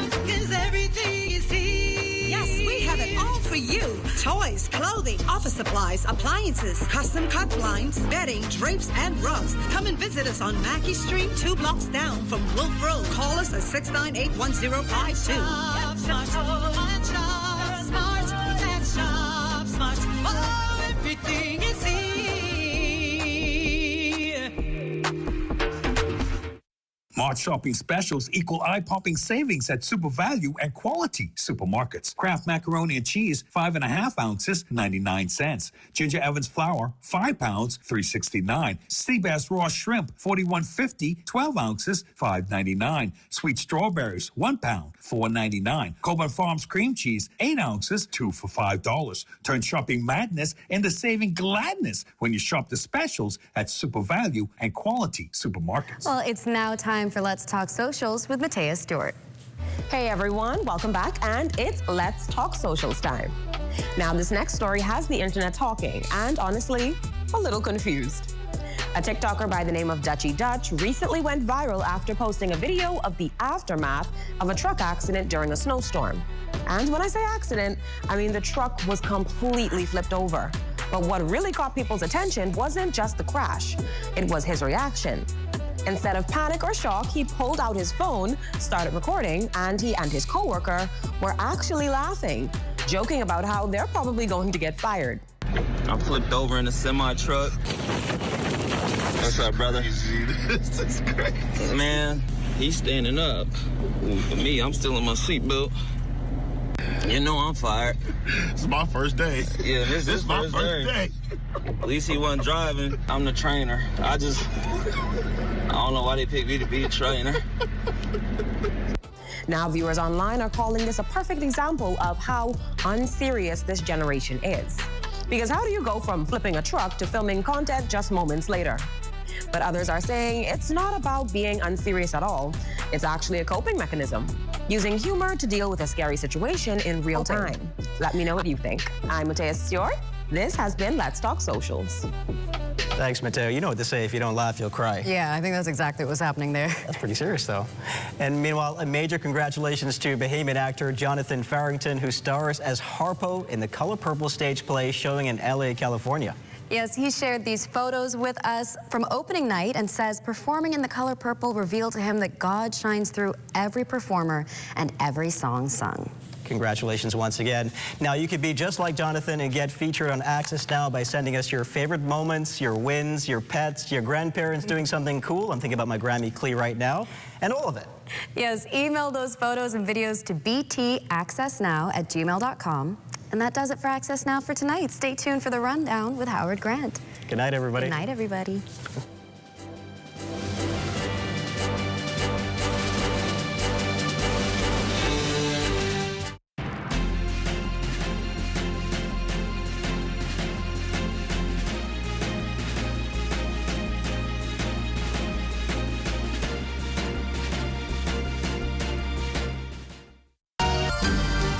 'cause everything is here. Yes, we have it all for you. Toys, clothing, office supplies, appliances, custom cut blinds, bedding, drapes, and rugs. Come and visit us on Mackey Street, 2 blocks down from Wolf Road. Call us at 698-1052. Shop Smart, at Shop Smart, at Shop Smart. Oh, everything is here. March shopping specials equal eye-popping savings at Super Value and Quality Supermarkets. Kraft macaroni and cheese, 5.5 ounces, 99 cents. Ginger Evans flour, 5 pounds, $3.69. Sea bass raw shrimp, 41.50, 12 ounces, $5.99. Sweet strawberries, 1 pound, $4.99. Coburn Farms cream cheese, 8 ounces, 2 for $5. Turn shopping madness into saving gladness when you shop the specials at Super Value and Quality Supermarkets. Well, it's now time for Let's Talk Socials with Matea Stewart. Hey everyone, welcome back, and it's Let's Talk Socials time. Now this next story has the internet talking and honestly, a little confused. A TikToker by the name of Dutchy Dutch recently went viral after posting a video of the aftermath of a truck accident during a snowstorm. And when I say accident, I mean the truck was completely flipped over. But what really caught people's attention wasn't just the crash, it was his reaction. Instead of panic or shock, he pulled out his phone, started recording, and he and his coworker were actually laughing, joking about how they're probably going to get fired. I flipped over in a semi-truck. What's up, brother? This is crazy. Man, he's standing up. For me, I'm still in my seatbelt. You know I'm fired. It's my first day. Yeah, this is my first day. At least he wasn't driving. I'm the trainer. I don't know why they picked me to be the trainer. Now, viewers online are calling this a perfect example of how unserious this generation is. Because how do you go from flipping a truck to filming content just moments later? But others are saying it's not about being unserious at all. It's actually a coping mechanism, using humor to deal with a scary situation in real time. Let me know what you think. I'm Matea Stewart. This has been Let's Talk Socials. Thanks, Mateo. You know what to say, if you don't laugh, you'll cry. Yeah, I think that's exactly what's happening there. That's pretty serious, though. And meanwhile, a major congratulations to Bahamian actor Jonathan Farrington, who stars as Harpo in the Color Purple stage play showing in LA, California. Yes, he shared these photos with us from opening night and says performing in the Color Purple revealed to him that God shines through every performer and every song sung. Congratulations once again. Now, you could be just like Jonathan and get featured on Access Now by sending us your favorite moments, your wins, your pets, your grandparents doing something cool. I'm thinking about my Grammy Clee right now, and all of it. Yes, email those photos and videos to btaccessnow@gmail.com. And that does it for Access Now for tonight. Stay tuned for the rundown with Howard Grant. Good night, everybody. Good night, everybody.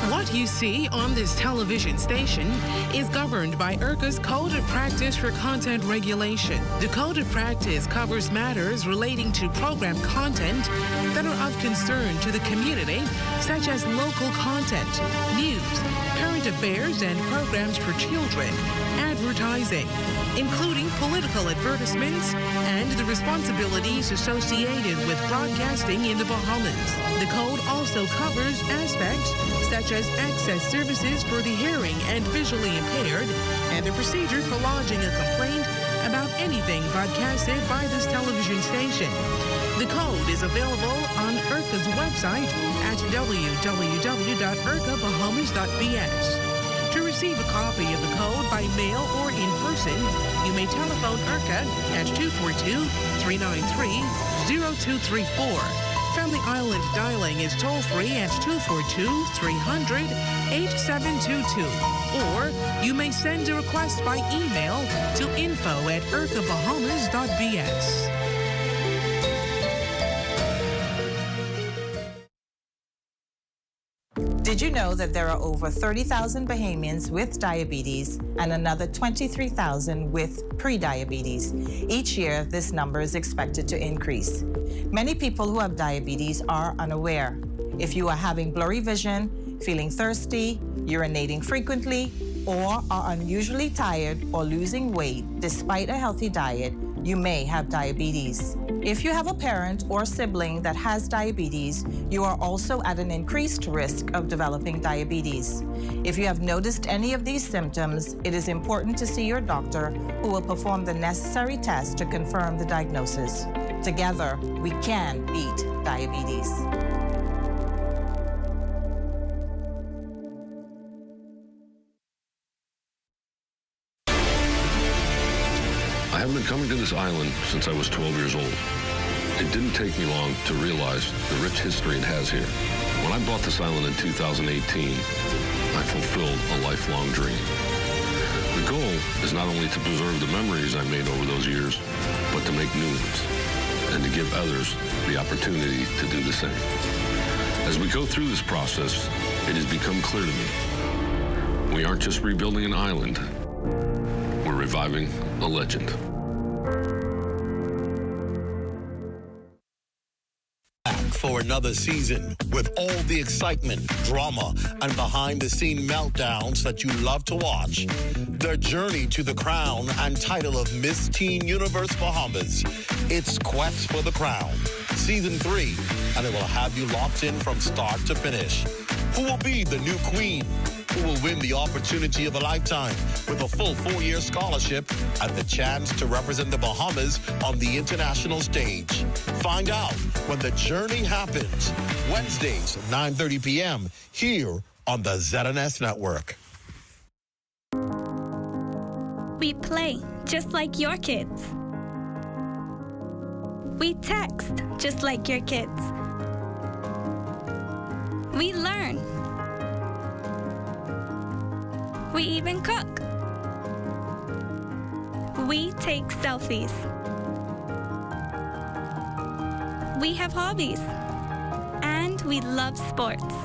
What you see on this television station is governed by IRCA's Code of Practice for Content Regulation. The Code of Practice covers matters relating to program content that are of concern to the community, such as local content, news, current affairs, and programs for children, advertising, including political advertisements, and the responsibilities associated with broadcasting in the Bahamas. The code also covers aspects such as access services for the hearing and visually impaired, and the procedure for lodging a complaint about anything broadcasted by this television station. The code is available on IRCA's website at www.ircabahamas.bs. To receive a copy of the code by mail or in person, you may telephone IRCA at 242-393-0234. Family Island dialing is toll-free at 242-300-8722. Or you may send a request by email to info@ircabahamas.bs. Did Did you know that there are over 30,000 Bahamians with diabetes and another 23,000 with prediabetes? Each year, this number is expected to increase. Many people who have diabetes are unaware. If you are having blurry vision, feeling thirsty, urinating frequently, or are unusually tired or losing weight despite a healthy diet, you may have diabetes. If you have a parent or sibling that has diabetes, you are also at an increased risk of developing diabetes. If you have noticed any of these symptoms, it is important to see your doctor, who will perform the necessary tests to confirm the diagnosis. Together, we can beat diabetes. I have been coming to this island since I was 12 years old. It didn't take me long to realize the rich history it has here. When I bought this island in 2018, I fulfilled a lifelong dream. The goal is not only to preserve the memories I made over those years, but to make new ones and to give others the opportunity to do the same. As we go through this process, it has become clear to me, we aren't just rebuilding an island, we're reviving a legend. For another season with all the excitement, drama, and behind-the-scene meltdowns that you love to watch. The journey to the crown and title of Miss Teen Universe Bahamas. It's Quest for the Crown, Season 3, and it will have you locked in from start to finish. Who will be the new queen? Who will win the opportunity of a lifetime with a full 4-year scholarship and the chance to represent the Bahamas on the international stage? Find out when the journey happens. Wednesdays, 9:30 p.m. here on the ZNS Network. We play just like your kids. We text just like your kids. We learn. We even cook. We take selfies. We have hobbies. And we love sports.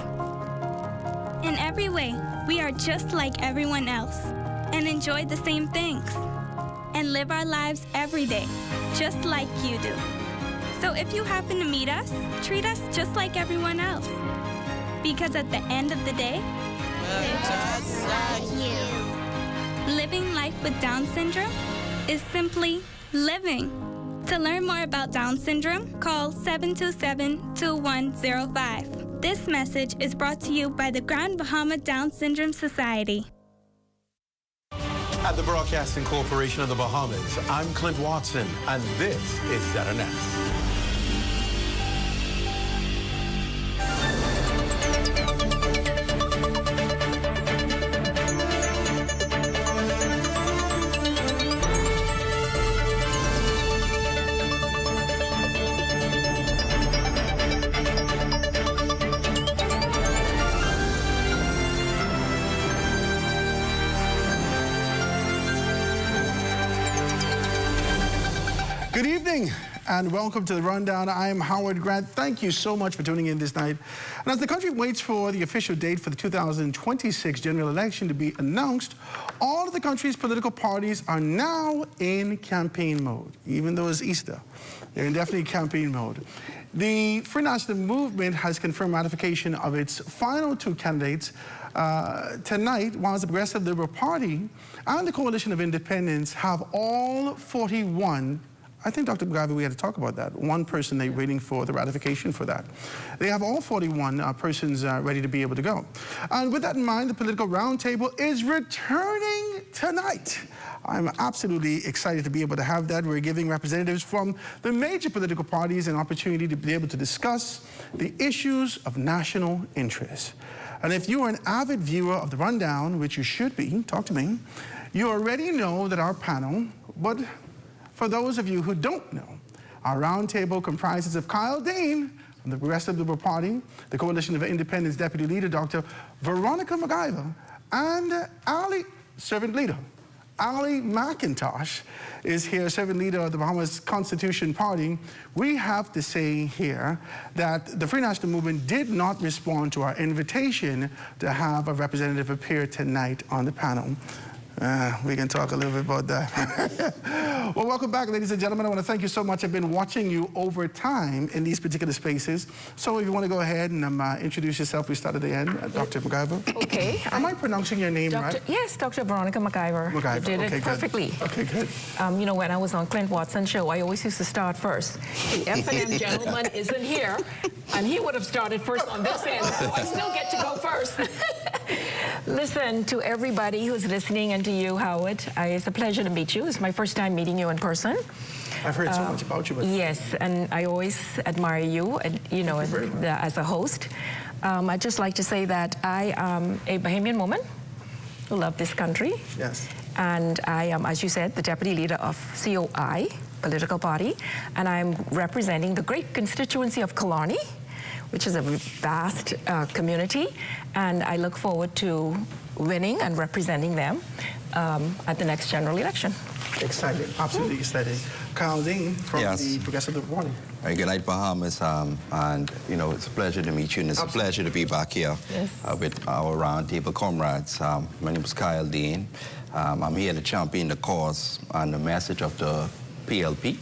In every way, we are just like everyone else and enjoy the same things and live our lives every day, just like you do. So if you happen to meet us, treat us just like everyone else. Because at the end of the day, we're just like you. Living life with Down syndrome is simply living. To learn more about Down syndrome, call 727-2105. This message is brought to you by the Grand Bahama Down Syndrome Society. At the Broadcasting Corporation of the Bahamas, I'm Clint Watson, and this is ZNS. Good evening and welcome to the Rundown. I am Howard Grant. Thank you so much for tuning in this night. And as the country waits for the official date for the 2026 general election to be announced, all of the country's political parties are now in campaign mode. Even though it's Easter, they're in definitely campaign mode. The Free National Movement has confirmed ratification of its final 2 candidates tonight, while the Progressive Liberal Party and the Coalition of Independents have all 41. I think, Dr. McGarvey, we had to talk about that. One person they're waiting for the ratification for that. They have all 41 persons ready to be able to go. And with that in mind, the political roundtable is returning tonight. I'm absolutely excited to be able to have that. We're giving representatives from the major political parties an opportunity to be able to discuss the issues of national interest. And if you are an avid viewer of the Rundown, which you should be, talk to me, you already know that our panel, but for those of you who don't know, our roundtable comprises of Kyle Dean from the Progressive Liberal Party, the Coalition of Independents Deputy Leader, Dr. Veronica McIver, and Ali, Servant Leader, Ali McIntosh is here, servant leader of the Bahamas Constitution Party. We have to say here that the Free National Movement did not respond to our invitation to have a representative appear tonight on the panel. We can talk a little bit about that. Well, welcome back, ladies and gentlemen. I want to thank you so much. I've been watching you over time in these particular spaces. So if you want to go ahead and introduce yourself, we start at the end. Dr. MacGyver. Okay. Am I pronouncing your name right? Yes, Dr. Veronica MacGyver. You did it perfectly. Good. Okay, good. You know, when I was on Clint Watson's show, I always used to start first. The F&M gentleman isn't here, and he would have started first on this end, so I still get to go first. Listen, to everybody who's listening and to you, Howard, it's a pleasure to meet you. It's my first time meeting you in person. I've heard so much about you. But yes, and I always admire you, you know, as a host. I'd just like to say that I am a Bahamian woman who loves this country. Yes. And I am, as you said, the deputy leader of COI, political party, and I'm representing the great constituency of Killarney, which is a vast community, and I look forward to winning and representing them at the next general election. Excited, absolutely excited. Carl Dean from the Progressive Party. Good night, Bahamas, and you know, it's a pleasure to meet you, and it's a pleasure to be back here with our roundtable comrades. My name is Kyle Dean. I'm here to champion the cause and the message of the PLP,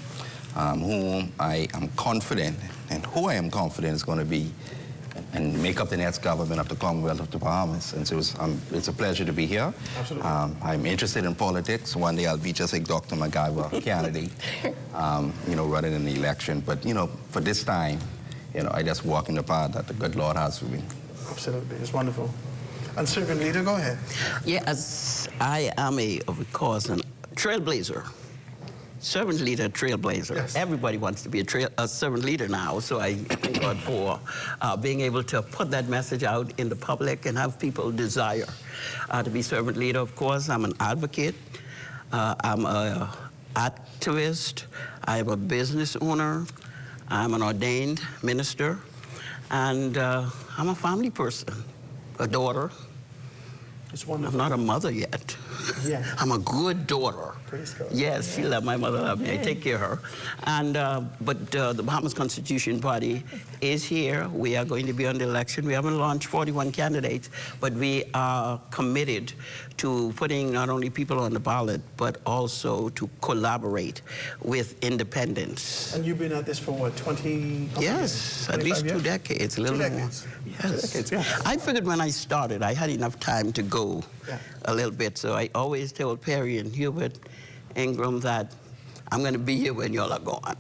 whom I am confident, and who I am confident is going to be and make up the next government of the Commonwealth of the Bahamas. And so it's a pleasure to be here. Absolutely. I'm interested in politics. One day I'll be just like Dr. MacGyver, candidate, you know, running in the election. But, you know, for this time, you know, I just walk in the path that the good Lord has for me. Absolutely. It's wonderful. And servant leader, go ahead. Yes, I am a trailblazer. Servant leader, trailblazer. Yes. Everybody wants to be a servant leader now, so I thank God for being able to put that message out in the public and have people desire to be servant leader. Of course, I'm an advocate. I'm an activist. I'm a business owner. I'm an ordained minister. And I'm a family person, a daughter. It's wonderful. I'm not a mother yet. Yeah. I'm a good daughter. Praise God. Yes, she loved my mother, loved me. I take care of her. And, but the Bahamas Constitution Party is here. We are going to be on the election. We haven't launched 41 candidates, but we are committed to putting not only people on the ballot, but also to collaborate with independents. And you've been at this for what, 20? Yes, at least 2 decades, a little more. Yes. 2 decades, yeah. I figured when I started, I had enough time to go a little bit, so I always told Perry and Hubert Ingram that I'm going to be here when y'all are gone.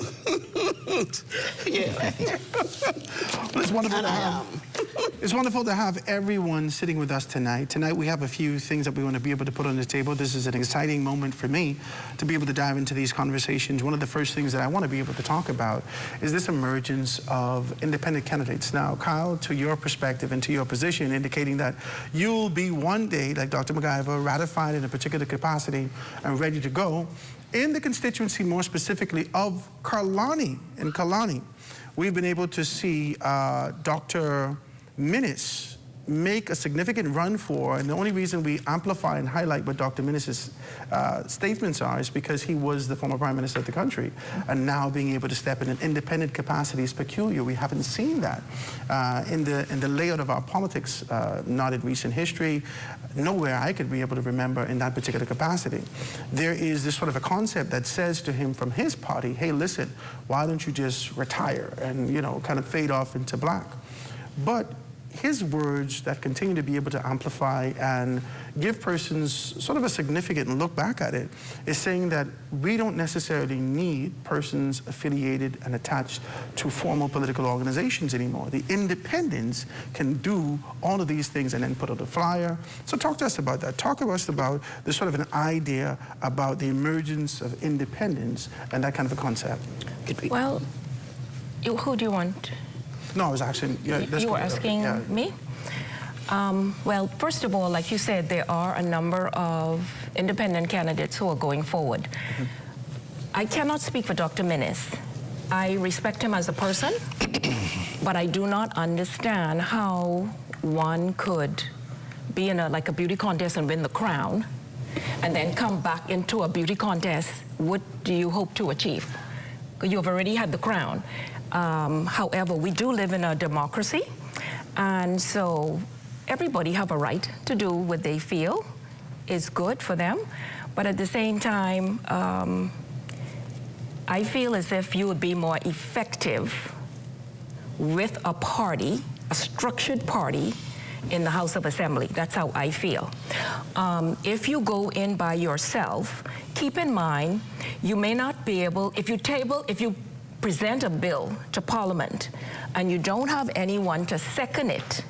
Yeah. Well, it's wonderful to have. It's wonderful to have everyone sitting with us tonight. Tonight we have a few things that we want to be able to put on the table. This is an exciting moment for me to be able to dive into these conversations. One of the first things that I want to be able to talk about is this emergence of independent candidates. Now, Kyle, to your perspective and to your position, indicating that you'll be one day, like Dr. MacGyver, ratified in a particular capacity and ready to go. In the constituency, more specifically of Killarney, in Killarney, we've been able to see Dr. Minnis make a significant run for, and the only reason we amplify and highlight what Dr. Minnis's statements are is because he was the former Prime Minister of the country, and now being able to step in an independent capacity is peculiar. We haven't seen that in the layout of our politics, not in recent history. Nowhere I could be able to remember in that particular capacity. There is this sort of a concept that says to him from his party, hey, listen, why don't you just retire and, you know, kind of fade off into black? But his words that continue to be able to amplify and give persons sort of a significant look back at it is saying that we don't necessarily need persons affiliated and attached to formal political organizations anymore. The independents can do all of these things and then put out a flyer. So talk to us about that. Talk to us about the sort of an idea about the emergence of independence and that kind of a concept. Well, who do you want? No, I was asking. Yeah, you were asking me? Well, first of all, like you said, there are a number of independent candidates who are going forward. Mm-hmm. I cannot speak for Dr. Minnis. I respect him as a person, but I do not understand how one could be in like a beauty contest and win the crown and then come back into a beauty contest, what do you hope to achieve? You've already had the crown. However, we do live in a democracy, and so everybody have a right to do what they feel is good for them. But at the same time, I feel as if you would be more effective with a party, a structured party, in the House of Assembly. That's how I feel. If you go in by yourself, keep in mind, you may not be able, if you present a bill to Parliament and you don't have anyone to second it,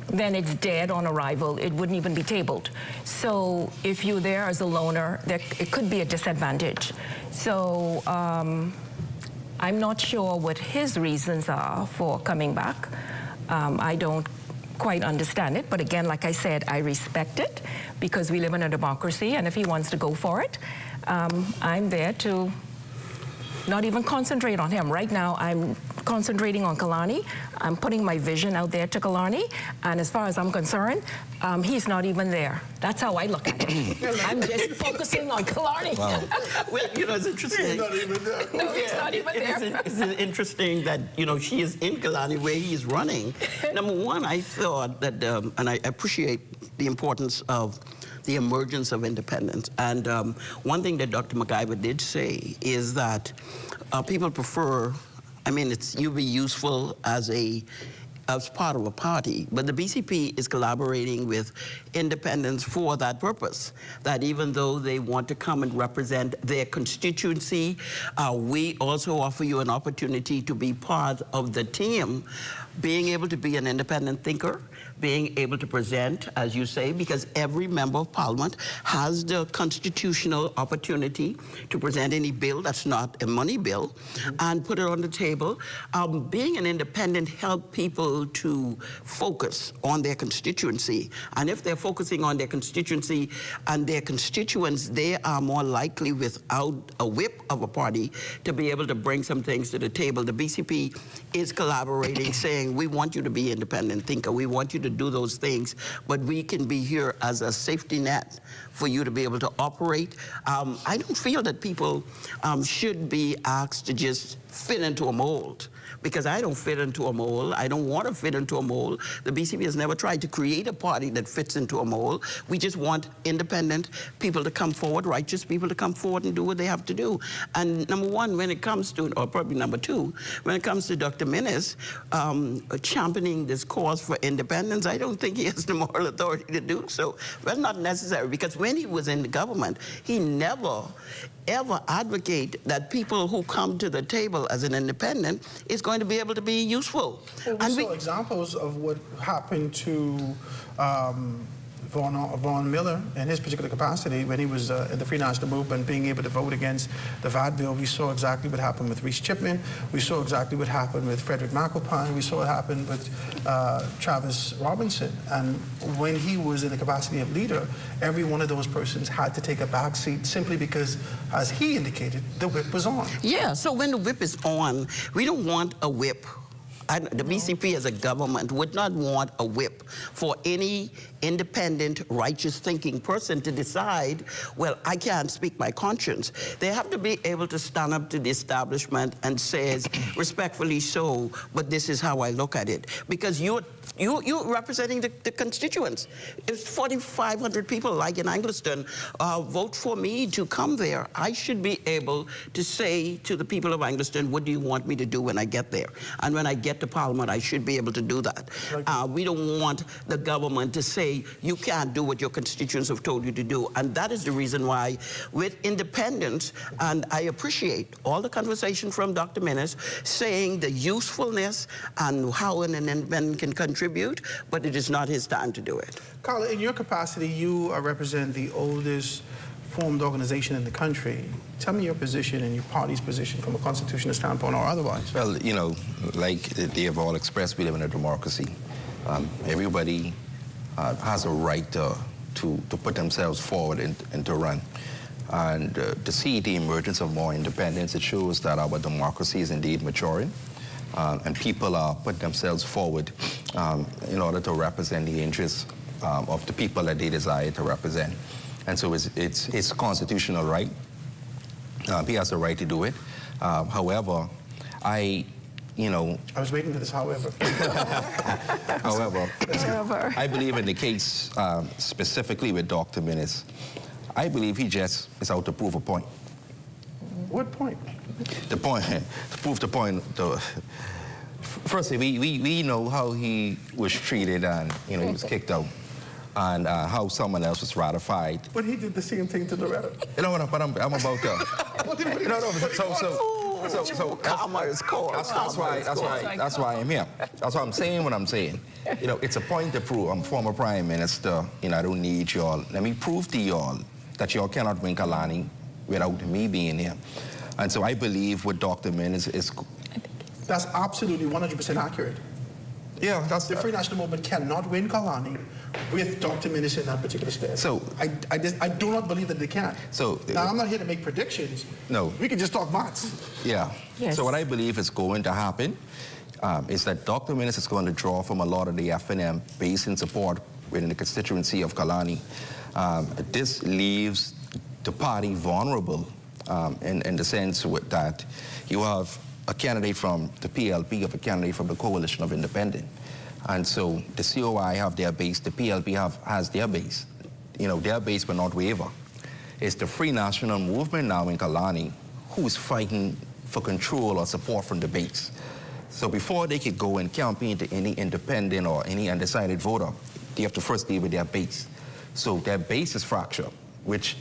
then it's dead on arrival. It wouldn't even be tabled. So if you're there as a loner, it could be a disadvantage. So I'm not sure what his reasons are for coming back. I don't quite understand it, but again, like I said, I respect it because we live in a democracy, and if he wants to go for it, I'm there to not even concentrate on him. Right now, I'm concentrating on Kalani. I'm putting my vision out there to Kalani, and as far as I'm concerned, he's not even there. That's how I look at it. I'm just focusing on Kalani. Wow. Well, you know, it's interesting. He's not even there. No, he's not even there. It's interesting that, you know, she is in Kalani where he is running. Number one, I thought that, and I appreciate the importance of the emergence of independence. And one thing that Dr. MacIver did say is that people prefer, I mean, you'll be useful as part of a party, but the BCP is collaborating with independents for that purpose, that even though they want to come and represent their constituency, we also offer you an opportunity to be part of the team, being able to be an independent thinker, being able to present, as you say, because every member of Parliament has the constitutional opportunity to present any bill that's not a money bill and put it on the table. Being an independent helps people to focus on their constituency. And if they're focusing on their constituency and their constituents, they are more likely, without a whip of a party, to be able to bring some things to the table. The BCP is collaborating, saying, we want you to be independent thinker. We want you to do those things, but we can be here as a safety net for you to be able to operate. I don't feel that people should be asked to just fit into a mold, because I don't fit into a mold. I don't want to fit into a mold. The BCP has never tried to create a party that fits into a mold. We just want independent people to come forward, righteous people to come forward and do what they have to do. And number one, when it comes to, or probably number two, when it comes to Dr. Minnis championing this cause for independence, I don't think he has the moral authority to do so. That's not necessary, because when he was in the government, he never ever advocate that people who come to the table as an independent is going to be able to be useful. Well, we saw examples of what happened to Vaughn Miller in his particular capacity when he was in the Free National Movement, being able to vote against the VAT bill. We saw exactly what happened with Reese Chipman. We saw exactly what happened with Frederick McAlpine. We saw what happened with Travis Robinson. And when he was in the capacity of leader, every one of those persons had to take a back seat simply because, as he indicated, the whip was on. Yeah, so when the whip is on, we don't want a whip. The BCP as a government would not want a whip for any independent, righteous thinking person to decide, well, I can't speak my conscience. They have to be able to stand up to the establishment and say, respectfully so, but this is how I look at it. Because you're representing the constituents. If 4,500 people, like in Angleton, vote for me to come there, I should be able to say to the people of Angleton, what do you want me to do when I get there? And when I get to Parliament, I should be able to do that. We don't want the government to say, you can't do what your constituents have told you to do. And that is the reason why, with independence, and I appreciate all the conversation from Dr. Minnis saying the usefulness and how an independent can contribute, but it is not his time to do it. Carla, in your capacity, you represent the oldest formed organization in the country. Tell me your position and your party's position from a constitutional standpoint or otherwise. Well, you know, like they have all expressed, we live in a democracy. Everybody has a right to put themselves forward and to run. And to see the emergence of more independence, it shows that our democracy is indeed maturing. And people are putting themselves forward in order to represent the interests of the people that they desire to represent. And so it's his constitutional right. He has the right to do it. However, I was waiting for this, however. However, I believe in the case specifically with Dr. Minnis, I believe he just is out to prove a point. What point? The point, to prove the point. Firstly, we know how he was treated and, he was kicked out, and how someone else was ratified. But he did the same thing to Loretta. But I'm about to. That's why I'm here. That's why I'm saying what I'm saying. It's a point to prove. I'm former prime minister. I don't need y'all. Let me prove to y'all that y'all cannot win Kalani without me being here. And so I believe what Dr. Minnis is. That's absolutely 100% accurate. Yeah, the Free National Movement cannot win Kalani with Dr. Minnis in that particular state. So I do not believe that they can. So now I'm not here to make predictions. No, we can just talk maths. Yeah. Yes. So what I believe is going to happen is that Dr. Minnis is going to draw from a lot of the FNM base in support within the constituency of Kalani. This leaves the party vulnerable in the sense that you have a candidate from the PLP of a candidate from the Coalition of Independent. And so the COI have their base, the PLP has their base. Their base will not waver. It's the Free National Movement now in Kalani who's fighting for control or support from the base. So before they could go and campaign to any independent or any undecided voter, they have to first deal with their base. So their base is fractured, which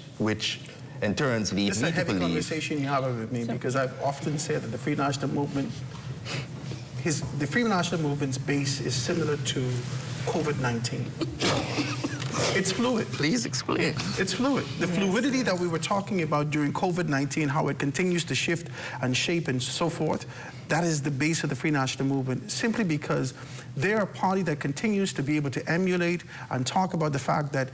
in turn leads me to believe. This is a heavy conversation you have with me, because I've often said that the Free National Movement, the Free National Movement's base is similar to COVID-19. It's fluid. Please explain. It's fluid. The fluidity that we were talking about during COVID-19, how it continues to shift and shape and so forth, that is the base of the Free National Movement, simply because they're a party that continues to be able to emulate and talk about the fact that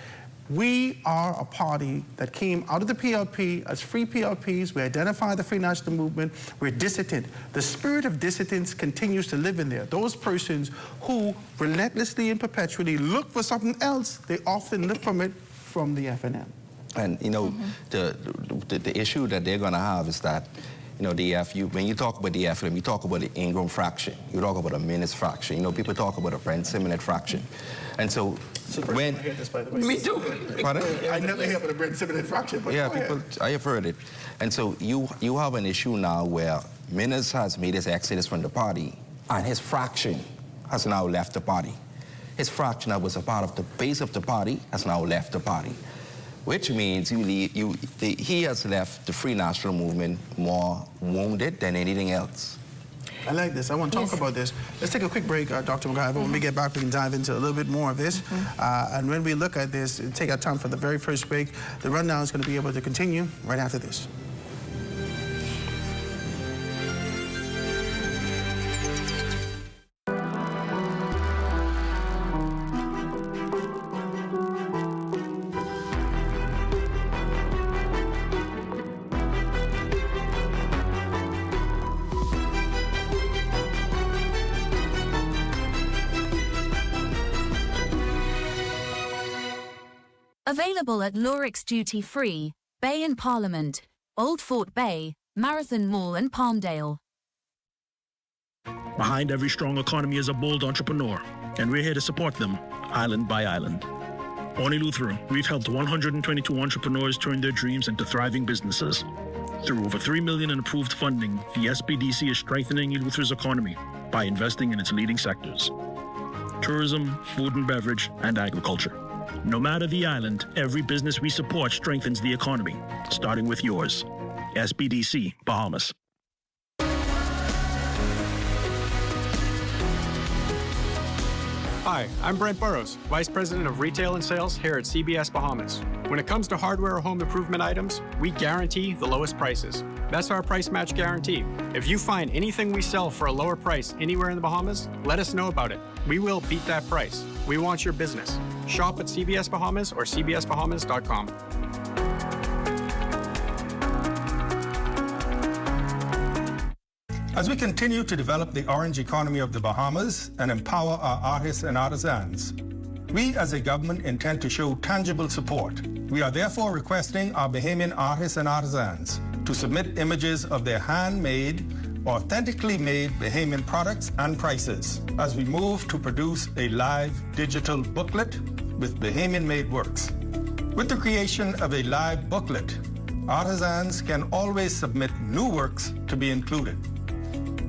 we are a party that came out of the PLP as free PLPs. We identify the Free National Movement. We're dissident. The spirit of dissidence continues to live in there. Those persons who relentlessly and perpetually look for something else, they often look from the FNM. And, the issue that they're going to have is that, when you talk about the FNM, you talk about the Ingram fraction. You talk about a Minnis fraction. People talk about a Brent Simonette fraction. And so when... I hear this, by the way. Me too. Pardon? I never hear about a Brent Simonette fraction, but yeah, I have heard it. And so you have an issue now where Minnis has made his exodus from the party, and his fraction has now left the party. His fraction that was a part of the base of the party has now left the party, which means he has left the Free National Movement more wounded than anything else. I like this. I want to talk about this. Let's take a quick break, Dr. McGuire. When we get back, we can dive into a little bit more of this. And when we look at this, take our time for the very first break. The rundown is going to be able to continue right after this. Available at Lorix Duty Free, Bay and Parliament, Old Fort Bay, Marathon Mall and Palmdale. Behind every strong economy is a bold entrepreneur, and we're here to support them, island by island. On Eleuthero, we've helped 122 entrepreneurs turn their dreams into thriving businesses. Through over $3 million in approved funding, the SPDC is strengthening Eleuthero's economy by investing in its leading sectors: tourism, food and beverage, and agriculture. No matter the island, every business we support strengthens the economy, starting with yours. SPDC, Bahamas. Hi, I'm Brent Burrows, Vice President of Retail and Sales here at CBS Bahamas. When it comes to hardware or home improvement items, we guarantee the lowest prices. That's our price match guarantee. If you find anything we sell for a lower price anywhere in the Bahamas, let us know about it. We will beat that price. We want your business. Shop at CBS Bahamas or cbsbahamas.com. As we continue to develop the orange economy of the Bahamas and empower our artists and artisans, we as a government intend to show tangible support We are therefore requesting our Bahamian artists and artisans to submit images of their handmade, authentically made Bahamian products and prices as we move to produce a live digital booklet with Bahamian-made works. With the creation of a live booklet, artisans can always submit new works to be included.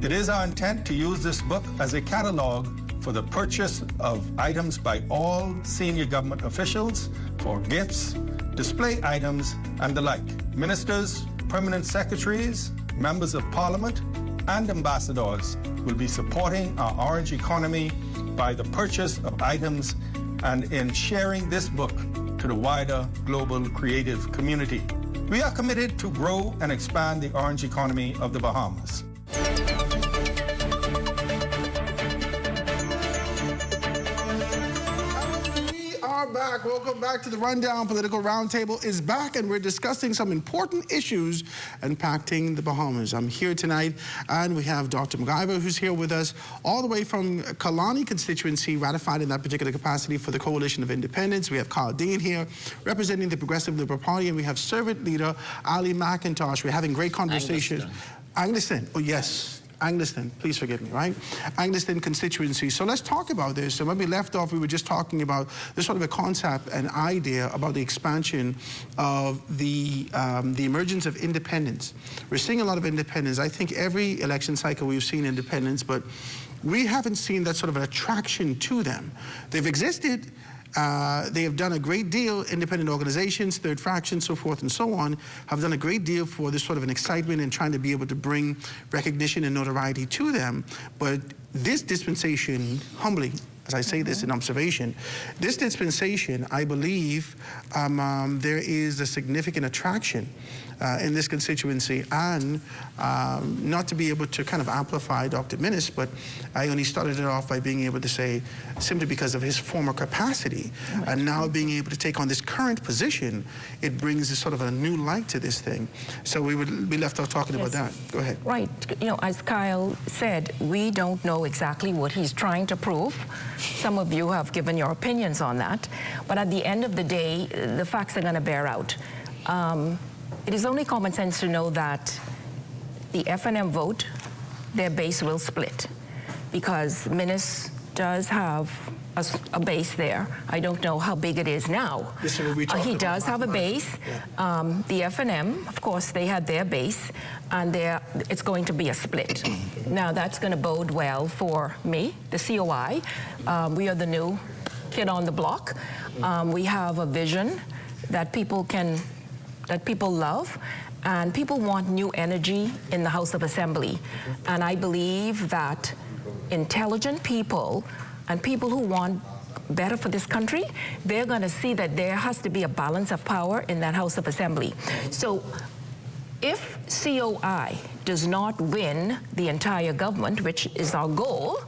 It is our intent to use this book as a catalog for the purchase of items by all senior government officials for gifts, display items, and the like. Ministers, permanent secretaries, members of parliament, and ambassadors will be supporting our orange economy by the purchase of items and in sharing this book to the wider global creative community. We are committed to grow and expand the orange economy of the Bahamas. Back. Welcome back to the Rundown. Political Roundtable is back, and we're discussing some important issues impacting the Bahamas. I'm here tonight, and we have Dr. MacGyver, who's here with us, all the way from Kalani constituency, ratified in that particular capacity for the Coalition of Independence. We have Kyle Dean here, representing the Progressive Liberal Party, and we have servant leader Ali McIntosh. We're having great conversation. Angliston. Oh, yes. Angliston, please forgive me, right? Angliston constituency. So let's talk about this. So when we left off, we were just talking about this sort of a concept and idea about the expansion of the emergence of independence. We're seeing a lot of independence. I think every election cycle we've seen independence, but we haven't seen that sort of an attraction to them. They've existed. They have done a great deal, independent organizations, third fraction, so forth and so on, have done a great deal for this sort of an excitement and trying to be able to bring recognition and notoriety to them. But this dispensation, humbly, as I say this in observation, this dispensation, I believe there is a significant attraction in this constituency, and not to be able to kind of amplify Dr. Minnis, but I only started it off by being able to say, simply because of his former capacity, and now being able to take on this current position, it brings a sort of a new light to this thing. So we would be left out talking about that. Go ahead. Right. You know, as Kyle said, we don't know exactly what he's trying to prove. Some of you have given your opinions on that, but at the end of the day, the facts are going to bear out. It is only common sense to know that the FNM vote, their base will split, because Minnis does have a base there. I don't know how big it is now. He does have a base. The FNM, of course, they had their base, and it's going to be a split. Now, that's going to bode well for me, the COI. We are the new kid on the block. We have a vision that people love, and people want new energy in the House of Assembly. And I believe that intelligent people and people who want better for this country, they're going to see that there has to be a balance of power in that House of Assembly. So if COI does not win the entire government, which is our goal,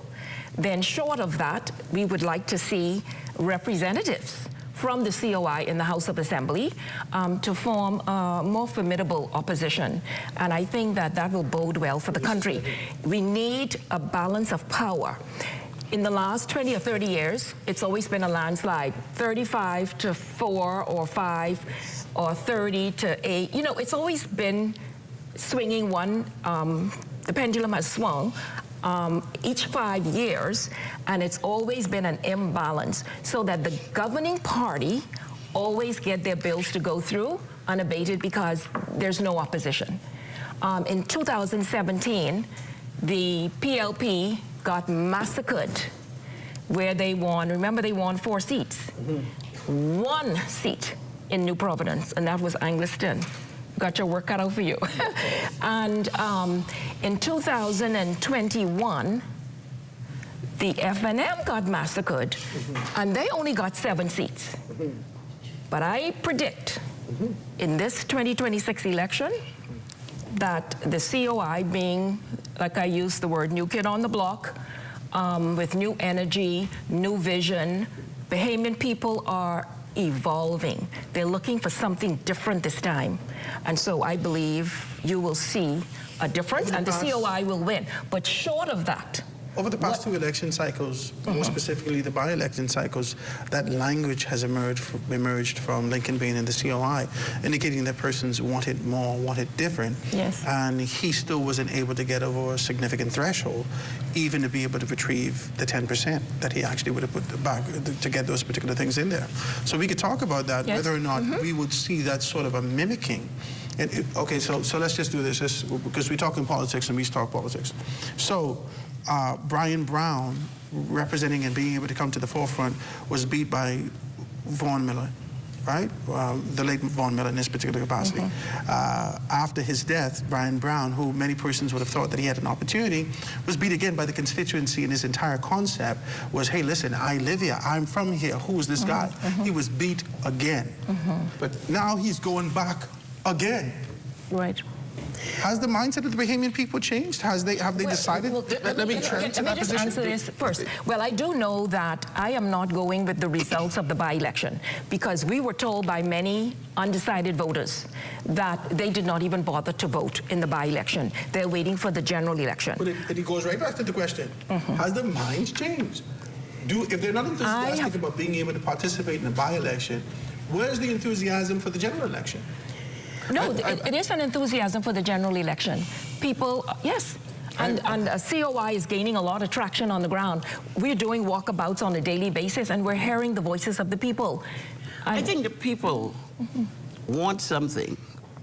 then short of that, we would like to see representatives from the COI in the House of Assembly to form a more formidable opposition. And I think that that will bode well for the country. We need a balance of power. In the last 20 or 30 years, it's always been a landslide, 35 to 4 or 5 or 30 to 8. You know, it's always been swinging one, the pendulum has swung each 5 years, and it's always been an imbalance, so that the governing party always get their bills to go through unabated because there's no opposition. In 2017, the PLP got massacred where they won, remember they won 4 seats. 1 seat in New Providence, and that was Angliston. Got your work cut out for you. And in 2021, the FNM got massacred, and they only got 7 seats. But I predict in this 2026 election that the COI, being, like I used the word, new kid on the block, with new energy, new vision, Bahamian people are evolving. They're looking for something different this time. And so I believe you will see a difference, and the COI will win. But short of that, Over the past two election cycles, more specifically the by-election cycles, that language has emerged from Lincoln Bain and the COI, indicating that persons wanted more, wanted different. Yes. And he still wasn't able to get over a significant threshold, even to be able to retrieve the 10% that he actually would have put back to get those particular things in there. So we could talk about that, whether or not we would see that sort of a mimicking. Okay, so let's just do this, because we talk in politics and we talk politics. So Brian Brown, representing and being able to come to the forefront, was beat by Vaughn Miller, right? The late Vaughn Miller in this particular capacity. After his death, Brian Brown, who many persons would have thought that he had an opportunity, was beat again by the constituency, and his entire concept was, hey, listen, I live here, I'm from here, who is this guy? He was beat again. But now he's going back again. Right. Has the mindset of the Bahamian people changed? Have they decided? Let me trend to that just position. answer this first. Well, I do know that I am not going with the results of the by-election, because we were told by many undecided voters that they did not even bother to vote in the by-election. They're waiting for the general election. But it goes right back to the question. Has the minds changed? If they're not enthusiastic about being able to participate in a by-election, where's the enthusiasm for the general election? No, it is an enthusiasm for the general election. People, yes. And COI is gaining a lot of traction on the ground. We're doing walkabouts on a daily basis, and we're hearing the voices of the people. I think the people want something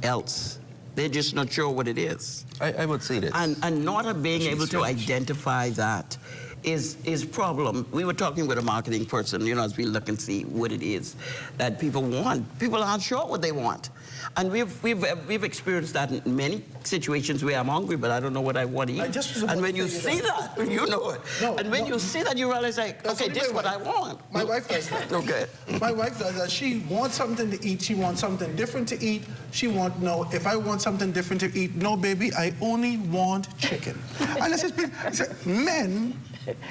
else. They're just not sure what it is. I would say that. And not being able to identify that is problem. We were talking with a marketing person, you know, as we look and see what it is that people want. People aren't sure what they want. And we've experienced that in many situations where I'm hungry, but I don't know what I want to eat. And when you see that, you know it. And when you see that, you realize, like, okay, this is what I want. My wife does that. Okay. My wife does that. She wants something to eat. She wants something different to eat. She wants, no, if I want something different to eat, no, baby, I only want chicken. And it's just, men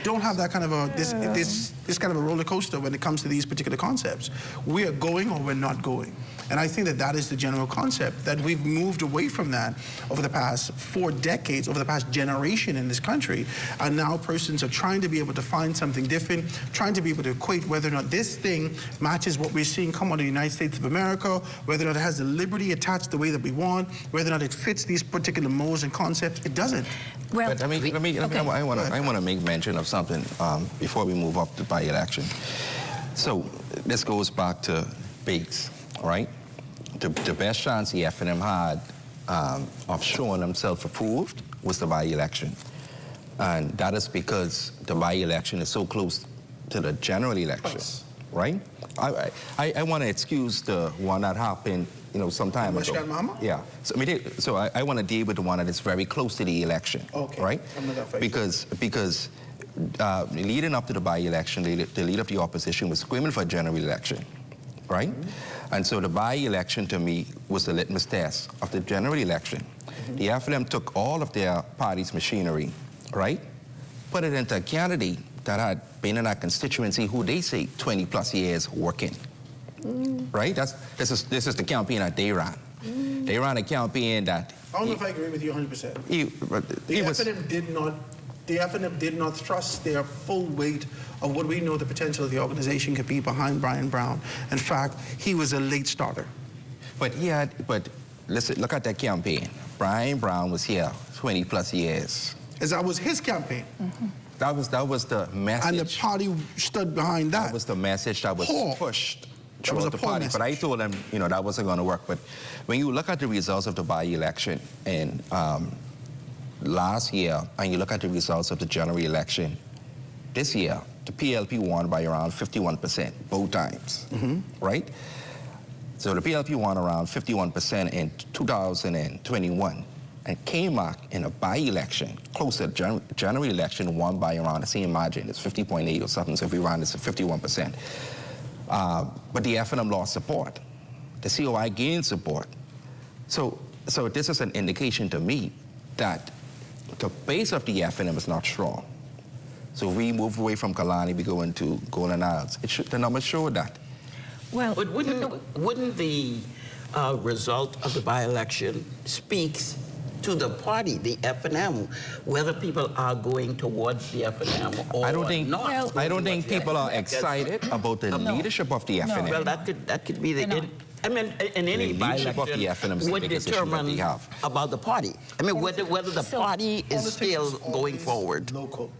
don't have that kind of a, this kind of a roller coaster when it comes to these particular concepts. We are going or we're not going. And I think that that is the general concept, that we've moved away from that over the past 4 decades, over the past generation in this country. And now persons are trying to be able to find something different, trying to be able to equate whether or not this thing matches what we're seeing come out of the United States of America, whether or not it has the liberty attached the way that we want, whether or not it fits these particular molds and concepts. It doesn't. Well, but I want to make mention of something before we move up to by-election. So this goes back to Bates, right? The best chance the F&M had of showing themselves approved was the by-election. And that is because the by-election is so close to the general election, right? I want to excuse the one that happened, you know, some time ago. Mama? Yeah. So, I want to deal with the one that is very close to the election, right? Because leading up to the by-election, the leader of the opposition was screaming for a general election, right? And so the by-election to me was the litmus test of the general election. The F&M took all of their party's machinery, right? Put it into a candidate that had been in that constituency who they say 20 plus years working, right? This is the campaign that they ran. They ran a campaign that... I don't know if I agree with you 100%. The F&M did not thrust their full weight of what we know the potential of the organization could be behind Brian Brown. In fact, he was a late starter. But listen, look at that campaign. Brian Brown was here 20 plus years. As that was his campaign. That was the message. And the party stood behind that. That was the message that was pushed throughout the party. Message. But I told them, you know, that wasn't going to work. But when you look at the results of the by-election and last year, and you look at the results of the general election, this year, the PLP won by around 51%, both times, right? So the PLP won around 51% in 2021, and came back in a by-election, close to the general election, won by around the same margin. It's 50.8 or something, so if we round it's 51%. But the F&M lost support. The COI gained support. So this is an indication to me that the base of the F&M is not strong. So we move away from Kalani, we go into Golden Isles. The numbers show that. Well, but wouldn't the result of the by-election speaks to the party, the F&M, whether people are going towards the F&M or I don't think, not. I don't think people are excited about the leadership of the FNM. Well, that could be the... I mean, in any leadership of the FNM is the would biggest issue that determine they have. about the party. I mean, whether the party is still going forward. Local.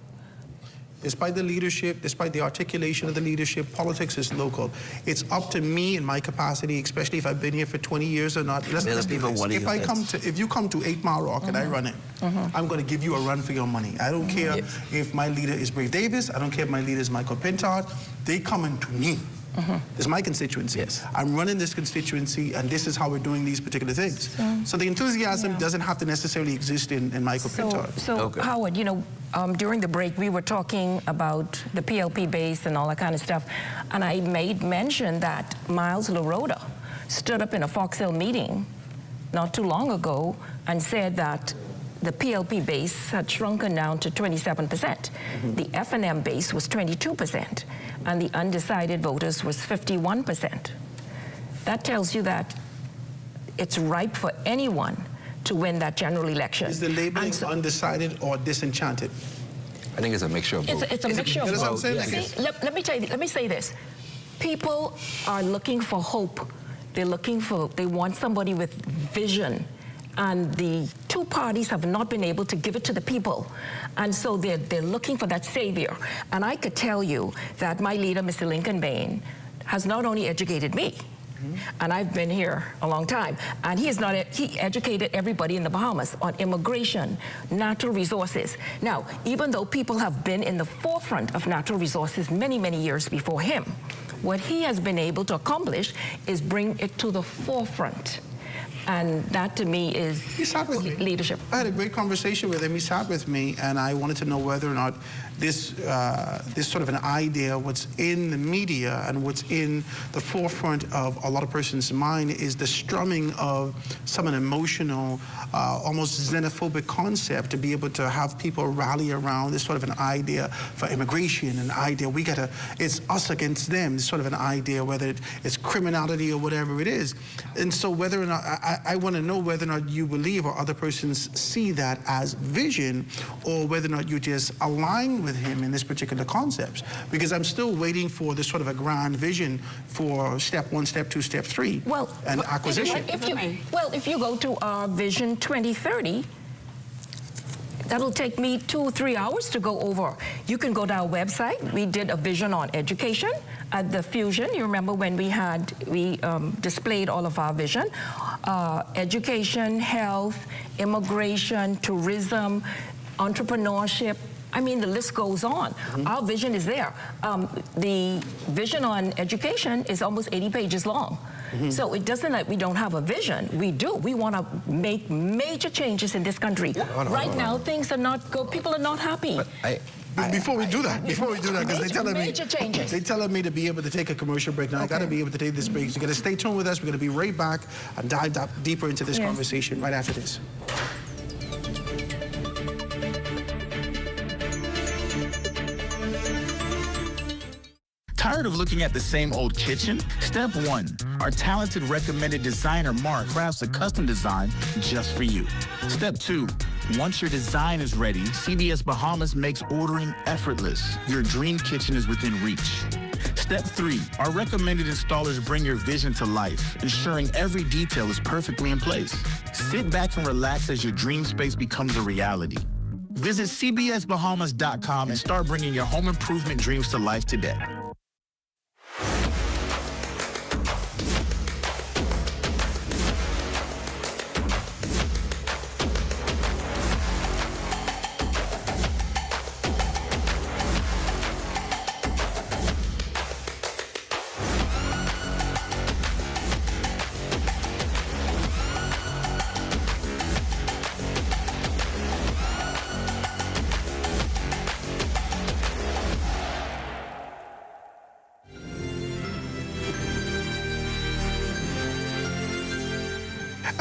Despite the leadership, despite the articulation of the leadership, politics is local. It's up to me in my capacity, especially if I've been here for 20 years or not. Let's do this. If you come to 8 Mile Rock and I run it, I'm going to give you a run for your money. I don't care if my leader is Brave Davis. I don't care if my leader is Michael Pintard. They coming to me. This is my constituency. Yes. I'm running this constituency, and this is how we're doing these particular things. So the enthusiasm doesn't have to necessarily exist in Michael Pintard. So Howard, you know, during the break, we were talking about the PLP base and all that kind of stuff, and I made mention that Miles LaRoda stood up in a Fox Hill meeting not too long ago and said that the PLP base had shrunken down to 27%. The F&M base was 22%, and the undecided voters was 51%. That tells you that it's ripe for anyone to win that general election. Is the labeling undecided or disenchanted? I think it's a mixture of both. It's a mixture of both. That's what I'm saying. See, let me say this. People are looking for hope. They want somebody with vision. And the two parties have not been able to give it to the people. And so they're looking for that savior. And I could tell you that my leader, Mr. Lincoln Bain, has not only educated me, and I've been here a long time, and he educated everybody in the Bahamas on immigration, natural resources. Now, even though people have been in the forefront of natural resources many, many years before him, what he has been able to accomplish is bring it to the forefront. And that, to me, is leadership. I had a great conversation with him. He sat with me, and I wanted to know whether or not this sort of an idea, what's in the media and what's in the forefront of a lot of persons' mind is the strumming of some an emotional, almost xenophobic concept to be able to have people rally around this sort of an idea for immigration, an idea it's us against them, this sort of an idea, whether it's criminality or whatever it is. And so whether or not, I want to know whether or not you believe or other persons see that as vision, or whether or not you just align with him in this particular concepts, because I'm still waiting for this sort of a grand vision for step 1, step 2, step 3, and acquisition. If you go to our Vision 2030, that'll take me 2 or 3 hours to go over. You can go to our website. We did a vision on education at the Fusion. You remember when we displayed all of our vision. Education, health, immigration, tourism, entrepreneurship. I mean, the list goes on. Our vision is there. The vision on education is almost 80 pages long. So it doesn't like we don't have a vision. We do. We want to make major changes in this country. Right now, things are not good. People are not happy. Before we do that, because they're telling me to be able to take a commercial break. Now, I got to be able to take this break. So you got to stay tuned with us. We're going to be right back and dive deeper into this conversation right after this. Tired of looking at the same old kitchen? Step 1, our talented recommended designer Mark crafts a custom design just for you. Step 2, once your design is ready, CBS Bahamas makes ordering effortless. Your dream kitchen is within reach. Step 3, our recommended installers bring your vision to life, ensuring every detail is perfectly in place. Sit back and relax as your dream space becomes a reality. Visit cbsbahamas.com and start bringing your home improvement dreams to life today.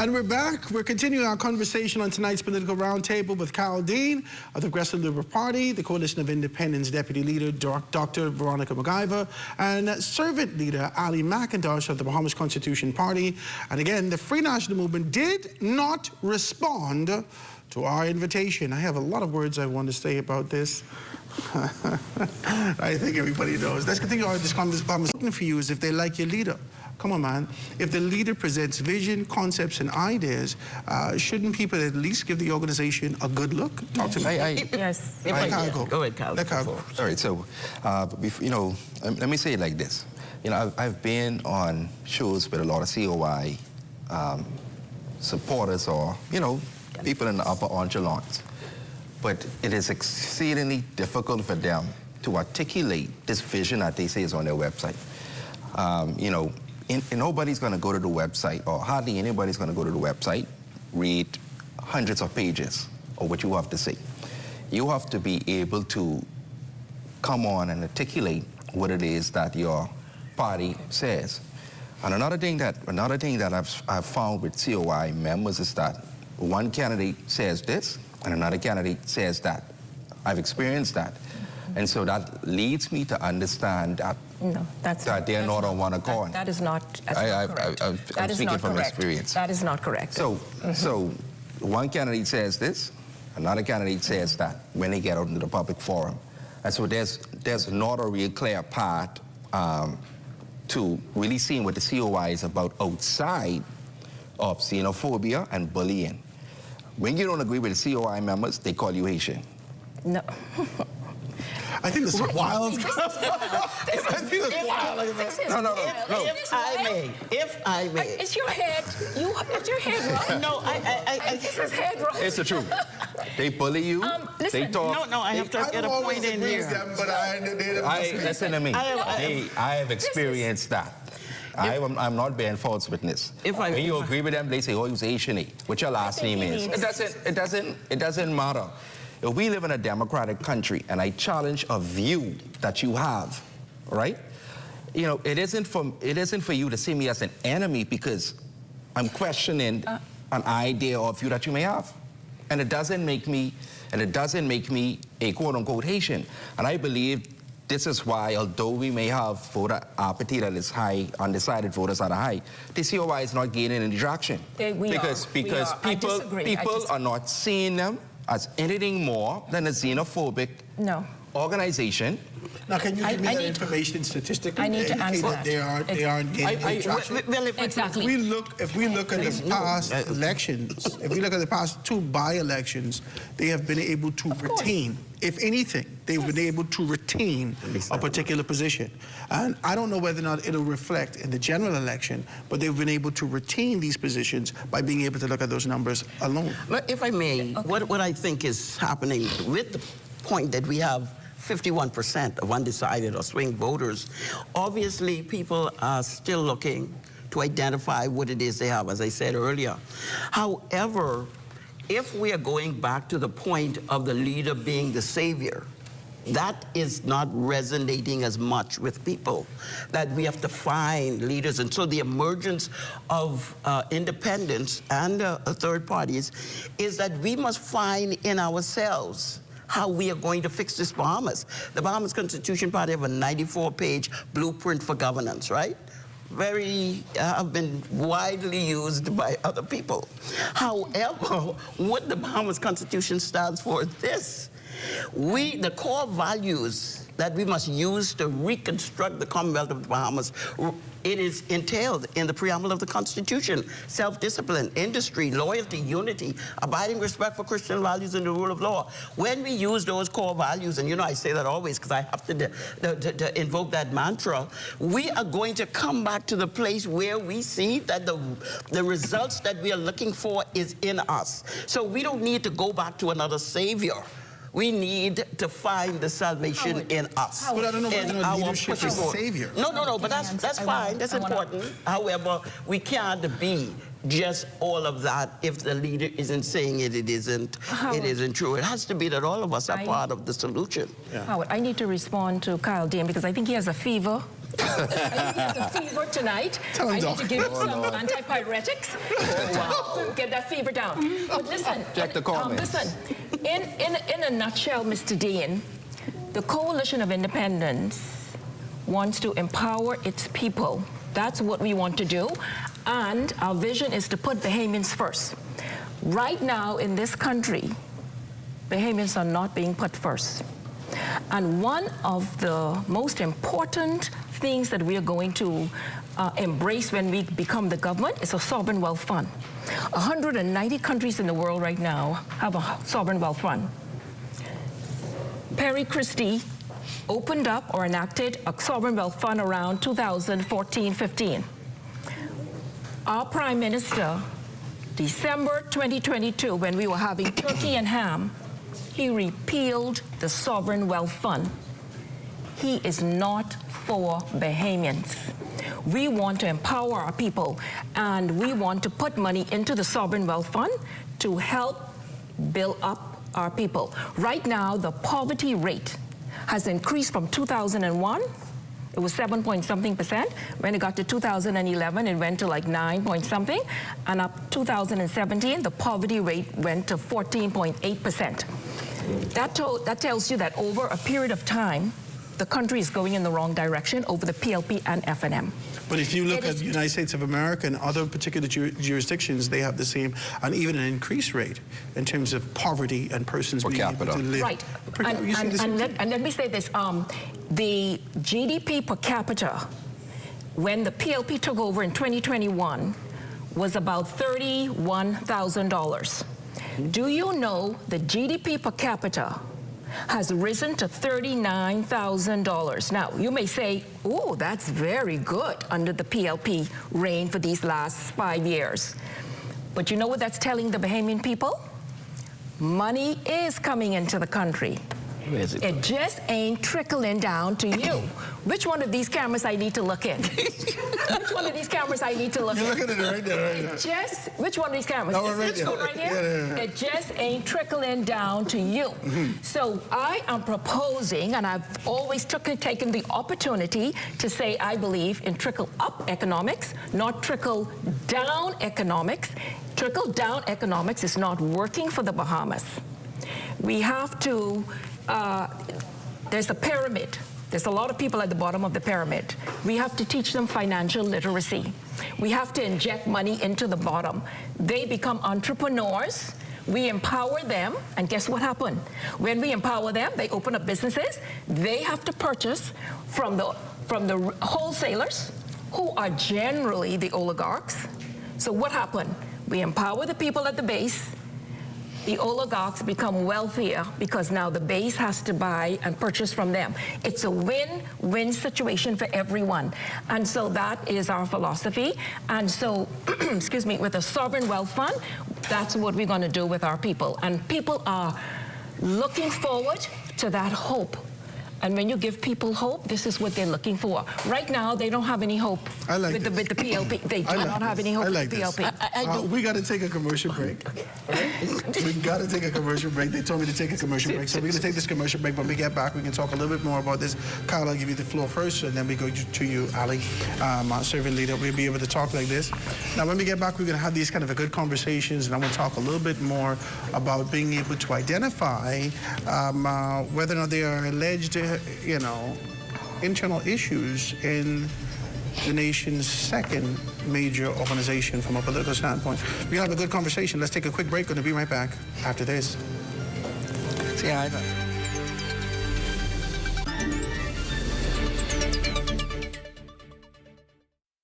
And we're back. We're continuing our conversation on tonight's political roundtable with Kyle Dean of the Progressive Liberal Party, the Coalition of Independents Deputy Leader Dr. Veronica McIver, and Servant Leader Ali McIntosh of the Bahamas Constitution Party. And again, the Free National Movement did not respond to our invitation. I have a lot of words I want to say about this. I think everybody knows. Let's continue on this conversation for you is if they like your leader. Come on, man. If the leader presents vision, concepts, and ideas, shouldn't people at least give the organization a good look? Talk to me. Yes. Go ahead, Kyle. Let Kyle go. All right, so, you know, let me say it like this. You know, I've been on shows with a lot of COI supporters or, you know, people in the upper echelons. But it is exceedingly difficult for them to articulate this vision that they say is on their website. You know, nobody's going to go to the website, or hardly anybody's going to go to the website, read hundreds of pages of what you have to say. You have to be able to come on and articulate what it is that your party says. And another thing that I've found with COI members is that one candidate says this, and another candidate says that. I've experienced that. And so that leads me to understand that, that they're not on one accord. That is not correct. I'm speaking from experience. That is not correct. So, so one candidate says this, another candidate says that when they get out into the public forum. And so there's not a real clear path to really seeing what the COI is about outside of xenophobia and bullying. When you don't agree with the COI members, they call you Haitian. No. I think this is wild. If I may. Is your head, is your head right? No, Is his head right? It's the truth. They bully you. They talk. No, I have to get a point in here. Listen to me. I have experienced that. I'm not bearing false witness. When you agree with them, they say, oh, you're Asian. What your last name is. It doesn't matter. If we live in a democratic country and I challenge a view that you have, right? You know, it isn't for you to see me as an enemy because I'm questioning an idea or view that you may have. And it doesn't make me a quote-unquote Haitian. And I believe this is why, although we may have voter apathy that is high, undecided voters that are high, the COI is not gaining any traction. Because people are not seeing them as anything more than a xenophobic organization. Now, can you give me that information statistically? I need to answer that. They aren't gaining traction. Exactly. If we look at the past elections, if we look at the past two by-elections, they have been able to retain. If anything, they've been able to retain a particular position. And I don't know whether or not it'll reflect in the general election, but they've been able to retain these positions by being able to look at those numbers alone. But if I may, what I think is happening with the point that we have 51% of undecided or swing voters, obviously people are still looking to identify what it is they have, as I said earlier. However, if we are going back to the point of the leader being the savior, that is not resonating as much with people, that we have to find leaders. And so the emergence of independents and third parties is that we must find in ourselves how we are going to fix this Bahamas. The Bahamas Constitution Party have a 94-page blueprint for governance, right? Have been widely used by other people. However, what the Bahamas Constitution stands for is this. The core values that we must use to reconstruct the Commonwealth of the Bahamas, it is entailed in the preamble of the Constitution: self-discipline, industry, loyalty, unity, abiding respect for Christian values and the rule of law. When we use those core values, and you know I say that always because I have to invoke that mantra, we are going to come back to the place where we see that the results that we are looking for is in us. So we don't need to go back to another savior. We need to find the salvation in us. But I don't know whether leadership is a savior. No, but that's fine. That's important. However, we can't be just all of that if the leader isn't saying it isn't true. It has to be that all of us are part of the solution. Howard, I need to respond to Kyle Dean because I think he has a fever I think he has a fever tonight. I need to give him some antipyretics. Wow. Get that fever down. But listen, check the comments. Listen, in a nutshell, Mr. Dean, the Coalition of Independence wants to empower its people. That's what we want to do. And our vision is to put Bahamians first. Right now in this country, Bahamians are not being put first. And one of the most important things that we are going to embrace when we become the government is a sovereign wealth fund. 190 countries in the world right now have a sovereign wealth fund. Perry Christie opened up or enacted a sovereign wealth fund around 2014-15. Our Prime Minister, December 2022, when we were having turkey and ham, he repealed the sovereign wealth fund. He is not for Bahamians. We want to empower our people, and we want to put money into the sovereign wealth fund to help build up our people. Right now, the poverty rate has increased from 2001. It was 7-point-something%. When it got to 2011, it went to like 9-point-something. And up 2017, the poverty rate went to 14.8%. That tells you that over a period of time, the country is going in the wrong direction over the PLP and FNM. But if you look at the United States of America and other particular jurisdictions, they have the same and even an increased rate in terms of poverty and persons being able to live. Right. And let me say this. The GDP per capita, when the PLP took over in 2021, was about $31,000. Do you know the GDP per capita has risen to $39,000. Now, you may say, oh, that's very good under the PLP reign for these last 5 years. But you know what that's telling the Bahamian people? Money is coming into the country. It just ain't trickling down to you. Which one of these cameras I need to look in? Which one of these cameras I need to look in? You're looking at it right there. Right there. Which one of these cameras? No, this one right here? Yeah. It just ain't trickling down to you. So I am proposing, and I've always taken the opportunity to say I believe in trickle-up economics, not trickle-down economics. Trickle-down economics is not working for the Bahamas. We have to... there's a pyramid. There's a lot of people at the bottom of the pyramid. We have to teach them financial literacy. We have to inject money into the bottom. They become entrepreneurs. We empower them, and guess what happened? When we empower them, they open up businesses. They have to purchase from the wholesalers, who are generally the oligarchs. So what happened? We empower the people at the base. The oligarchs become wealthier because now the base has to buy and purchase from them. It's a win-win situation for everyone. And so that is our philosophy. And so, excuse me, with a sovereign wealth fund, that's what we're going to do with our people. And people are looking forward to that hope. And when you give people hope, this is what they're looking for. Right now, they don't have any hope with the PLP. They do not have any hope with the PLP. We got to take a commercial break. We got to take a commercial break. They told me to take a commercial break. So we're going to take this commercial break. When we get back, we can talk a little bit more about this. Kyle, I'll give you the floor first, and then we go to you, Ali, our servant leader. We'll be able to talk like this. Now, when we get back, we're going to have these kind of a good conversations, and I'm going to talk a little bit more about being able to identify whether or not they are alleged internal issues in the nation's second major organization from a political standpoint. We're going to have a good conversation. Let's take a quick break. Going to be right back after this.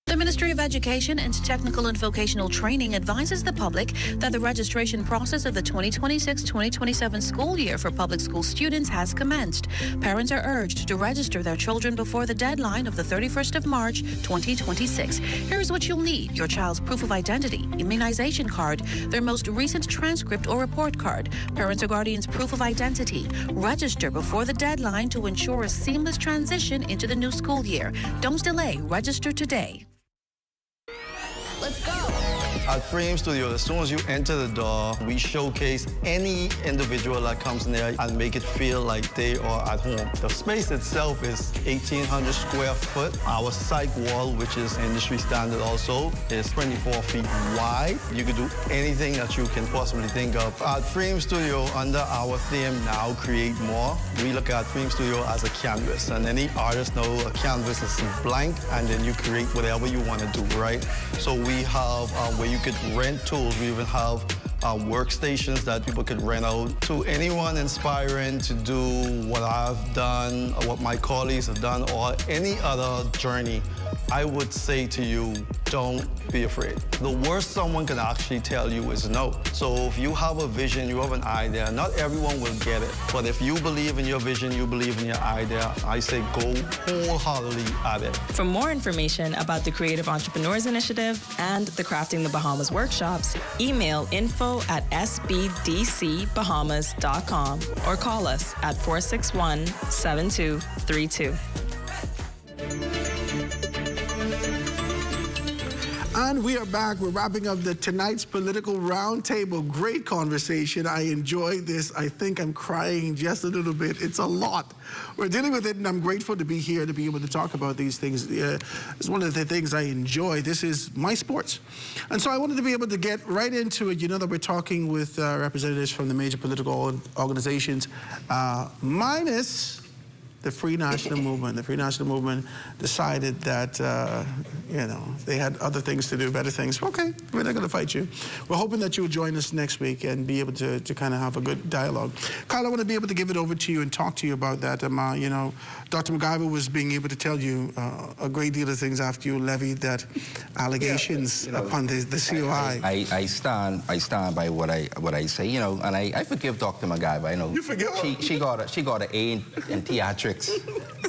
The Ministry of Education and Technical and Vocational Training advises the public that the registration process of the 2026-2027 school year for public school students has commenced. Parents are urged to register their children before the deadline of the 31st of March, 2026. Here's what you'll need: your child's proof of identity, immunization card, their most recent transcript or report card, parents or guardians' proof of identity. Register before the deadline to ensure a seamless transition into the new school year. Don't delay. Register today. Let's go. At Frame Studio, as soon as you enter the door, we showcase any individual that comes in there and make it feel like they are at home. The space itself is 1,800 square foot. Our side wall, which is industry standard also, is 24 feet wide. You can do anything that you can possibly think of. At Frame Studio, under our theme, Now Create More, we look at Frame Studio as a canvas. And any artist knows a canvas is blank, and then you create whatever you want to do, right? So we have where you could rent tools. We even have workstations that people could rent out. To anyone inspiring to do what I've done, or what my colleagues have done, or any other journey, I would say to you, don't be afraid. The worst someone can actually tell you is no. So if you have a vision, you have an idea, not everyone will get it. But if you believe in your vision, you believe in your idea, I say go wholeheartedly at it. For more information about the Creative Entrepreneurs Initiative and the Crafting the Bahamas workshops, email info@sbdcbahamas.com or call us at 461-7232. And we are back. We're wrapping up tonight's political roundtable. Great conversation. I enjoyed this. I think I'm crying just a little bit. It's a lot. We're dealing with it, and I'm grateful to be here to be able to talk about these things. It's one of the things I enjoy. This is my sports. And so I wanted to be able to get right into it. You know that we're talking with representatives from the major political organizations, minus the Free National Movement. The Free National Movement decided that, you know, they had other things to do, better things. Okay, we're not going to fight you. We're hoping that you'll join us next week and be able to kind of have a good dialogue. Kyle, I want to be able to give it over to you and talk to you about that. You know, Dr. MacGyver was being able to tell you a great deal of things after you levied that allegations upon the COI. I stand by what I say, you know, and I forgive Dr. MacGyver. I know you forgive her? She got an A in theatrics.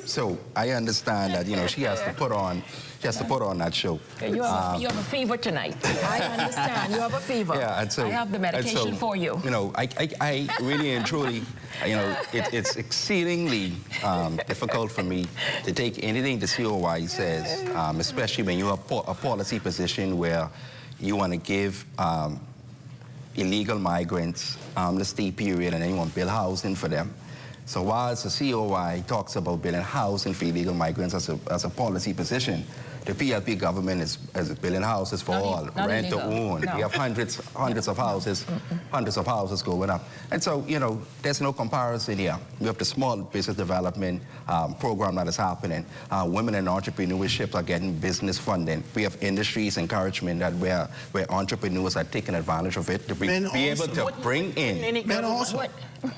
So I understand that, you know, she has to put on that show. You have a fever tonight. I understand. You have a fever. Yeah, and so, I have the medication for you. You know, I really and truly, you know, it's exceedingly difficult for me to take anything the COI says, especially when you have a policy position where you want to give illegal migrants the stay period, and then you want to build housing for them. So whilst the COI talks about building housing for illegal migrants as a policy position, the PLP government is building houses for all, rent to own. We have hundreds of houses going up. And so, you know, there's no comparison here. We have the small business development program that is happening. Women in entrepreneurship are getting business funding. We have industries encouragement that where entrepreneurs are taking advantage of it to be able to bring in. Men also.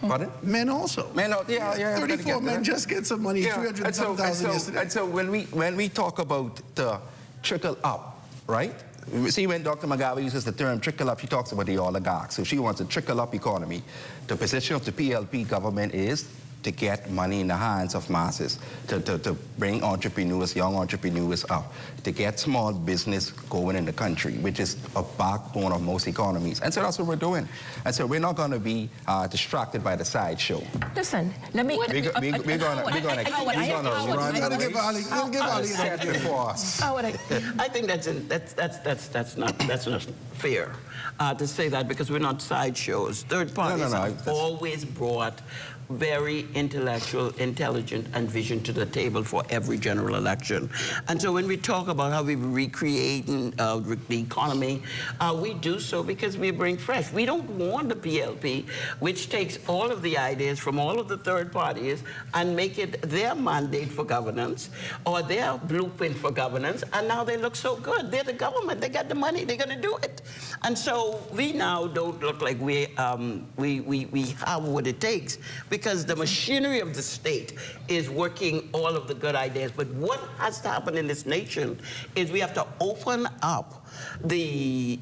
Pardon? Men also. Men, yeah. 34 men just get some money, 300,000 yesterday. And so when we talk about the trickle up, right? See, when Dr. MacGyver uses the term trickle up, she talks about the oligarchs. So she wants a trickle up economy. The position of the PLP government is to get money in the hands of masses, to bring entrepreneurs, young entrepreneurs up, to get small business going in the country, which is a backbone of most economies. And so that's what we're doing. And so we're not going to be distracted by the sideshow. Listen, let me... We're going to run the I think that's not fair to say that, because we're not sideshows. Third parties have always brought very intellectual, intelligent, and vision to the table for every general election. And so when we talk about how we're recreating the economy, we do so because we bring fresh. We don't want the PLP, which takes all of the ideas from all of the third parties and make it their mandate for governance or their blueprint for governance, and now they look so good. They're the government. They got the money. They're going to do it. And so we now don't look like we have what it takes, because the machinery of the state is working all of the good ideas. But what has to happen in this nation is we have to open up the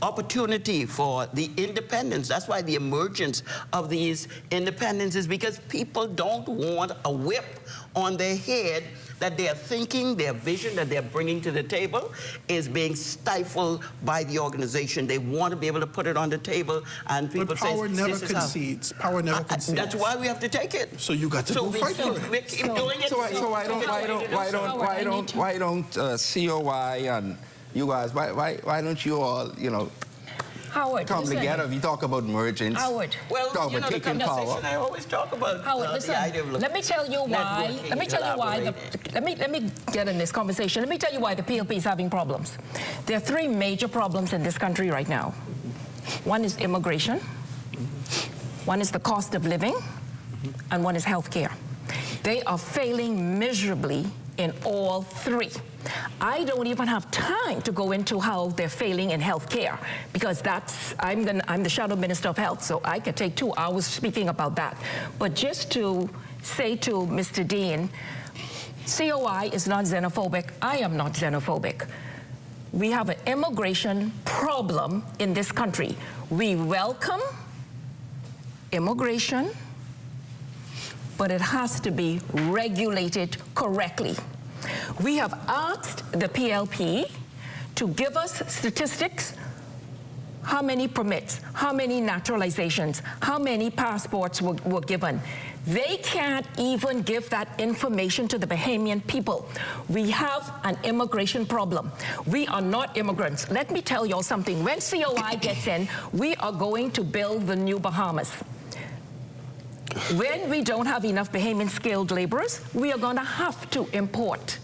opportunity for the independence. That's why the emergence of these independences, because people don't want a whip on their head that their thinking, their vision that they're bringing to the table is being stifled by the organization. They want to be able to put it on the table, and people say, power never concedes. Power never concedes. That's why we have to take it. So you got to go fight for it. We keep doing it. So why don't COI you guys, why don't you all, you know, Howard, come listen. together? We talk about mergings. Howard. Well, talk you about know, the taking power. conversation I always talk about Howard, listen, the idea of let me tell you why. networking, Let me tell you why. collaborating. Let me get in this conversation. Let me tell you why the PLP is having problems. There are three major problems in this country right now. One is immigration. One is the cost of living, and one is health care. They are failing miserably in all three. I don't even have time to go into how they're failing in health care, because I'm the Shadow Minister of Health, so I could take 2 hours speaking about that. But just to say to Mr. Dean, COI is not xenophobic. I am not xenophobic. We have an immigration problem in this country. We welcome immigration, but it has to be regulated correctly. We have asked the PLP to give us statistics, how many permits, how many naturalizations, how many passports were given. They can't even give that information to the Bahamian people. We have an immigration problem. We are not immigrants. Let me tell y'all something. When COI gets in, we are going to build the new Bahamas. When we don't have enough Bahamian skilled laborers, we are going to have to import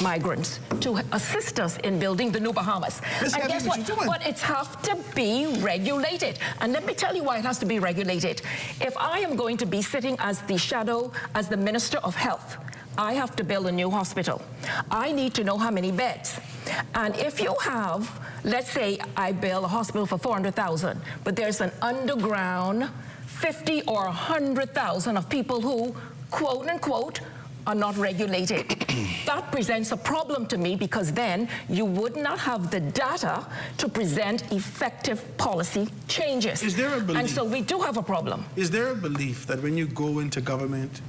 migrants to assist us in building the new Bahamas. And guess what? But it has to be regulated. And let me tell you why it has to be regulated. If I am going to be sitting as the Minister of Health, I have to build a new hospital. I need to know how many beds. And if you have, let's say I build a hospital for 400,000, but there's an underground 50 or 100,000 of people who, quote unquote, are not regulated. That presents a problem to me, because then you would not have the data to present effective policy changes. Is there a belief? And so we do have a problem. Is there a belief that when you go into government,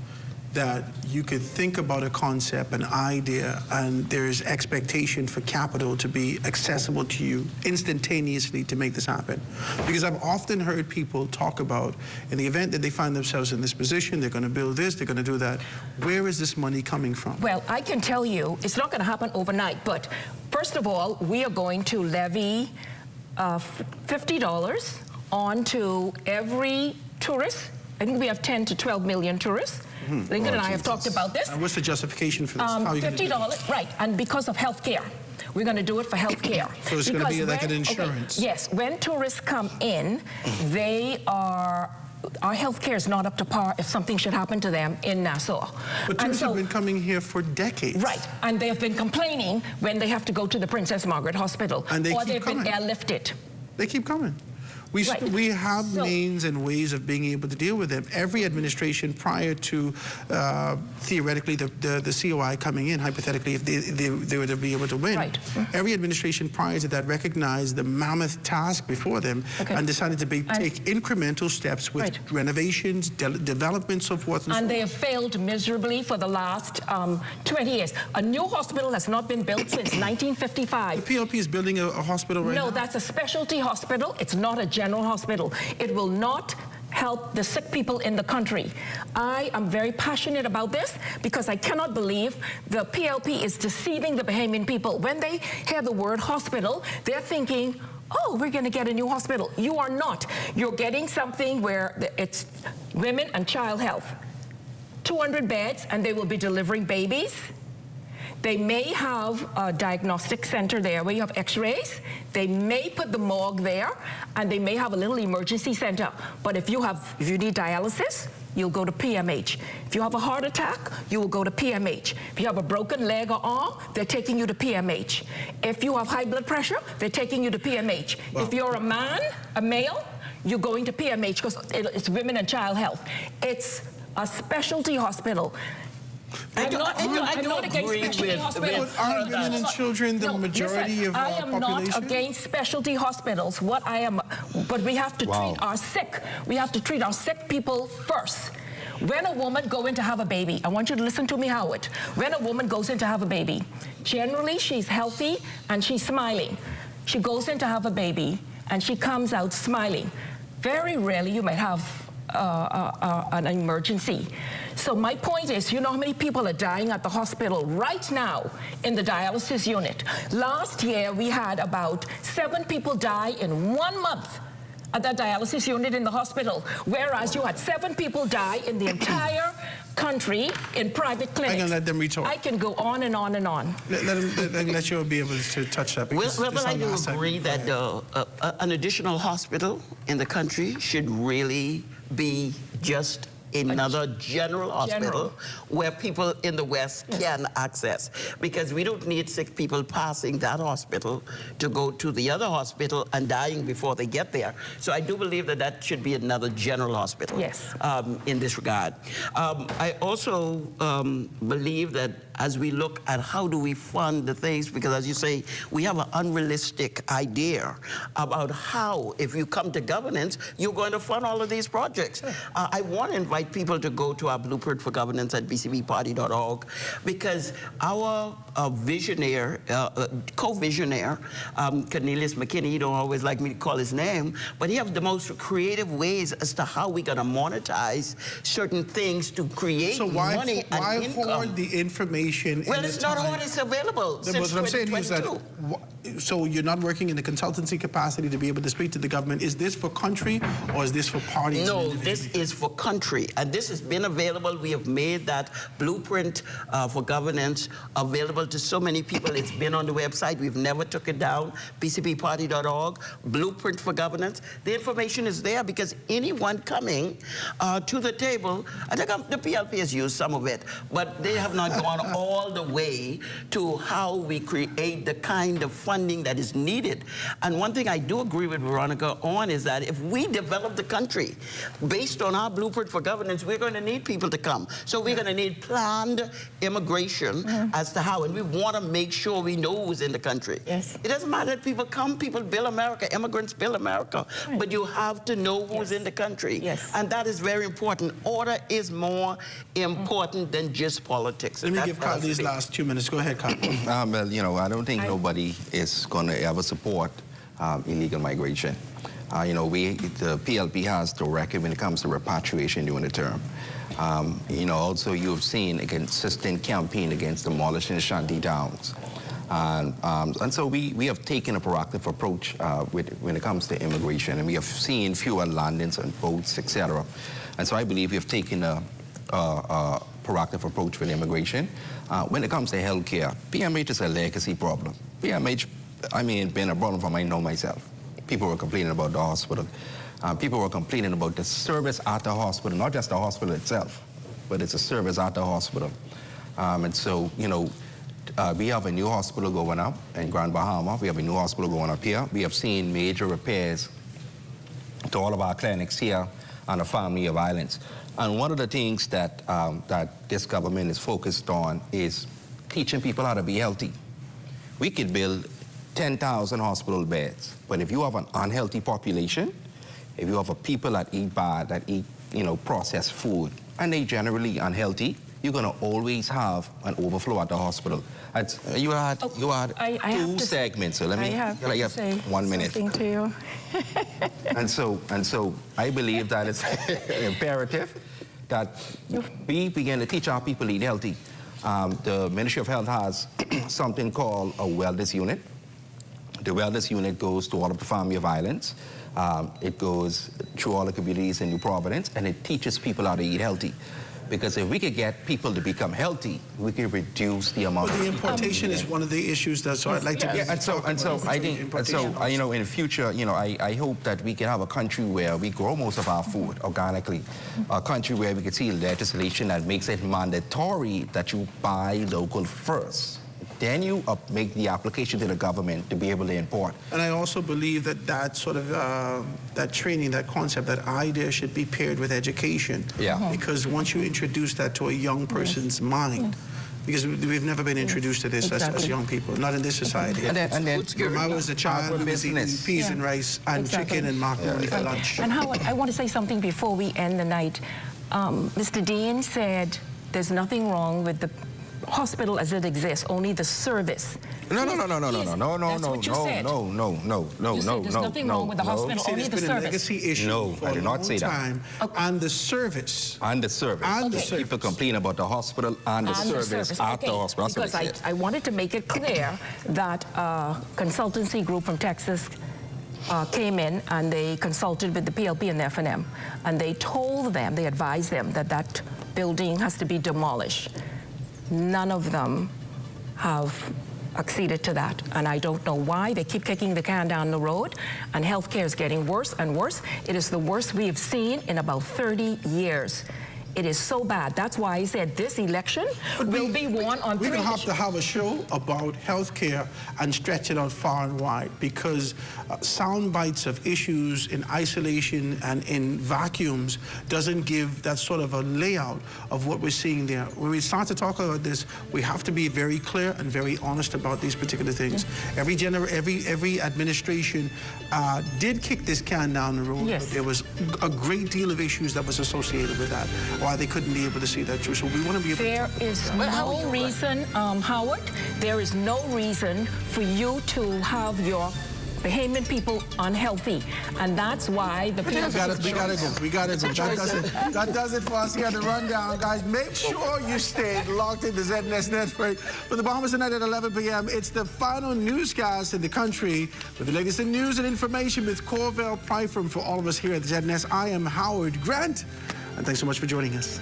that you could think about a concept, an idea, and there's expectation for capital to be accessible to you instantaneously to make this happen? Because I've often heard people talk about, in the event that they find themselves in this position, they're going to build this, they're going to do that. Where is this money coming from? Well, I can tell you, it's not going to happen overnight, but first of all, we are going to levy $50 onto every tourist. I think we have 10 to 12 million tourists. Lincoln and I have talked about this. And what's the justification for this? How are you going to do $50, right, and because of health care. We're going to do it for health care. So it's going to be like an insurance? Okay, yes, when tourists come in, our health care is not up to par if something should happen to them in Nassau. But tourists have been coming here for decades. Right, and they have been complaining when they have to go to the Princess Margaret Hospital. And they or keep they've coming. been airlifted. They keep coming. We have means and ways of being able to deal with them. Every administration prior to, theoretically, the COI coming in, hypothetically, if they were to be able to win, every administration prior to that recognized the mammoth task before them and decided to take incremental steps with renovations, development, so forth and so on. And they have failed miserably for the last 20 years. A new hospital has not been built since 1955. The PLP is building a hospital right now? No, that's a specialty hospital. It's not a general hospital. It will not help the sick people in the country. I am very passionate about this because I cannot believe the PLP is deceiving the Bahamian people. When they hear the word hospital, they're thinking, oh, we're going to get a new hospital. You are not. You're getting something where it's women and child health. 200 beds, and they will be delivering babies. They may have a diagnostic center there where you have x-rays. They may put the morgue there, and they may have a little emergency center. But if you need dialysis, you'll go to PMH. If you have a heart attack, you will go to PMH. If you have a broken leg or arm, they're taking you to PMH. If you have high blood pressure, they're taking you to PMH. Wow. If you're a male, you're going to PMH because it's women and child health. It's a specialty hospital. I'm not against specialty hospitals. Aren't women and children the majority of our population? I am not against specialty hospitals. But we have to treat our sick. We have to treat our sick people first. When a woman goes in to have a baby, I want you to listen to me, Howard. When a woman goes in to have a baby, generally she's healthy and she's smiling. She goes in to have a baby and she comes out smiling. Very rarely you might have an emergency. So my point is, you know how many people are dying at the hospital right now in the dialysis unit? Last year, we had about 7 people die in 1 month at that dialysis unit in the hospital, whereas you had 7 people die in the entire country in private clinics. I'm going to let them retort. I can go on and on and on. Let you be able to touch that. Well, I do agree that an additional hospital in the country should really be just another general hospital where people in the West can access, because we don't need sick people passing that hospital to go to the other hospital and dying before they get there. So I do believe that that should be another general hospital in this regard. I also believe that as we look at how do we fund the things, because as you say, we have an unrealistic idea about how, if you come to governance, you're going to fund all of these projects. I want to invite people to go to our Blueprint for Governance at bcbparty.org, because our visionaire, co-visionaire, Cornelius McKinney, you don't always like me to call his name, but he has the most creative ways as to how we're going to monetize certain things to create money and income. Why hoard the information? Well, it's not all it's available since what I'm saying is that, 2022. so you're not working in the consultancy capacity to be able to speak to the government. Is this for country or is this for parties? No, this is for country, and this has been available. We have made that Blueprint for Governance available to so many people. It's been on the website. We've never took it down, bcbparty.org, Blueprint for Governance. The information is there because anyone coming to the table, I think the PLP has used some of it, but they have not gone all the way to how we create the kind of funding that is needed. And one thing I do agree with Veronica on is that if we develop the country based on our Blueprint for Governance, we're going to need people to come. So we're going to need planned immigration as to how, and we want to make sure we know who's in the country. It doesn't matter that people come, people build America, immigrants build America, but you have to know who's in the country. And that is very important. Order is more important than just politics. Let me give Carl these last 2 minutes. Go ahead, Carl. Well, you know, I don't think nobody is going to ever support illegal migration. You know, the PLP has the record when it comes to repatriation during the term. You know, also you've seen a consistent campaign against demolishing the shanty towns. And so we have taken a proactive approach when it comes to immigration, and we have seen fewer landings on boats, etc. And so I believe we have taken a proactive approach with immigration. When it comes to healthcare, PMH is a legacy problem. PMH, I mean, been a problem for me, I know myself. People were complaining about the hospital. People were complaining about the service at the hospital, not just the hospital itself, but it's a service at the hospital. And so, you know, we have a new hospital going up in Grand Bahama. We have a new hospital going up here. We have seen major repairs to all of our clinics here on the family of islands. And one of the things that, that this government is focused on is teaching people how to be healthy. We could build 10,000 hospital beds, but if you have an unhealthy population, if you have a people that eat bad, that eat, you know, processed food, and they generally unhealthy, you're going to always have an overflow at the hospital. You had two segments, so let me have 1 minute. To you. and so I believe that it's imperative that we begin to teach our people to eat healthy. The Ministry of Health has something called a wellness unit. The wellness unit goes to all of the family of islands. It goes through all the communities in New Providence, and it teaches people how to eat healthy. Because if we could get people to become healthy, we could reduce the amount. But the importation is one of the issues that. So I'd like to. And so I think, you know, in the future, you know, I hope that we can have a country where we grow most of our food organically, a country where we can see legislation that makes it mandatory that you buy local first. Then you make the application to the government to be able to import. And I also believe that that sort of, that training, that concept, that idea should be paired with education. Because once you introduce that to a young person's mind, because we've never been introduced to this as young people, not in this society. And then when I was a child, we was eating peas and rice and chicken and macaroni for lunch. And Howard, I want to say something before we end the night. Mr. Dean said there's nothing wrong with the hospital as it exists, only the service. No. That's what you said. No. You said there's nothing wrong with the hospital, only the It's been a service. legacy issue No, for I a did not long say that. time. And the service. And the service. And the service. People complain about the hospital and the service at the hospital. That's what Because they said. I wanted to make it clear that a consultancy group from Texas came in and they consulted with the PLP and the FNM, and they told them, they advised them that that building has to be demolished. None of them have acceded to that, and I don't know why. They keep kicking the can down the road, and healthcare is getting worse and worse. It is the worst we have seen in about 30 years. It is so bad. That's why I said this election will be won on three We're going to have issues. to have a show about healthcare and stretch it out far and wide, because sound bites of issues in isolation and in vacuums doesn't give that sort of a layout of what we're seeing there. When we start to talk about this, we have to be very clear and very honest about these particular things. Every administration did kick this can down the road. Yes. But there was a great deal of issues that was associated with that, why they couldn't be able to see that through. So we want to be able There is no reason, Howard, there is no reason for you to have your Bahamian people unhealthy. And that's why the people... We gotta go. That does it for us here at the Rundown, guys. Make sure you stay locked in the ZNS Network. For the Bahamas tonight at 11 p.m., it's the final newscast in the country with the latest in news and information with Corvell Pryfram. For all of us here at the ZNS, I am Howard Grant, and thanks so much for joining us.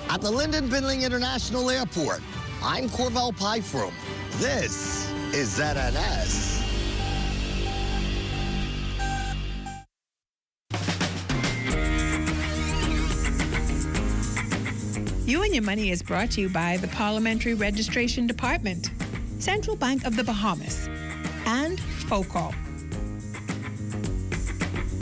At the Lyndon Bindling International Airport, I'm Corvell Pryfram. This is ZNS. You and Your Money is brought to you by the Parliamentary Registration Department, Central Bank of the Bahamas, and FOCAL.